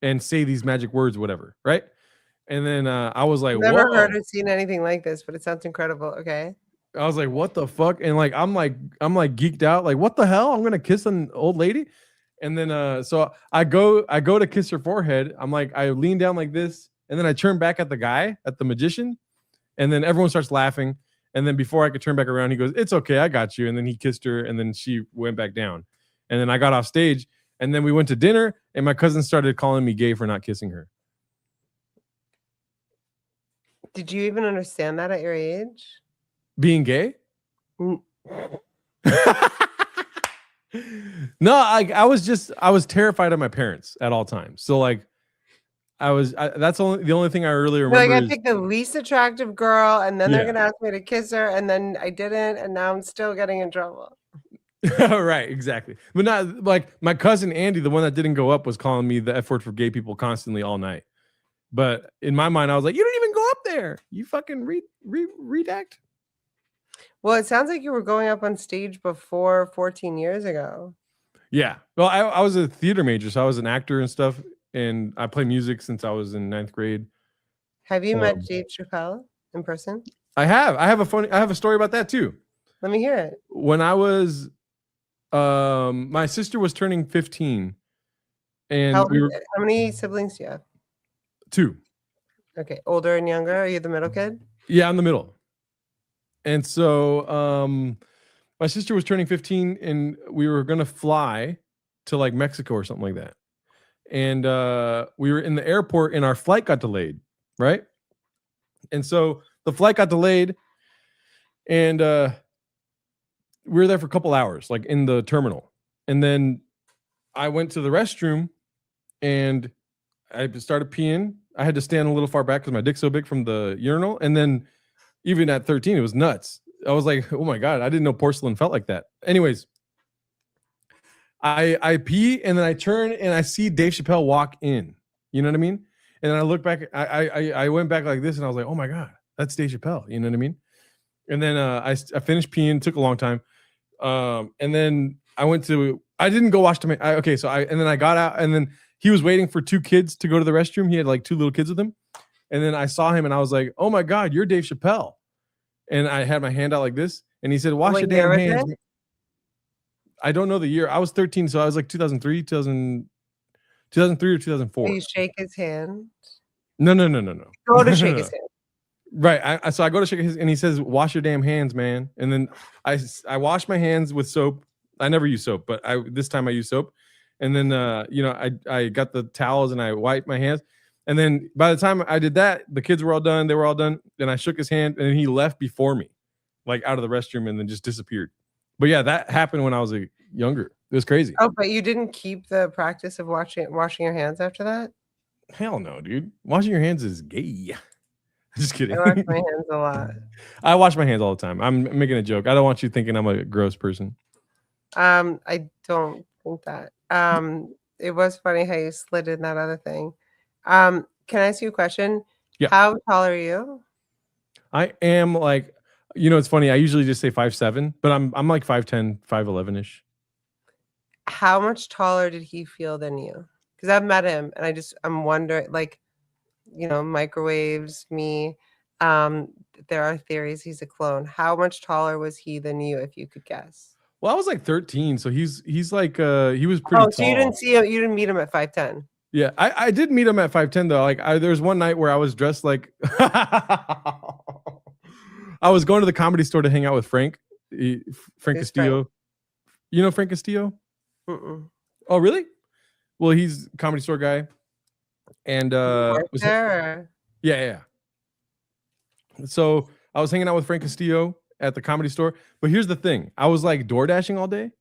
and say these magic words, whatever, right? And then I was like, Never whoa. heard or seen anything like this, but it sounds incredible. Okay. I was like, what the fuck? And like I'm like geeked out, like, what the hell? I'm gonna kiss an old lady. And then so I go to kiss her forehead. I'm like, I lean down like this, and then I turn back at the guy, at the magician, and then everyone starts laughing. And then before I could turn back around, he goes, "It's okay, I got you." And then he kissed her, and then she went back down. And then I got off stage, and then we went to dinner, and my cousin started calling me gay for not kissing her. Did you even understand that at your age? Being gay? Mm. No, I was terrified of my parents at all times. So like that's the only thing I really remember. Like I picked the least attractive girl, and then they're Yeah. gonna ask me to kiss her, and then I didn't, and now I'm still getting in trouble. Right, exactly. But not like my cousin Andy, the one that didn't go up, was calling me the F word for gay people constantly all night. But in my mind, I was like, you didn't even go up there. You fucking redact. Well, it sounds like you were going up on stage before 14 years ago. Yeah. Well, I was a theater major, so I was an actor and stuff, and I play music since I was in 9th grade. Have you met Dave Chappelle in person? I have a story about that too. Let me hear it. When I was my sister was turning 15, and How many siblings do you have? 2. Okay, older and younger. Are you the middle kid? Yeah, I'm the middle. And so my sister was turning 15, and we were gonna fly to like Mexico or something like that. And we were in the airport, and our flight got delayed, right? And so the flight got delayed, and we were there for a couple hours, like in the terminal. And then I went to the restroom, and I started peeing. I had to stand a little far back because my dick's so big from the urinal. And then even at 13, it was nuts. I was like, oh my God, I didn't know porcelain felt like that. Anyways, I pee, and then I turn, and I see Dave Chappelle walk in. You know what I mean? And then I look back, I went back like this, and I was like, oh my God, that's Dave Chappelle. You know what I mean? And then I finished peeing, took a long time. And then I didn't go wash my, and then I got out, and then he was waiting for 2 kids to go to the restroom. He had like 2 little kids with him. And then I saw him, and I was like, oh my God, you're Dave Chappelle. And I had my hand out like this, and he said, wash your damn hands. I don't know the year. I was 13, so I was like 2003 or 2004. You shake his hand? No. Go to shake his hand. Right. So I go to shake his, and he says, wash your damn hands, man. And then I wash my hands with soap. I never use soap, but this time I use soap. And then I got the towels, and I wiped my hands. And then by the time I did that, the kids were all done. They were all done. And I shook his hand, and he left before me, like out of the restroom, and then just disappeared. But yeah, that happened when I was younger. It was crazy. Oh, but you didn't keep the practice of washing your hands after that? Hell no, dude. Washing your hands is gay. Just kidding. I wash my hands a lot. I wash my hands all the time. I'm making a joke. I don't want you thinking I'm a gross person. I don't think that. It was funny how you slid in that other thing. Can I ask you a question? Yeah. How tall are you? I am like, it's funny. I usually just say 5'7", but I'm like 5'10", 5'11"-ish. How much taller did he feel than you? Because I've met him, and I'm wondering, like, microwaves, me. There are theories he's a clone. How much taller was he than you, if you could guess? Well, I was like 13, so he's like he was pretty tall. So you didn't see him, you didn't meet him at 5'10". Yeah, I did meet him at 5'10", though. Like there was one night where I was dressed like I was going to the Comedy Store to hang out with Frank Castillo. Frank? You know Frank Castillo? Mm-mm. Oh, really? Well, he's a Comedy Store guy. And yeah. So I was hanging out with Frank Castillo at the Comedy Store. But here's the thing. I was like door dashing all day.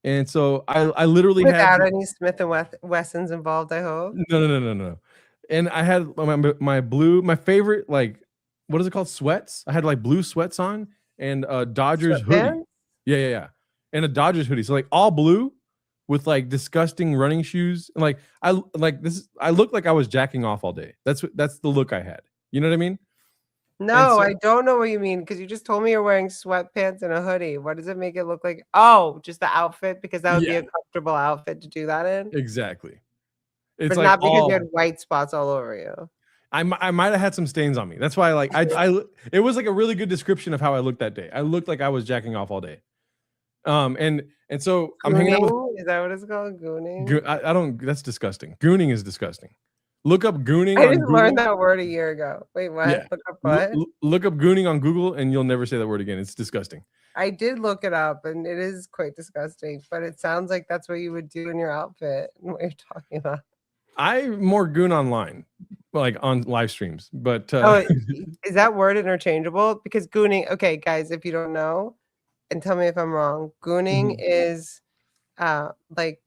And so I literally without any Smith and Wessons involved, I hope. No. And I had my favorite, like, what is it called? Sweats. I had like blue sweats on and a Dodgers hoodie. Yeah. And a Dodgers hoodie. So like all blue with like disgusting running shoes. And like I looked like I was jacking off all day. That's the look I had. You know what I mean? No, I don't know what you mean because you just told me you're wearing sweatpants and a hoodie. What does it make it look like? Oh, just the outfit because that would be a comfortable outfit to do that in. Exactly. It's But like not because you had white spots all over you. I might have had some stains on me. That's why it was like a really good description of how I looked that day. I looked like I was jacking off all day. And so I'm hanging out with. Is that what it's called? Gooning? I don't. That's disgusting. Gooning is disgusting. Look up gooning. I just learned that word a year ago. Wait, what? Yeah. Look up what? Look up gooning on Google, and you'll never say that word again. It's disgusting. I did look it up, and it is quite disgusting. But it sounds like that's what you would do in your outfit. What you're talking about? I more goon online, like on live streams. But is that word interchangeable? Because gooning. Okay, guys, if you don't know, and tell me if I'm wrong. Gooning is like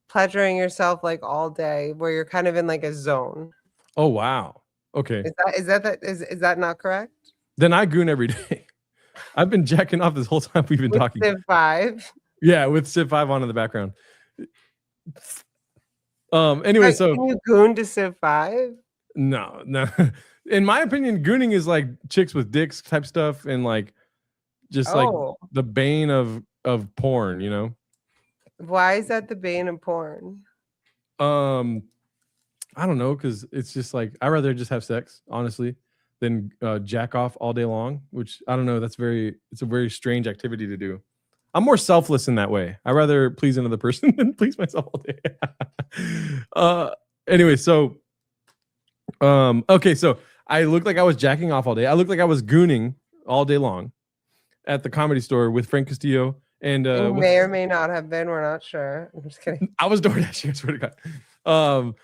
pleasuring yourself like all day, where you're kind of in like a zone. Oh wow. Okay. Is that not correct? Then I goon every day. I've been jacking off this whole time we've been talking. Civ 5. Yeah, with Civ 5 on in the background. Anyway, Wait, so can you goon to Civ 5? No. In my opinion, gooning is like chicks with dicks type stuff, and like just like the bane of porn, you know? Why is that the bane of porn? I don't know, because it's just like I'd rather just have sex, honestly, than jack off all day long, which I don't know. It's a very strange activity to do. I'm more selfless in that way. I'd rather please another person than please myself all day. Anyway, so okay, so I looked like I was jacking off all day. I looked like I was gooning all day long at the Comedy Store with Frank Castillo. And may or may not have been. We're not sure. I'm just kidding. I was DoorDashing. I swear to God.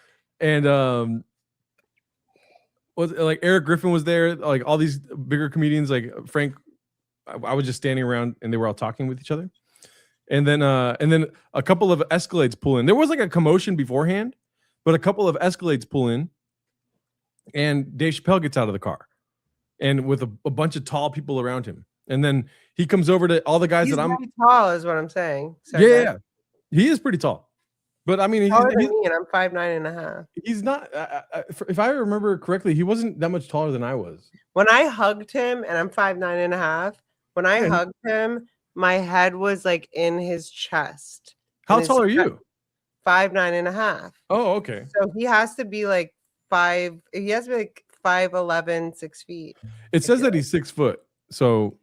Was like Eric Griffin was there, like all these bigger comedians, like Frank. I was just standing around and they were all talking with each other. And then a couple of Escalades pull in. There was like a commotion beforehand, but a couple of Escalades pull in, and Dave Chappelle gets out of the car, and with a bunch of tall people around him. And then he comes over to all the guys he's that I'm tall, is what I'm saying. So yeah, he is pretty tall. But I mean, he's taller than me, and I'm 5'9.5". He's not. If I remember correctly, he wasn't that much taller than I was. When I hugged him, and I'm 5'9.5", when I hugged him, my head was like in his chest. How tall are you? 5'9.5". Oh, okay. So he has to be like 5. He has to be like 5'11", 6 feet. It says that he's 6 foot. So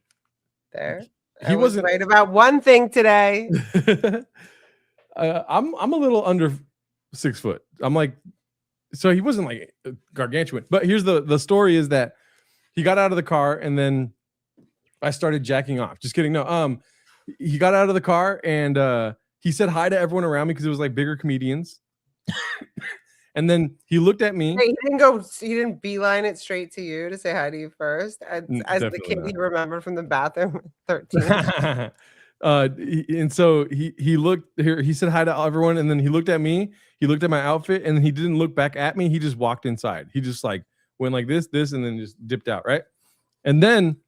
there. He wasn't right about one thing today. I'm a little under 6 foot. I'm like, so he wasn't like gargantuan. But here's the story is that he got out of the car and then I started jacking off. Just kidding. No, he got out of the car and he said hi to everyone around me because it was like bigger comedians. And then he looked at me. He didn't beeline it straight to you to say hi to you first, as the kid you remember from the bathroom at 13. And so he looked here. He said hi to everyone, and then he looked at me. He looked at my outfit, and he didn't look back at me. He just walked inside. He just like went like this, and then just dipped out, right? And then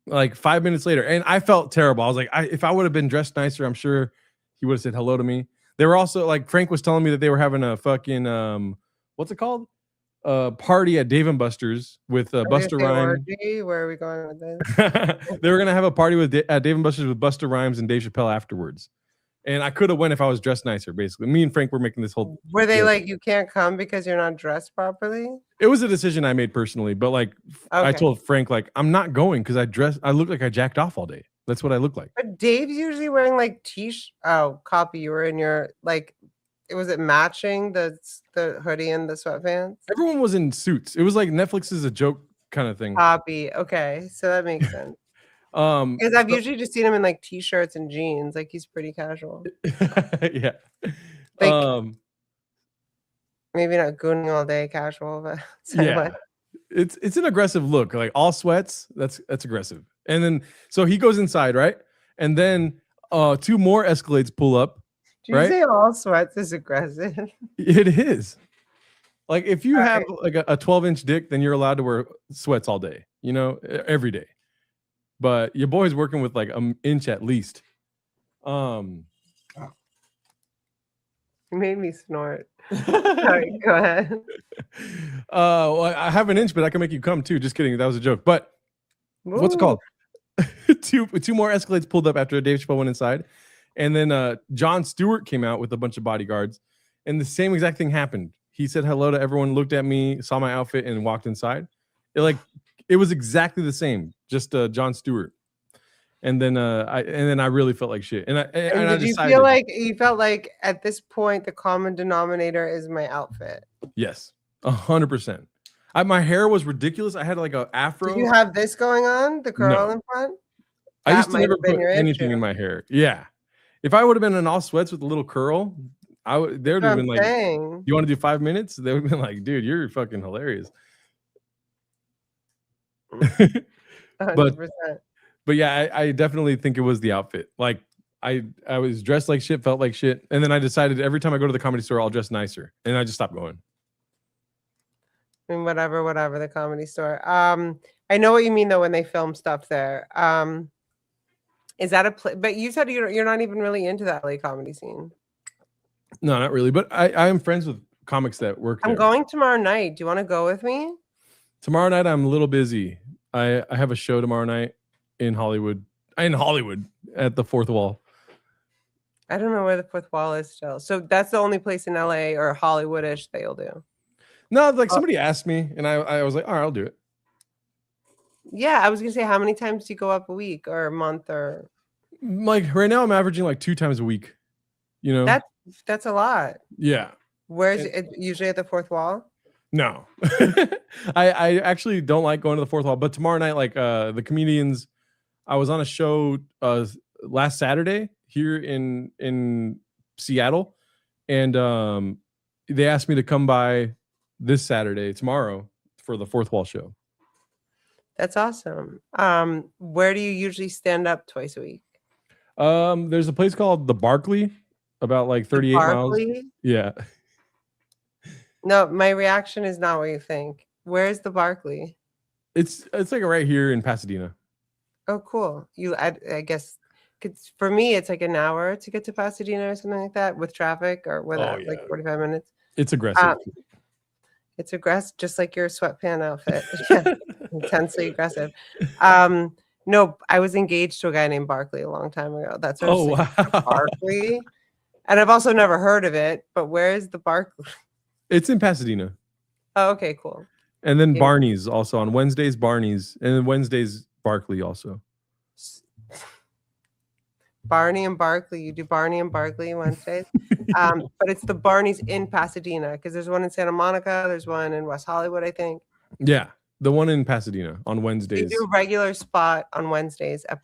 like 5 minutes later, and I felt terrible. I was like, if I would have been dressed nicer, I'm sure he would have said hello to me. They were also like Frank was telling me that they were having a fucking what's it called? Party at Dave & Buster's with Busta Rhymes. Where are we going with this? They were gonna have a party at Dave & Buster's with Busta Rhymes and Dave Chappelle afterwards. And I could have went if I was dressed nicer. Basically, me and Frank were making this whole. Were they like, you can't come because you're not dressed properly? It was a decision I made personally, but like I told Frank, like I'm not going because I look like I jacked off all day. That's what I look like. But Dave's usually wearing like copy. You were in your like, was it matching the hoodie and the sweatpants? Everyone was in suits. It was like Netflix is a joke kind of thing. Copy. Okay, so that makes sense. Because I've usually just seen him in like t-shirts and jeans. Like he's pretty casual. Yeah. Like, maybe not gooning all day casual, but yeah. It's an aggressive look. Like all sweats. That's aggressive. And then so he goes inside, right? And then 2 more Escalades pull up. Did you say all sweats is aggressive? It is. Like if you have like a 12-inch dick, then you're allowed to wear sweats all day, you know, every day. But your boy's working with like an inch at least. You made me snort. Sorry, go ahead. Well, I have an inch, but I can make you come too. Just kidding. That was a joke. But what's it Ooh. called? two more Escalades pulled up after Dave Chappelle went inside. And then Jon Stewart came out with a bunch of bodyguards. And the same exact thing happened. He said hello to everyone, looked at me, saw my outfit, and walked inside. It was exactly the same, just Jon Stewart. And then I really felt like shit. And I Did decided, you felt like at this point the common denominator is my outfit? yes, 100%. My hair was ridiculous. I had like a afro. Did you have this going on, the curl No. in front? I used to might never have been put your anything issue. in my hair. Yeah. If I would have been in all sweats with a little curl, they would have been like, saying. you want to do 5 minutes? They would have been like, dude, you're fucking hilarious. 100%. But yeah, I definitely think it was the outfit. Like I was dressed like shit, felt like shit. And then I decided every time I go to the Comedy Store, I'll dress nicer. And I just stopped going. I mean, whatever, the Comedy Store. I know what you mean though when they film stuff there. Is that a but you said you're not even really into the LA comedy scene. No, not really. But I am friends with comics that work there. I'm going tomorrow night. Do you want to go with me? Tomorrow night I'm a little busy. I have a show tomorrow night in Hollywood at the Fourth Wall. I don't know where the Fourth Wall is still. So that's the only place in LA or Hollywood-ish that you'll do. No, like somebody asked me and I was like, all right, I'll do it. Yeah, I was gonna say, how many times do you go up a week or a month or? Like right now I'm averaging like 2 times a week. You know? That's a lot. Yeah. Where's it usually at the Fourth Wall? No. I actually don't like going to the Fourth Wall, but tomorrow night, like the comedians, I was on a show last Saturday here in Seattle, and they asked me to come by this Saturday, tomorrow, for the Fourth Wall show. That's awesome. Where do you usually stand up twice a week? There's a place called the Barkley, about like 38 miles. Yeah. No, my reaction is not what you think. Where's the Barkley? It's like right here in Pasadena. Oh, cool. I guess for me it's like an hour to get to Pasadena or something like that with traffic or without like 45 minutes. It's aggressive. It's aggressive, just like your sweatpant outfit. Yeah, intensely aggressive. No, I was engaged to a guy named Barkley a long time ago. That's what Barkley. And I've also never heard of it, but where is the Barkley? It's in Pasadena. Oh, okay, cool. And then Barney's also on Wednesdays, Barney's, and then Wednesdays, Barkley also. Barney and Barkley. You do Barney and Barkley Wednesdays. But it's the Barney's in Pasadena because there's one in Santa Monica. There's one in West Hollywood, I think. Yeah, the one in Pasadena on Wednesdays. You do a regular spot on Wednesdays at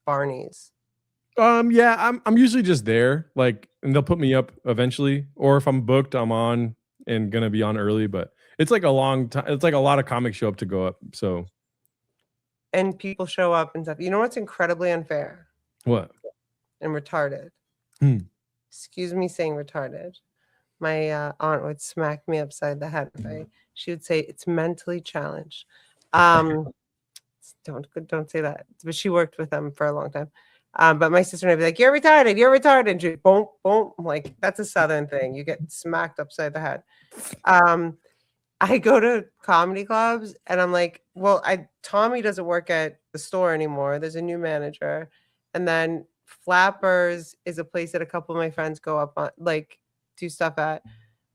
Barney's. Yeah, I'm usually just there, like, and they'll put me up eventually, or if I'm booked, I'm on and gonna be on early. But it's like a long time. It's like a lot of comics show up to go up. So, and people show up and stuff. You know what's incredibly unfair? What? And retarded. Excuse me saying retarded. My aunt would smack me upside the head if she would say it's mentally challenged. Don't say that. But she worked with them for a long time. But my sister would be like, "You're retarded. You're retarded." And she, boom, boom. I'm like, that's a Southern thing. You get smacked upside the head. I go to comedy clubs and I'm like, well, Tommy doesn't work at the store anymore. There's a new manager, and then Flappers is a place that a couple of my friends go up on, like, do stuff at.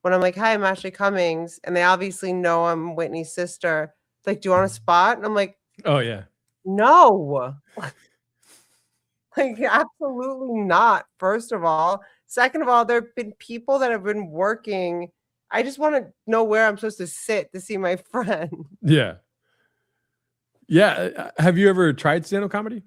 When I'm like, "Hi, I'm Ashley Cummings," and they obviously know I'm Whitney's sister. It's like, "Do you want a spot?" And I'm like, "Oh yeah, no." Like, absolutely not. First of all, second of all, there have been people that have been working. I just want to know where I'm supposed to sit to see my friend. Yeah. Have you ever tried stand-up comedy?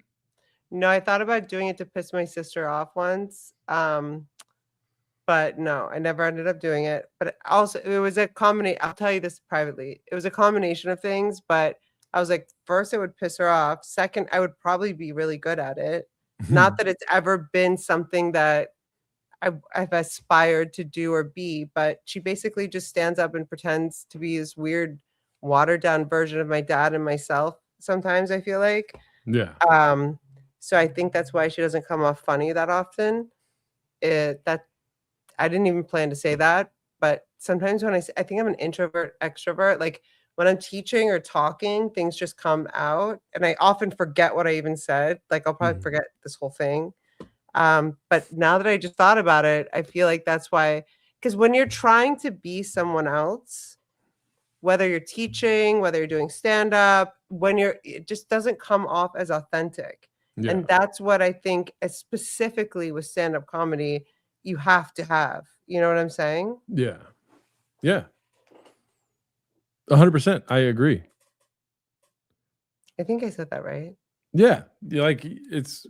No, I thought about doing it to piss my sister off once. But no, I never ended up doing it. But also, it was a combination. I'll tell you this privately. It was a combination of things. But I was like, first, it would piss her off. Second, I would probably be really good at it. Not that it's ever been something that I've aspired to do or be, but she basically just stands up and pretends to be this weird, watered down version of my dad and myself. Sometimes I feel like, So I think that's why she doesn't come off funny that often. I didn't even plan to say that, but sometimes when I think I'm an introvert, extrovert, like when I'm teaching or talking, things just come out and I often forget what I even said. Like I'll probably forget this whole thing. But now that I just thought about it, I feel like that's why, because when you're trying to be someone else, whether you're teaching, whether you're doing stand up, it just doesn't come off as authentic. Yeah. And that's what I think, specifically with stand up comedy, you have to have. You know what I'm saying? Yeah. Yeah. 100%. I agree. I think I said that right. Yeah. Like it's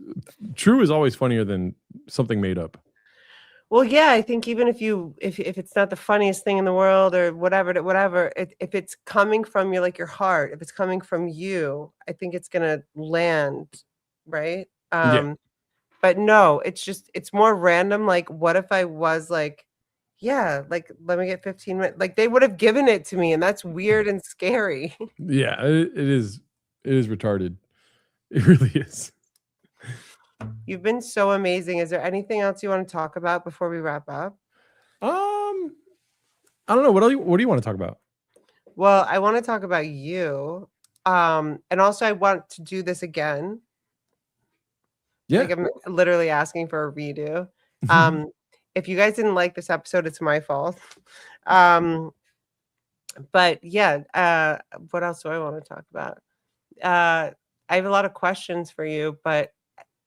true is always funnier than something made up. Well, yeah, I think even if it's not the funniest thing in the world or whatever, if it's coming from your heart, if it's coming from you, I think it's gonna land, right? Yeah. But no, it's more random. Like, what if I was like, yeah, like let me get 15 minutes. Like they would have given it to me, and that's weird and scary. Yeah. It is retarded. It really is. You've been so amazing. Is there anything else you want to talk about before we wrap up? I don't know. What do you want to talk about? Well, I want to talk about you. And also I want to do this again. Yeah. Like I'm literally asking for a redo. If you guys didn't like this episode, it's my fault. But yeah, what else do I want to talk about? I have a lot of questions for you, but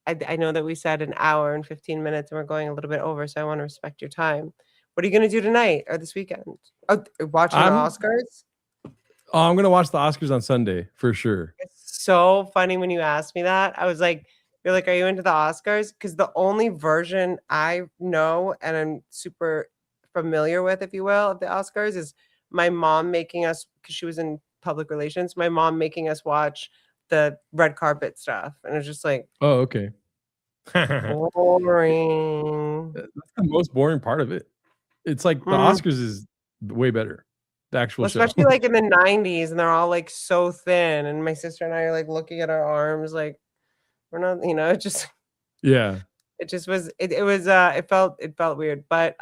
I know that we said an hour and 15 minutes and we're going a little bit over, so I want to respect your time. What are you going to do tonight or this weekend? Oh, watching the Oscars? Oh, I'm going to watch the Oscars on Sunday for sure. It's so funny when you asked me that. I was like, you're like, are you into the Oscars? Because the only version I know and I'm super familiar with, if you will, of the Oscars is my mom making us, because she was in public relations, my mom making us watch the red carpet stuff. And it's just like, oh, okay. boring. That's the most boring part of it. It's like the Oscars is way better. The actual show. Especially like in the 90s, and they're all like so thin. And my sister and I are like looking at our arms like we're not, it just yeah. It just was it felt weird. But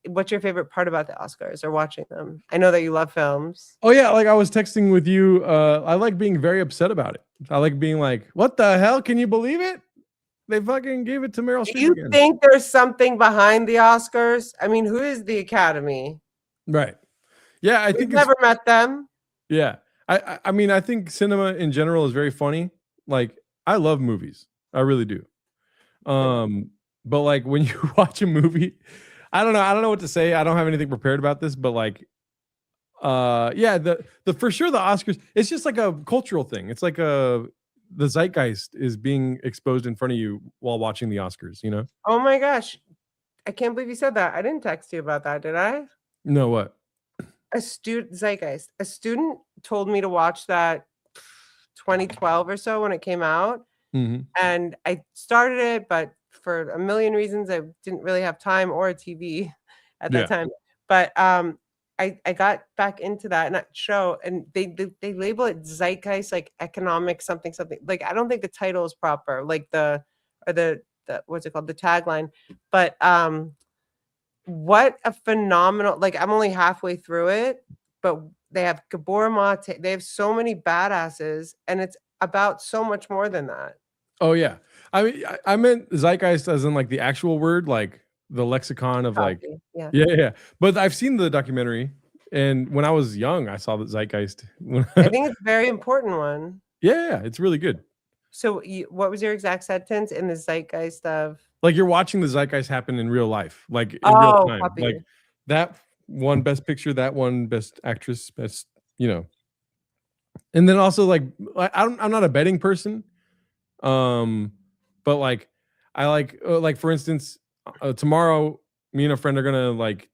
what's your favorite part about the Oscars or watching them? I know that you love films. Oh yeah, like I was texting with you. I like being very upset about it. I like being like, what the hell? Can you believe it? They fucking gave it to Meryl Streep. Do you think there's something behind the Oscars? I mean, who is the Academy? Right. Yeah, I think We've never met them. Yeah. I mean, I think cinema in general is very funny. Like, I love movies. I really do. But like when you watch a movie, I don't know what to say. I don't have anything prepared about this, but like yeah, the for sure the Oscars, it's just like a cultural thing. It's like the zeitgeist is being exposed in front of you while watching the Oscars, you know? Oh my gosh. I can't believe you said that. I didn't text you about that, did I? No, what? Zeitgeist. A student told me to watch that 2012 or so when it came out. And I started it, but for a million reasons, I didn't really have time or a TV at that time. But I got back into that show, and they label it zeitgeist, like economic something. Like I don't think the title is proper, like the what's it called, the tagline. But what a phenomenal, like I'm only halfway through it, but they have Gabor Mate, they have so many badasses, and it's about so much more than that. Oh yeah. I mean, I meant zeitgeist as in like the actual word, like the lexicon of like, yeah. But I've seen the documentary, and when I was young, I saw the zeitgeist. I think it's a very important one. Yeah, it's really good. So what was your exact sentence in the zeitgeist of? Like you're watching the zeitgeist happen in real life, like in real time. Puppy. Like that one best picture, that one best actress, best, And then also like I'm not a betting person. But like I like for instance, tomorrow me and a friend are gonna like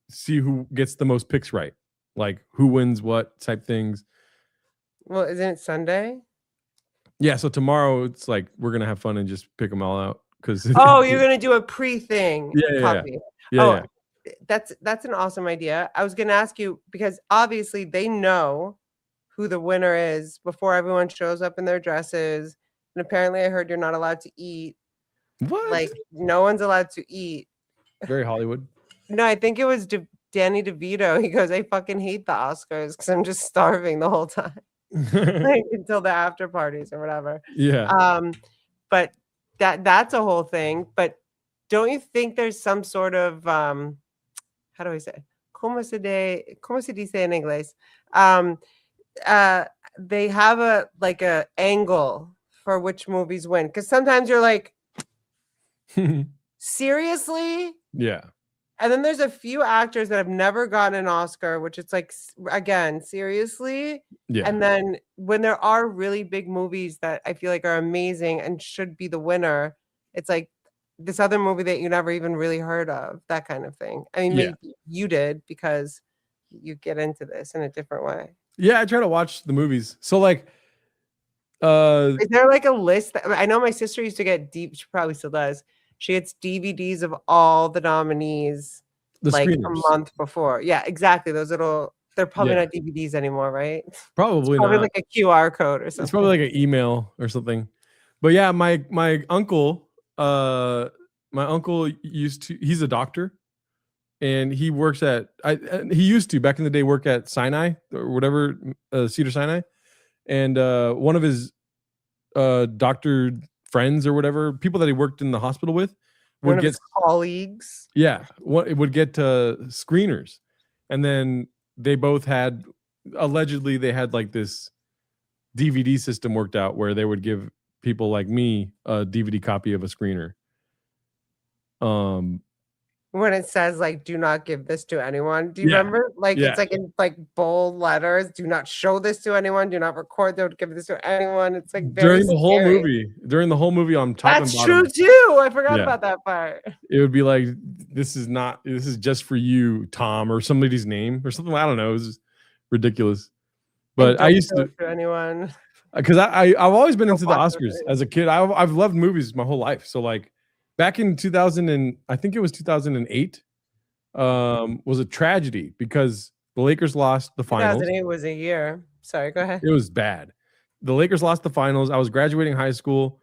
see who gets the most picks right, like who wins what type things. Well, isn't it Sunday? Yeah, so tomorrow it's like we're gonna have fun and just pick them all out because you're gonna do a pre-thing. Yeah. That's an awesome idea. I was gonna ask you because obviously they know who the winner is before everyone shows up in their dresses. And apparently I heard you're not allowed to eat. What? Like no one's allowed to eat Very Hollywood. No, I think it was Danny DeVito. He goes, I fucking hate the Oscars because I'm just starving the whole time. Like, until the after parties or whatever. Yeah. But that's a whole thing. But don't you think there's some sort of how do I say? Como se dice en inglés? They have a angle for which movies win. Because sometimes you're like, seriously? Yeah. And then there's a few actors that have never gotten an Oscar, which it's like, again, seriously. Yeah. And then when there are really big movies that I feel like are amazing and should be the winner, it's like this other movie that you never even really heard of, that kind of thing. I mean, maybe you did because you get into this in a different way. Yeah, I try to watch the movies. So like, is there like a list I know my sister used to get deep, she probably still does. She gets DVDs of all the nominees like a month before. Yeah, exactly. Those little, they're probably not DVDs anymore, right? Probably not. Probably like a QR code or something. It's probably like an email or something. But yeah, my uncle, he's a doctor, and he works at he used to back in the day work at Sinai or whatever, Cedar Sinai, and one of his doctor friends or whatever, people that he worked in the hospital with, would get colleagues. Yeah, it would get screeners, and then they both had, allegedly they had like this DVD system worked out where they would give people like me a DVD copy of a screener. When it says like, do not give this to anyone. Do you remember? Like it's like in like bold letters, do not show this to anyone, do not record, don't give this to anyone. It's like very during the whole movie on top That's and bottom. true too. I forgot about that part. It would be like, this is just for you, Tom, or somebody's name or something. I don't know. It was ridiculous. But I used to anyone, because I've always been into the Oscars as a kid. I've loved movies my whole life. So like back in 2008, was a tragedy because the Lakers lost the finals. 2008 was a year. Sorry, go ahead. It was bad. The Lakers lost the finals. I was graduating high school,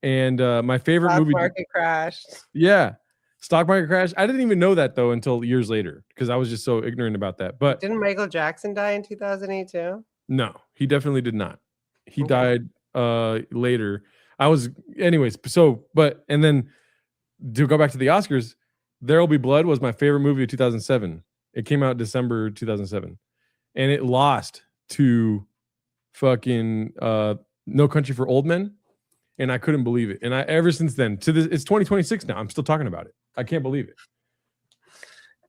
and my favorite movie. Stock market crashed. Yeah, stock market crashed. I didn't even know that though until years later because I was just so ignorant about that. But didn't Michael Jackson die in 2008 too? No, he definitely did not. He died later. Anyways. So, and then to go back to the Oscars, There Will Be Blood was my favorite movie of 2007. It came out December 2007, and it lost to fucking No Country for Old Men, and I couldn't believe it. And ever since then, it's 2026 now. I'm still talking about it. I can't believe it.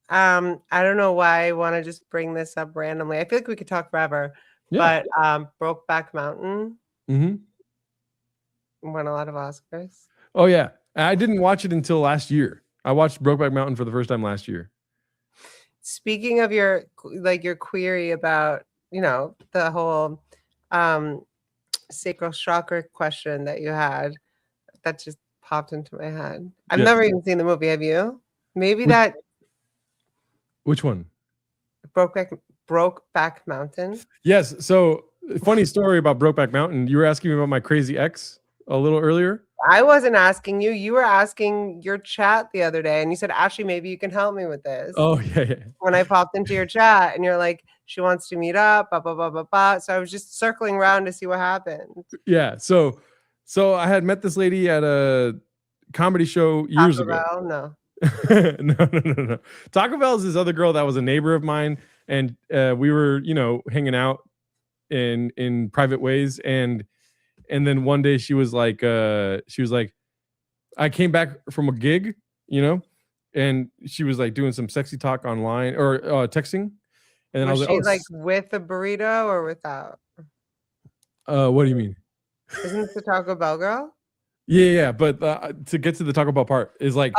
I don't know why I want to just bring this up randomly. I feel like we could talk forever. Yeah. But Brokeback Mountain won a lot of Oscars. Oh yeah, I didn't watch it until last year. I watched Brokeback Mountain for the first time last year. Speaking of your query about the whole sacral chakra question that you had, that just popped into my head. I've never even seen the movie. Have you? Maybe that. Which one? Brokeback Mountain. Yes. So funny story about Brokeback Mountain. You were asking me about my crazy ex a little earlier. I wasn't asking you. You were asking your chat the other day, and you said, Ashley, maybe you can help me with this. Oh, yeah. When I popped into your chat, and you're like, she wants to meet up, blah, blah, blah, blah, blah. So I was just circling around to see what happened. Yeah. So I had met this lady at a comedy show years ago. No. No. Taco Bell is this other girl that was a neighbor of mine, and we were, hanging out in private ways, and then one day she was like, I came back from a gig, and she was like doing some sexy talk online or texting, and then I was she like with a burrito or without? What do you mean? Isn't this the Taco Bell girl? Yeah, but to get to the Taco Bell part is like,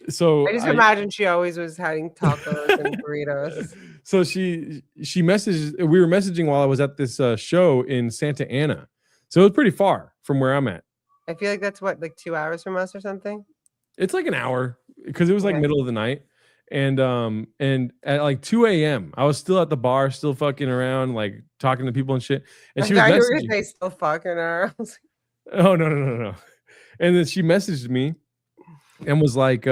so I just imagine she always was having tacos and burritos. So she messaged. We were messaging while I was at this show in Santa Ana, so it was pretty far from where I'm at. I feel like that's what, like 2 hours from us or something. It's like an hour because it was like middle of the night, and at like 2 a.m. I was still at the bar, still fucking around, like talking to people and shit. And she was messaging. They still fucking her. Oh no. And then she messaged me and was like,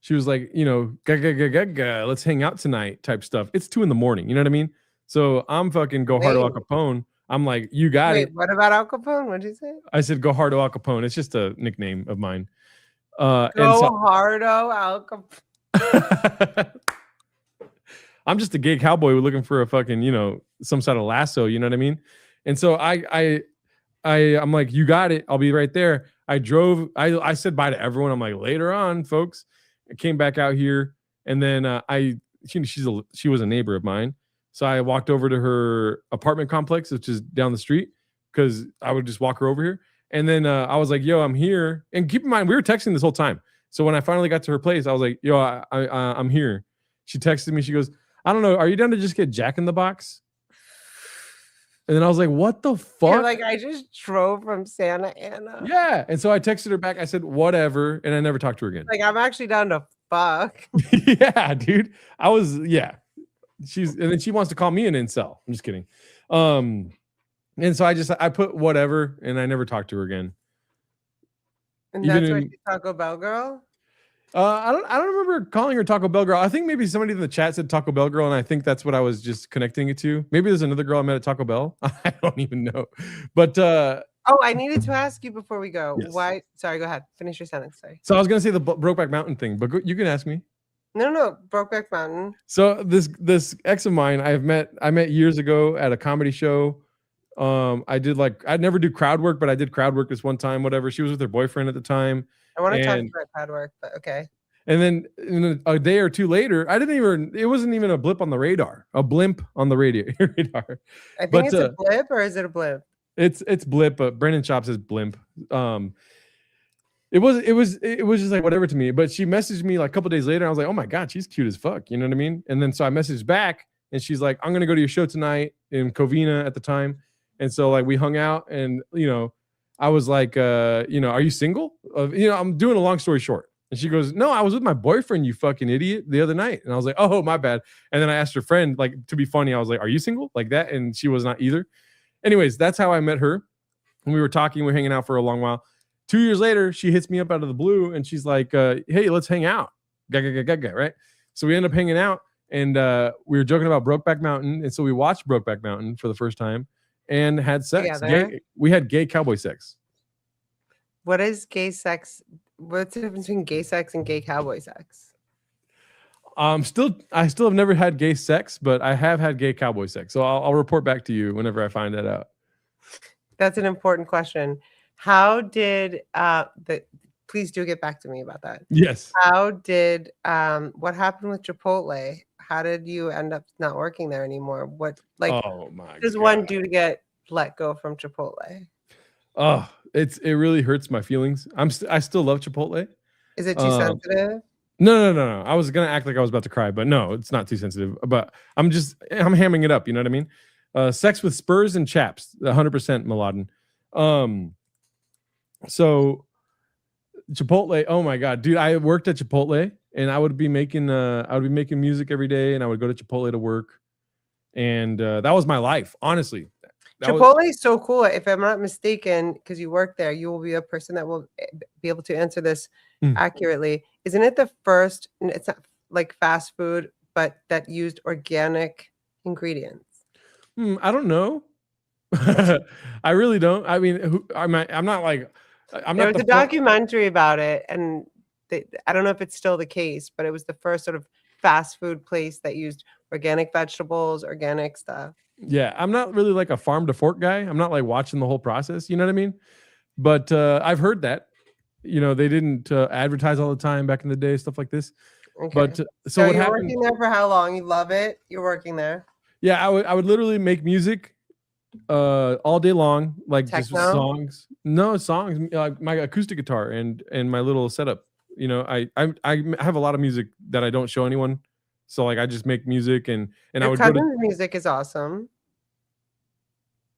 she was like, you know, let's hang out tonight type stuff. It's 2 a.m. You know what I mean? So I'm fucking go hard Al Capone. I'm like, you got it. What about Al Capone? What'd you say? I said go hard Al Capone. It's just a nickname of mine. Go hardo Al Capone. I'm just a gay cowboy looking for a fucking, you know, some sort of lasso, you know what I mean? And so I'm like, you got it. I'll be right there. I drove. I said bye to everyone. I'm like, later on, folks. I came back out here, and then she was a neighbor of mine, so I walked over to her apartment complex, which is down the street, because I would just walk her over here. And then I was like, yo, I'm here. And keep in mind, we were texting this whole time. So when I finally got to her place, I was like, yo, I'm here. She texted me. She goes, I don't know. Are you down to just get Jack in the Box? And then I was like, what the fuck? You're like, I just drove from Santa Ana. Yeah. And so I texted her back. I said, whatever. And I never talked to her again. Like, I'm actually down to fuck. Yeah, dude. And then she wants to call me an incel. I'm just kidding. And so I put whatever, and I never talked to her again. And that's why she's Taco Bell girl? I don't remember calling her Taco Bell girl. I think maybe somebody in the chat said Taco Bell girl, and I think that's what I was just connecting it to. Maybe there's another girl I met at Taco Bell. I don't even know. But I needed to ask you before we go. Yes. Why? Sorry, go ahead. Finish your sentence. Sorry. So I was gonna say the Brokeback Mountain thing, but you can ask me. No, Brokeback Mountain. So this ex of mine I met years ago at a comedy show. I'd never do crowd work, but I did crowd work this one time. Whatever. She was with her boyfriend at the time. I want to talk about crowd work, but okay. And then a day or two later, it wasn't even a blip on the radar. A blimp on the radar. I think it's a blip, or is it a blip? It's blip, but Brendan Chop says blimp. It was just like whatever to me. But she messaged me like a couple days later. And I was like, oh my God, she's cute as fuck. You know what I mean? And then so I messaged back, and she's like, I'm gonna go to your show tonight in Covina at the time. And so like we hung out, and you know, I was like, are you single? I'm doing a long story short. And she goes, no, I was with my boyfriend, you fucking idiot, the other night. And I was like, oh, my bad. And then I asked her friend, like, to be funny, I was like, are you single? Like that. And she was not either. Anyways, that's how I met her. And we were talking, we were hanging out for a long while. 2 years later, she hits me up out of the blue, and she's like, hey, let's hang out. Right? So we end up hanging out, and we were joking about Brokeback Mountain. And so we watched Brokeback Mountain for the first time and had sex. We had gay cowboy sex. What is gay sex? What's the difference between gay sex and gay cowboy sex? I still have never had gay sex, but I have had gay cowboy sex. So I'll report back to you whenever I find that out. That's an important question. How did please do get back to me about that. Yes. How did what happened with Chipotle? How did you end up not working there anymore? What does one do to get let go from Chipotle? Oh, it really hurts my feelings. I still love Chipotle. Is it too sensitive? No. I was gonna act like I was about to cry, but no, it's not too sensitive. But I'm hamming it up. You know what I mean? Sex with spurs and chaps, 100% Mladen. So Chipotle. Oh my God, dude! I worked at Chipotle, and I would be making music every day, and I would go to Chipotle to work, and that was my life, honestly. Chipotle is so cool. If I'm not mistaken, because you work there, you will be a person that will be able to answer this accurately. Isn't it the first? It's not like fast food, but that used organic ingredients. I don't know. I really don't. I mean, I'm not like. There was a documentary about it, and I don't know if it's still the case, but it was the first sort of fast food place that used organic vegetables, organic stuff. Yeah, I'm not really like a farm to fork guy. I'm not like watching the whole process. You know what I mean? But I've heard that, they didn't advertise all the time back in the day, stuff like this. Okay. But so what you're happened? Working there for how long? You love it? You're working there? Yeah, I would literally make music all day long, like Techno? just songs. No songs, my acoustic guitar and my little setup. I have a lot of music that I don't show anyone. So like I just make music and Your I would cousin's music is awesome.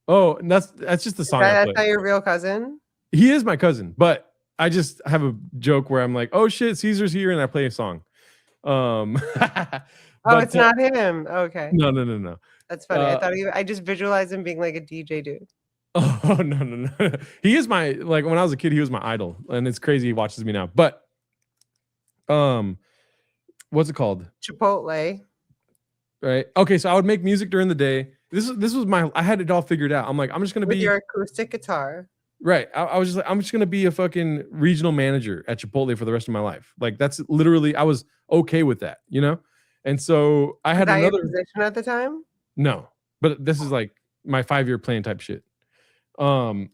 Oh, that's just the song. That's not your real cousin? He is my cousin, but I just have a joke where I'm like, oh shit, Caesar's here, and I play a song. It's not him. Okay. No. That's funny. I just visualized him being like a DJ dude. Oh no. He is when I was a kid, he was my idol, and it's crazy he watches me now. But What's it called? Chipotle. Right. Okay. So I would make music during the day. This was I had it all figured out. I'm like, I'm just gonna With be your acoustic guitar. right. I was just like, I'm just gonna be a fucking regional manager at Chipotle for the rest of my life. Like that's literally, I was okay with that, you know. And so I Was had that your another position at the time? no, but this is like my 5-year plan type shit. And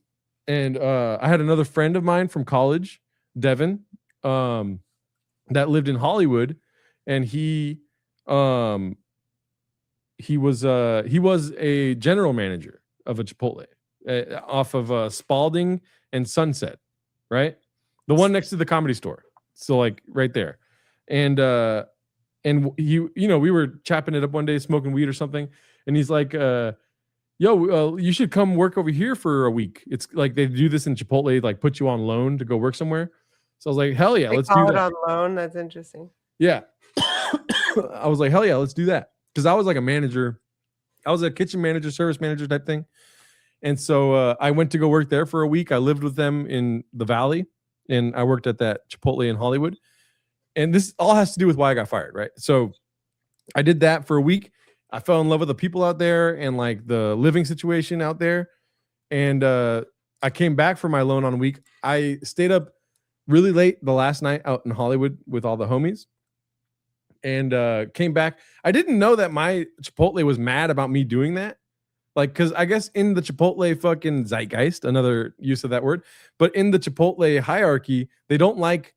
I had another friend of mine from college, Devin, that lived in Hollywood, and he was a general manager of a Chipotle off of Spalding and Sunset, right? The one next to the Comedy Store. So like right there. And he, we were chapping it up one day, smoking weed or something, and he's like, yo, you should come work over here for a week. It's like they do this in Chipotle, like put you on loan to go work somewhere. So I was like, hell yeah, They let's do call it that. on loan. That's interesting. Yeah. I was like, hell yeah, let's do that. Because I was like a manager. I was a kitchen manager, service manager type thing. And so I went to go work there for a week. I lived with them in the Valley, and I worked at that Chipotle in Hollywood. And this all has to do with why I got fired, right? So I did that for a week. I fell in love with the people out there and like the living situation out there. And I came back for my loan on a week. I stayed up really late the last night out in Hollywood with all the homies, and came back. I didn't know that my Chipotle was mad about me doing that. Like, because I guess in the Chipotle fucking zeitgeist, another use of that word, but in the Chipotle hierarchy, they don't like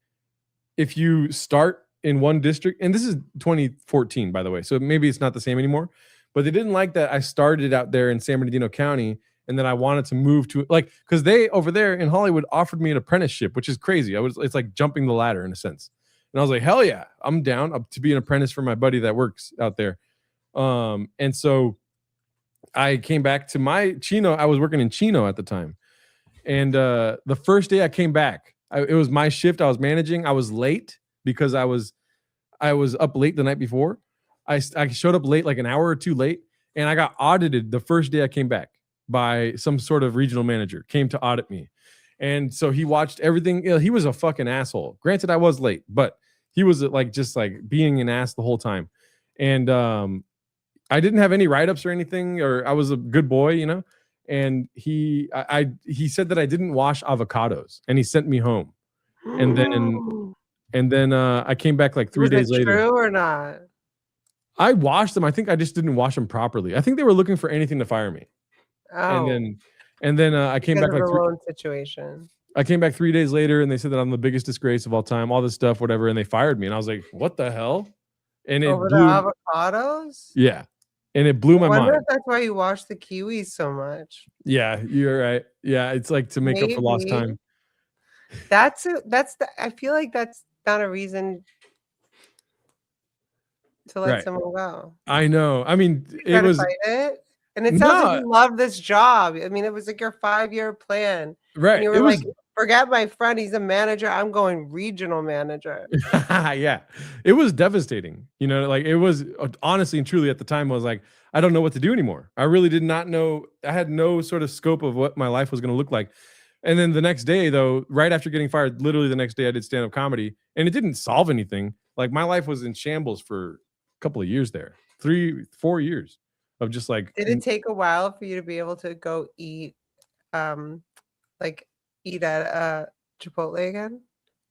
if you start in one district, and this is 2014, by the way, so maybe it's not the same anymore, but they didn't like that I started out there in San Bernardino County, and then I wanted to move to, like, because they over there in Hollywood offered me an apprenticeship, which is crazy. It's like jumping the ladder in a sense. And I was like, hell yeah, I'm down to be an apprentice for my buddy that works out there. And so I came back to my Chino. I was working in Chino at the time. And the first day I came back, it was my shift. I was managing. I was late because I was up late the night before. I showed up late, like an hour or two late, and I got audited the first day I came back by some sort of regional manager, came to audit me. And so he watched everything. He was a fucking asshole. Granted, I was late, but he was like just like being an ass the whole time. And I didn't have any write-ups or anything, or I was a good boy, you know. And he said that I didn't wash avocados, and he sent me home. And then I came back like 3 days later. True or not? I washed them. I think I just didn't wash them properly. I think they were looking for anything to fire me. Oh. And then I came back like situation. I came back 3 days later, and they said that I'm the biggest disgrace of all time, all this stuff, whatever, and they fired me. And I was like, what the hell? And it over blew, the avocados? Yeah. And it blew my mind. I wonder if that's why you wash the kiwis so much. Yeah, you're right. Yeah, it's like to make up for lost time. I feel like that's not a reason to let someone go. I know. I mean, it was fight it. And it sounds like you love this job. I mean, it was like your 5-year plan. Right. And you were like, forget my friend. He's a manager. I'm going regional manager. Yeah. It was devastating. You know, like it was honestly and truly at the time, I was like, I don't know what to do anymore. I really did not know. I had no sort of scope of what my life was going to look like. And then the next day, though, right after getting fired, literally the next day, I did stand-up comedy, and it didn't solve anything. Like my life was in shambles for a couple of years there, 3-4 years of just like. Did it take a while for you to be able to go eat, eat at Chipotle again?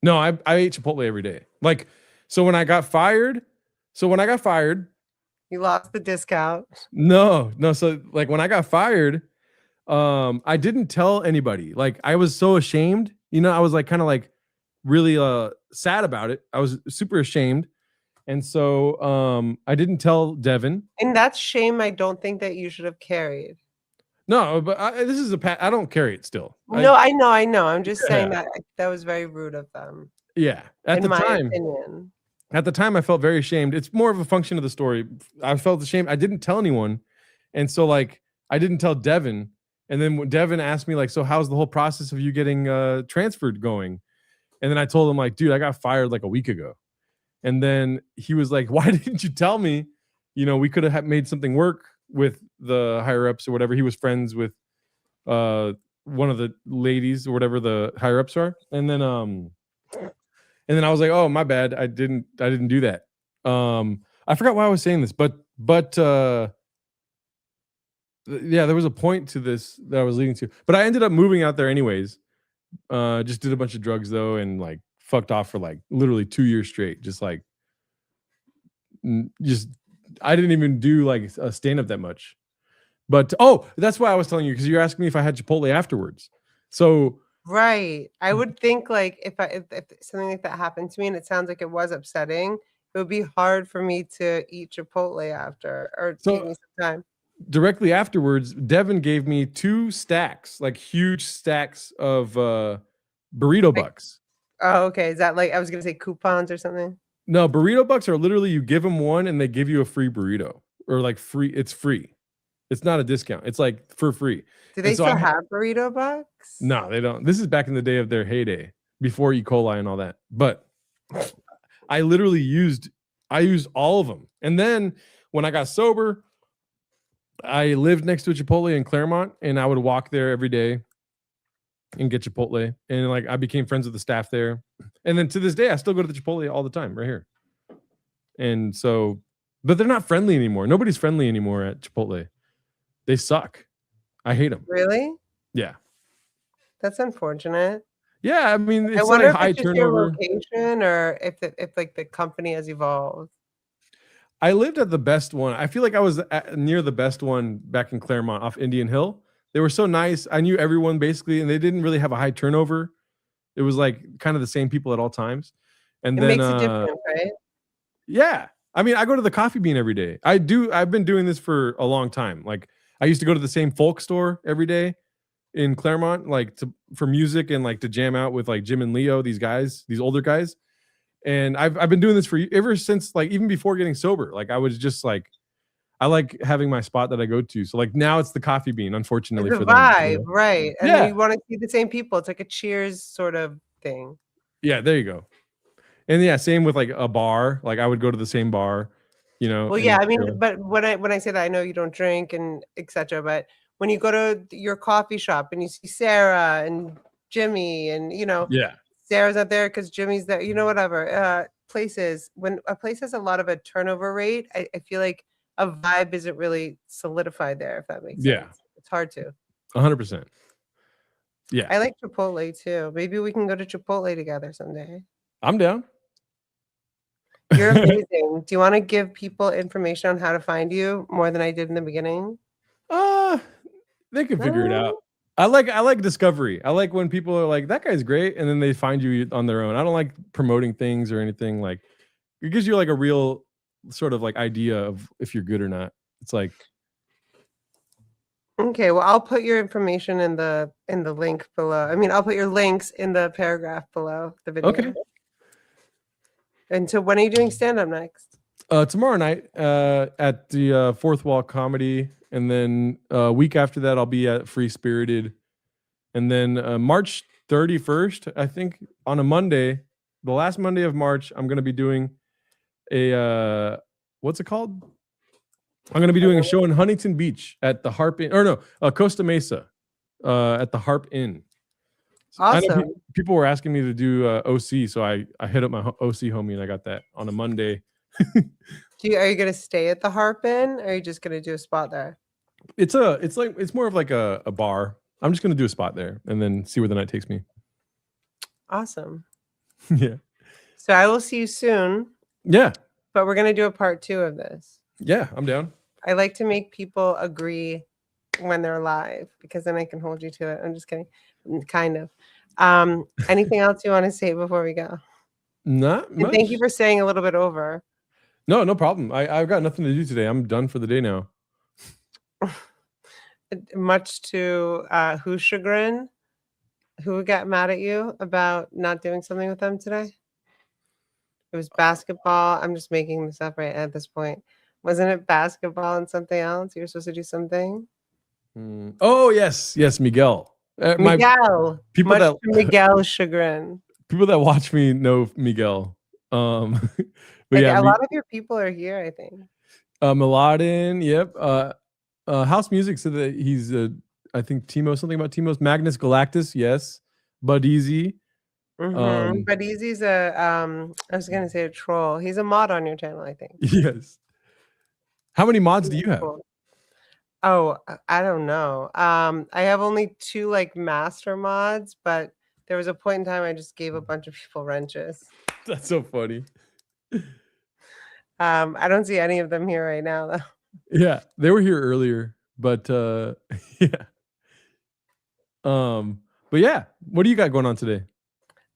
No, I ate Chipotle every day. Like, so when I got fired, you lost the discount. No. So like when I got fired, I didn't tell anybody. Like I was so ashamed, you know, I was like kind of like really sad about it. I was super ashamed. And so I didn't tell Devin. And that's shame I don't think that you should have carried. No, but this is I don't carry it still. No, I know. I'm just saying that was very rude of them. Yeah. At the time. Opinion. At the time, I felt very ashamed. It's more of a function of the story. I felt ashamed. I didn't tell anyone. And so like, I didn't tell Devin. And then when Devin asked me like, so how's the whole process of you getting transferred going? And then I told him like, dude, I got fired like a week ago. And then he was like, why didn't you tell me? You know, we could have made something work with the higher ups or whatever. He was friends with one of the ladies or whatever the higher ups are. And then I was like, oh, my bad. I didn't do that. I forgot why I was saying this, but yeah, there was a point to this that I was leading to. But I ended up moving out there anyways. Just did a bunch of drugs though, and like fucked off for like literally 2 years straight. Just like just I didn't even do like a stand-up that much. But that's why I was telling you, because you're asking me if I had Chipotle afterwards. So right. I would think like if something like that happened to me and it sounds like it was upsetting, it would be hard for me to eat Chipotle after or take me some time. Directly afterwards, Devin gave me 2 stacks, like huge stacks of burrito bucks. Oh, okay. Is that like I was gonna say coupons or something? No, burrito bucks are literally you give them one and they give you a free burrito, or like free. It's free. It's not a discount. It's like for free. Do they still have burrito bucks? No, they don't. This is back in the day of their heyday, before E. coli and all that. But I literally used all of them. And then when I got sober, I lived next to a Chipotle in Claremont, and I would walk there every day and get Chipotle. And like I became friends with the staff there. And then to this day, I still go to the Chipotle all the time, right here. And so, but they're not friendly anymore. Nobody's friendly anymore at Chipotle. They suck. I hate them. Really? Yeah. That's unfortunate. Yeah, I mean, it's I wonder like if high it's just turnover. your location or if like the company has evolved. I lived at the best one. I feel like I was near the best one back in Claremont off Indian Hill. They were so nice. I knew everyone basically, and they didn't really have a high turnover. It was like kind of the same people at all times. And then makes a difference, right? Yeah. I mean, I go to the Coffee Bean every day. I've been doing this for a long time. Like I used to go to the same folk store every day in Claremont, like for music and like to jam out with like Jim and Leo, these older guys. And I've been doing this for ever since, like even before getting sober. Like I was just like, I like having my spot that I go to. So like now it's the Coffee Bean, unfortunately, it's for a them. vibe, right? And yeah. you want to see the same people. It's like a Cheers sort of thing. Yeah, there you go. And yeah, same with like a bar. Like I would go to the same bar, you know. Well, yeah, I mean, but when I say that, I know you don't drink and etc. But when you go to your coffee shop and you see Sarah and Jimmy and yeah, Sarah's not there because Jimmy's there, whatever. Places, when a place has a lot of a turnover rate, I feel like a vibe isn't really solidified there, if that makes sense. Yeah. It's hard to. 100%. Yeah. I like Chipotle too. Maybe we can go to Chipotle together someday. I'm down. You're amazing. Do you want to give people information on how to find you more than I did in the beginning? They can figure it out. I like discovery. I like when people are like, that guy's great, and then they find you on their own. I don't like promoting things or anything. Like it gives you like a real sort of like idea of if you're good or not. It's like, okay, well, I'll put your information in the link below. I mean, I'll put your links in the paragraph below the video. Okay. And so when are you doing stand-up next? Tomorrow night at the Fourth Wall Comedy. And then a week after that, I'll be at Free Spirited. And then March 31st, I think on a Monday, the last Monday of March, I'm going to be doing a, what's it called? I'm going to be doing a show in Huntington Beach at the Harp Inn, or no, Costa Mesa at the Harp Inn. Awesome. People were asking me to do OC, so I hit up my OC homie and I got that on a Monday. Are you going to stay at the Harp Inn, or are you just going to do a spot there? It's more of like a bar. I'm just going to do a spot there and then see where the night takes me. Awesome. Yeah. So I will see you soon. Yeah. But we're going to do a part 2 of this. Yeah, I'm down. I like to make people agree when they're live because then I can hold you to it. I'm just kidding. Kind of. Anything else you want to say before we go? Not much. And thank you for staying a little bit over. No problem. I've got nothing to do today. I'm done for the day now. Much to whose chagrin? Who got mad at you about not doing something with them today? It was basketball. I'm just making this up right at this point. Wasn't it basketball and something else? You were supposed to do something? Oh, yes, Miguel. Miguel. Miguel's chagrin. People that watch me know Miguel. But yeah, a lot of your people are here, I think. Miladin, yep. House Music said that he's I think something about Timo's Magnus Galactus, yes. Bud Easy. But Easy's I was gonna say a troll. He's a mod on your channel, I think. Yes. How many mods do you have? Cool. Oh, I don't know. I have only 2 like master mods, but there was a point in time I just gave a bunch of people wrenches. That's so funny. I don't see any of them here right now though. Yeah, they were here earlier, but yeah. But yeah, what do you got going on today?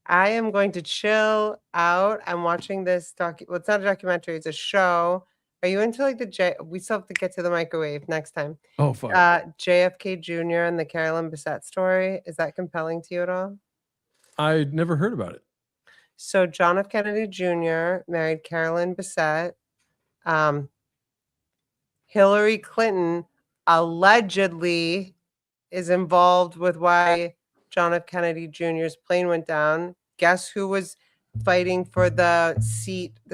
I am going to chill out. I'm watching this well, it's not a documentary, it's a show. Are you into like we still have to get to the microwave next time. Oh fuck. JFK Jr. and the Carolyn Bessette story. Is that compelling to you at all? I never heard about it. So John F. Kennedy Jr. married Carolyn Bessette. Hillary Clinton allegedly is involved with why John F. Kennedy Jr.'s plane went down. Guess who was fighting for the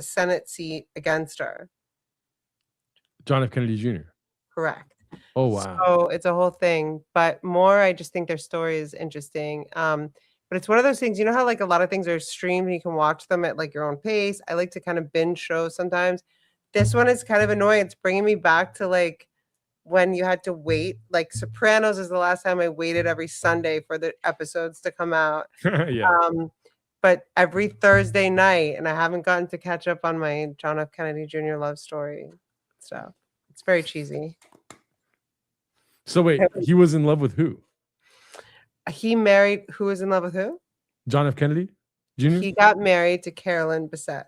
Senate seat against her? John F. Kennedy Jr. Correct. Oh wow. So it's a whole thing, but more, I just think their story is interesting. But it's one of those things, you know how like a lot of things are streamed and you can watch them at like your own pace. I like to kind of binge shows sometimes. This one is kind of annoying. It's bringing me back to like when you had to wait. Like Sopranos is the last time I waited every Sunday for the episodes to come out. Yeah. But every Thursday night, and I haven't gotten to catch up on my John F. Kennedy Jr. love story stuff. It's very cheesy. So wait, he was in love with who? He married who was in love with who? John F. Kennedy Jr. He got married to Carolyn Bessette.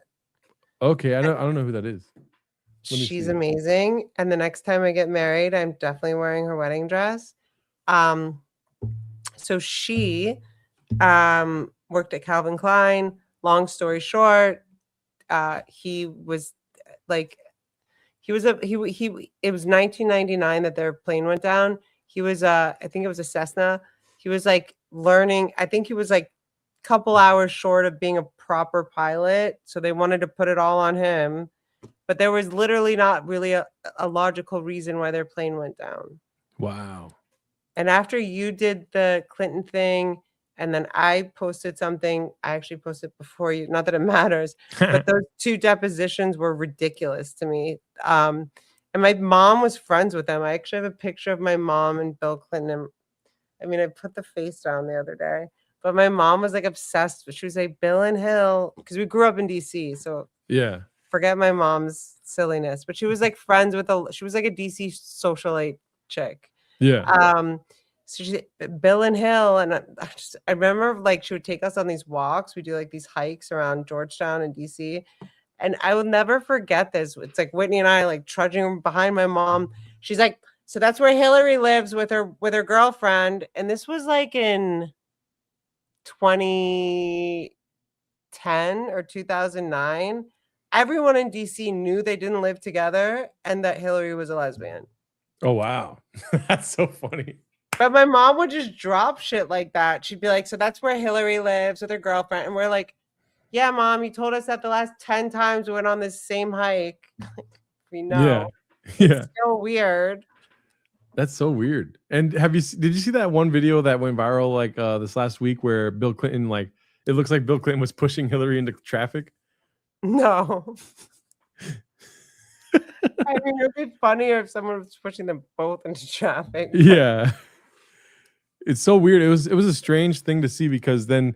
Okay, I don't know who that is. She's amazing. And the next time I get married, I'm definitely wearing her wedding dress. So she worked at Calvin Klein. Long story short, he was like, it was 1999 that their plane went down. He was I think it was a Cessna. He was like learning. I think he was like a couple hours short of being a proper pilot. So they wanted to put it all on him. But there was literally not really a logical reason why their plane went down. Wow. And after you did the Clinton thing, and then I posted something, I actually posted before you, not that it matters, but those 2 depositions were ridiculous to me. And my mom was friends with them. I actually have a picture of my mom and Bill Clinton. I mean, I put the face down the other day, but my mom was like obsessed. She was like Bill and Hill, because we grew up in DC. So yeah. Forget my mom's silliness, but she was like friends with she was like a DC socialite chick. Yeah. So she, Bill and Hill, and I remember like she would take us on these walks. We do like these hikes around Georgetown and DC, and I will never forget this. It's like Whitney and I like trudging behind my mom. She's like, so that's where Hillary lives with her girlfriend, and this was like in 2010 or 2009. Everyone in DC knew they didn't live together and that Hillary was a lesbian. Oh wow. That's so funny. But my mom would just drop shit like that. She'd be like, so that's where Hillary lives with her girlfriend. And we're like, yeah, Mom, you told us that the last 10 times we went on this same hike. We know. Yeah. It's still weird. That's so weird. And did you see that one video that went viral like this last week where Bill Clinton, like it looks like Bill Clinton was pushing Hillary into traffic? No. I mean, it would be funnier if someone was pushing them both into traffic. Yeah. It's so weird. It was a strange thing to see, because then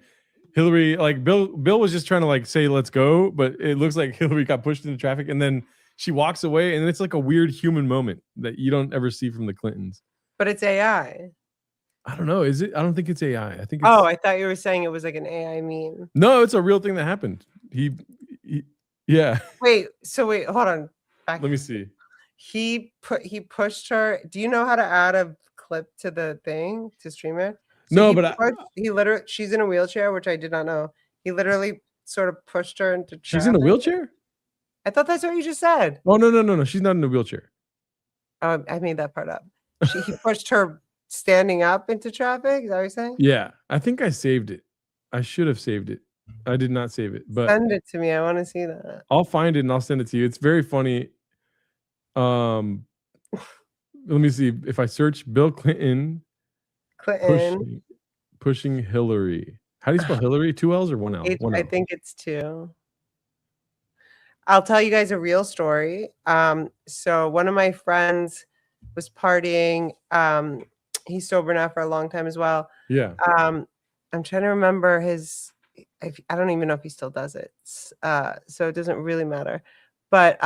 Hillary, like Bill was just trying to like say let's go, but it looks like Hillary got pushed into traffic, and then she walks away, and it's like a weird human moment that you don't ever see from the Clintons. But it's AI. I don't know. Is it? I don't think it's AI. I think it's, I thought you were saying it was like an AI meme. No, it's a real thing that happened. Yeah. Wait, hold on. Let me see. He pushed her. Do you know how to add a clip to the thing to stream it? So no, but he literally, she's in a wheelchair, which I did not know. He literally sort of pushed her into traffic. She's in a wheelchair? I thought that's what you just said. Oh no. She's not in a wheelchair. I made that part up. He pushed her standing up into traffic. Is that what you're saying? Yeah, I think I saved it. I should have saved it. I did not save it, but send it to me. I want to see that. I'll find it and I'll send it to you. It's very funny. Let me see if I search Bill Clinton pushing Hillary. How do you spell Hillary? 2 L's or 1 L? One I L. think it's 2. I'll tell you guys a real story. So one of my friends was partying. He's sober now for a long time as well. Yeah. I'm trying to remember I don't even know if he still does it. So it doesn't really matter. But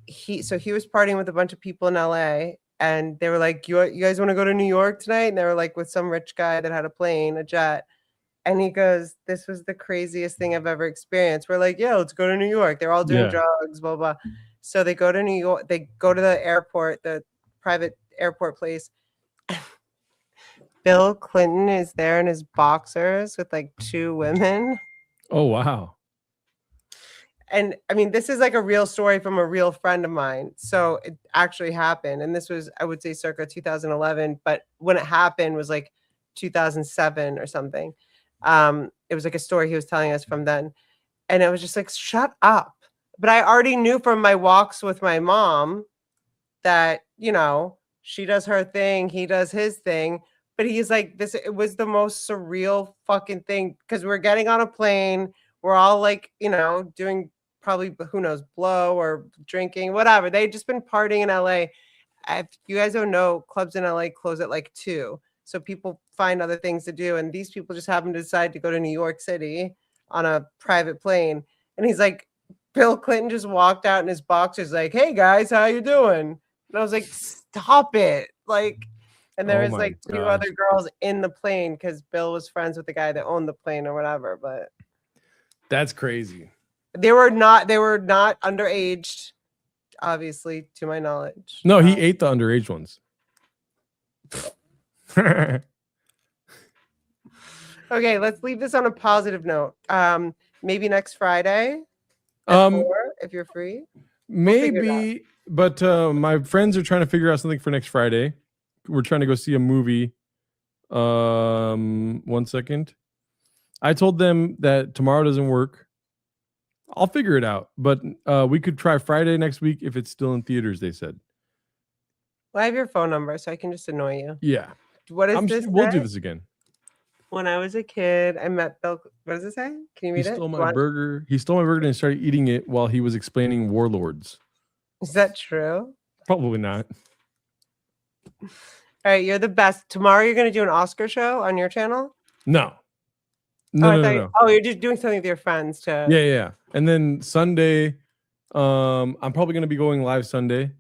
he was partying with a bunch of people in LA, and they were like, you guys want to go to New York tonight? And they were like with some rich guy that had a jet. And he goes, this was the craziest thing I've ever experienced. We're like, yeah, let's go to New York. They're all doing drugs, blah, blah. So they go to New York. They go to the airport, the private airport place. Bill Clinton is there in his boxers with like 2 women. Oh, wow. And I mean, this is like a real story from a real friend of mine. So it actually happened. And this was, I would say, circa 2011. But when it happened was like 2007 or something. It was like a story he was telling us from then. And it was just like, shut up. But I already knew from my walks with my mom that, she does her thing, he does his thing. But he's like, it was the most surreal fucking thing, because we're getting on a plane. We're all like, doing probably, who knows, blow or drinking, whatever. They'd just been partying in LA. If you guys don't know, clubs in LA close at like 2. So people find other things to do. And these people just happen to decide to go to New York City on a private plane. And he's like, Bill Clinton just walked out in his boxers like, hey guys, how you doing? And I was like, stop it. Like, and there was like 2 other girls in the plane because Bill was friends with the guy that owned the plane or whatever. But that's crazy. They were not underage, obviously, to my knowledge. No, he ate the underage ones. Okay, let's leave this on a positive note. Maybe next Friday at 4, if you're free. Maybe, but my friends are trying to figure out something for next Friday. We're trying to go see a movie. 1 second. I told them that tomorrow doesn't work. I'll figure it out, but we could try Friday next week if it's still in theaters, they said. Well, I have your phone number, so I can just annoy you. Yeah. What is this? We'll do this again. When I was a kid, I met Bill. What does it say? Can you read it? He stole my burger. He stole my burger and started eating it while he was explaining Warlords. Is that true? Probably not. All right, you're the best. Tomorrow you're going to do an Oscar show on your channel? No. No. Oh, you're just doing something with your friends to. Yeah. And then Sunday, I'm probably going to be going live Sunday.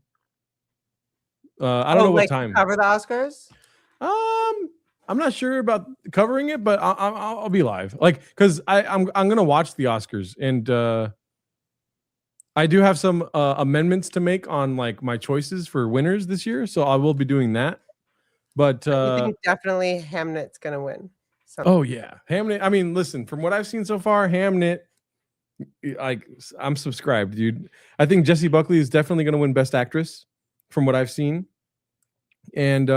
I don't know what time. Cover the Oscars? I'm not sure about covering it, but I'll be live. Like, because I'm gonna watch the Oscars, and I do have some amendments to make on like my choices for winners this year, so I will be doing that. But you think definitely Hamnet's gonna win. Oh yeah, Hamnet. I mean, listen, from what I've seen so far, Hamnet. Like, I'm subscribed, dude. I think Jessie Buckley is definitely gonna win Best Actress, from what I've seen, and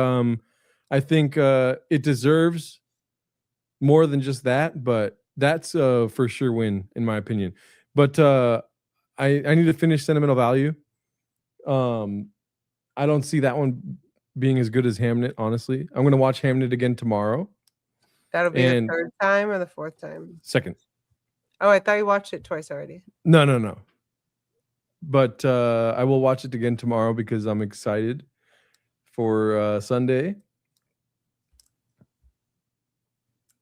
I think it deserves more than just that, but that's a for sure win in my opinion. But I need to finish Sentimental Value. I don't see that one being as good as Hamnet, honestly. I'm going to watch Hamnet again tomorrow. That'll be the 3rd time or the 4th time? 2nd. Oh, I thought you watched it twice already. No. But I will watch it again tomorrow because I'm excited for Sunday.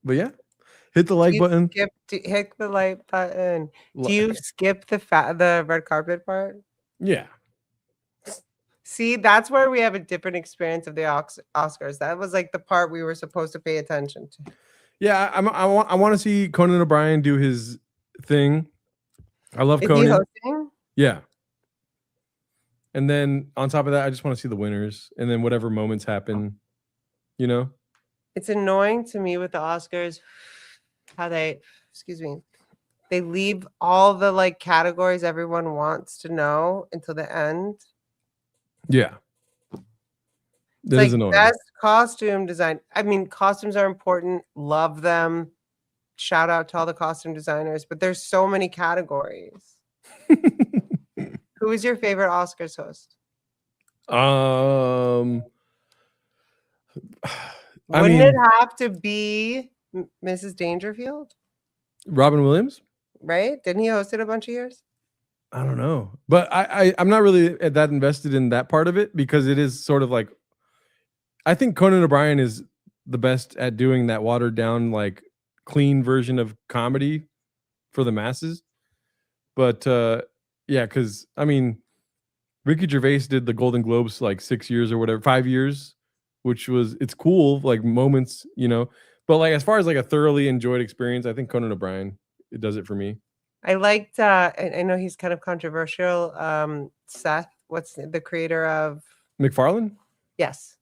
But yeah, hit the like button. Hit the like button. Do you skip the red carpet part? Yeah. See, that's where we have a different experience of the Oscars. That was like the part we were supposed to pay attention to. Yeah, I want to see Conan O'Brien do his thing. I love Conan. Is he hosting? Yeah. And then on top of that, I just want to see the winners, and then whatever moments happen, It's annoying to me with the Oscars how they leave all the like categories everyone wants to know until the end. Yeah. That is annoying. Best costume design. I mean, costumes are important. Love them. Shout out to all the costume designers, but there's so many categories. Who is your favorite Oscars host? Wouldn't it have to be Mrs. Dangerfield, Robin Williams? right? Didn't he host it a bunch of years? I don't know, but I'm not really that invested in that part of it because it is sort of like I think Conan O'Brien is the best at doing that watered down, like clean version of comedy for the masses. But yeah, because I mean, Ricky Gervais did the Golden Globes like 6 years or whatever, 5 years, which was it's cool, like moments, you know. But like as far as like a thoroughly enjoyed experience, I think Conan O'Brien it does it for me. I liked. I know he's kind of controversial. Seth, what's the creator of? MacFarlane? Yes,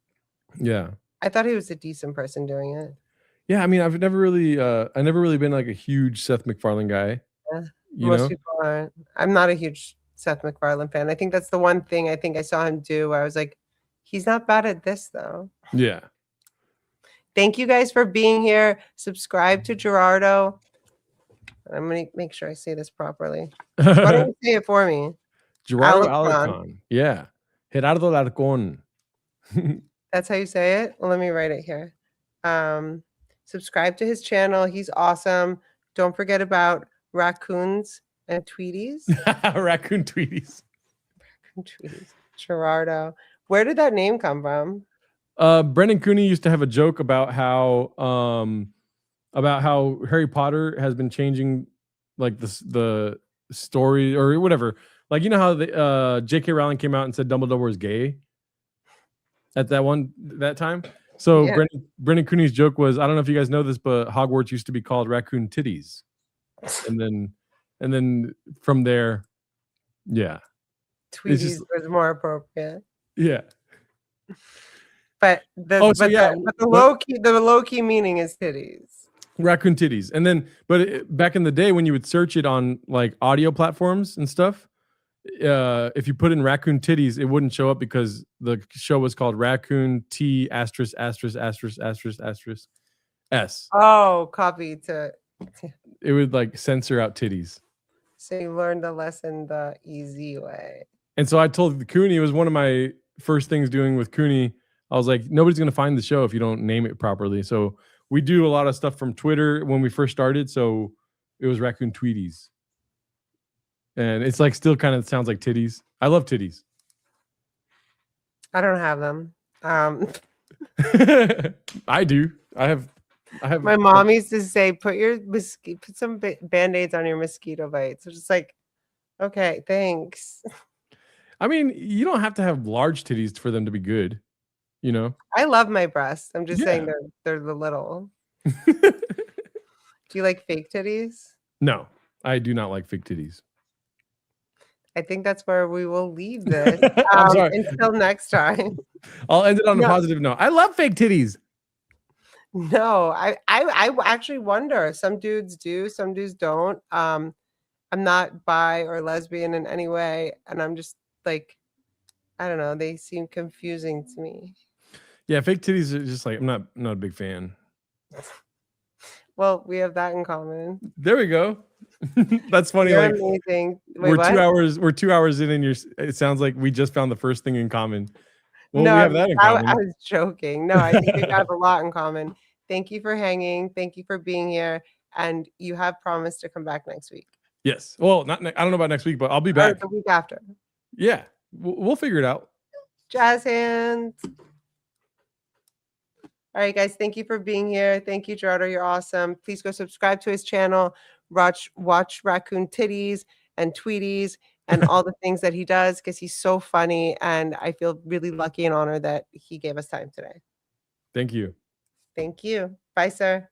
Yeah. I thought he was a decent person doing it. Yeah, I mean, I've never really I never really been like a huge Seth MacFarlane guy. Yeah, You most know? people aren't. I'm not a huge Seth MacFarlane fan. I think that's the one thing I think I saw him do where I was like, he's not bad at this though. Yeah. Thank you guys for being here. Subscribe to Gerardo. I'm gonna make sure I say this properly. Why don't you say it for me? Gerardo Alarcon. Alarcon. Yeah. Gerardo Alarcon. That's how you say it? Well, let me write it here. Subscribe to his channel. He's awesome. Don't forget about raccoons and Tweeties. Raccoon Tweeties. Tweeties. Gerardo. Where did that name come from? Brendan Cooney used to have a joke about how Harry Potter has been changing like the story or whatever. Like you know how the J.K. Rowling came out and said Dumbledore was gay at that time. So Yeah. Brendan Cooney's joke was, I don't know if you guys know this, but Hogwarts used to be called Raccoon Titties. And then from there, yeah. Tweeties was more appropriate. Yeah. But the low key meaning is titties. Raccoon Titties. And then back in the day when you would search it on like audio platforms and stuff, if you put in Raccoon Titties, it wouldn't show up because the show was called Raccoon T ************ S. Oh, copy to. It would like censor out titties. So you learned the lesson the easy way. And so I told Cooney, it was one of my first things doing with Cooney. I was like, nobody's going to find the show if you don't name it properly. So we do a lot of stuff from Twitter when we first started. So it was Raccoon Tweeties. And it's like still kind of sounds like titties. I love titties. I don't have them. I do. I have. My mom used to say, put some Band-Aids on your mosquito bites. It's just like, okay, thanks. I mean, you don't have to have large titties for them to be good, you know? I love my breasts. I'm just saying they're the little. Do you like fake titties? No, I do not like fake titties. I think that's where we will leave this. I'm sorry. Until next time. I'll end it on a positive note. I love fake titties. No, I actually wonder. Some dudes do, some dudes don't. I'm not bi or lesbian in any way, and I'm just like, I don't know. They seem confusing to me. Yeah, fake titties are just like I'm not a big fan. Well, we have that in common. There we go. That's funny. You're like amazing. Wait, we're 2 hours in, and it sounds like we just found the first thing in common. Well, no, we have that in common. I was joking. No, I think we have a lot in common. Thank you for hanging. Thank you for being here. And you have promised to come back next week. Yes. Well, I don't know about next week, but I'll be back. Or the week after. Yeah. We'll figure it out. Jazz hands. All right, guys. Thank you for being here. Thank you, Gerardo. You're awesome. Please go subscribe to his channel. Watch Raccoon Titties and Tweeties and all the things that he does because he's so funny. And I feel really lucky and honored that he gave us time today. Thank you. Thank you. Bye, sir.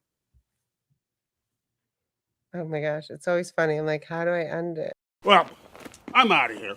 Oh my gosh, it's always funny. I'm like, how do I end it? Well, I'm out of here.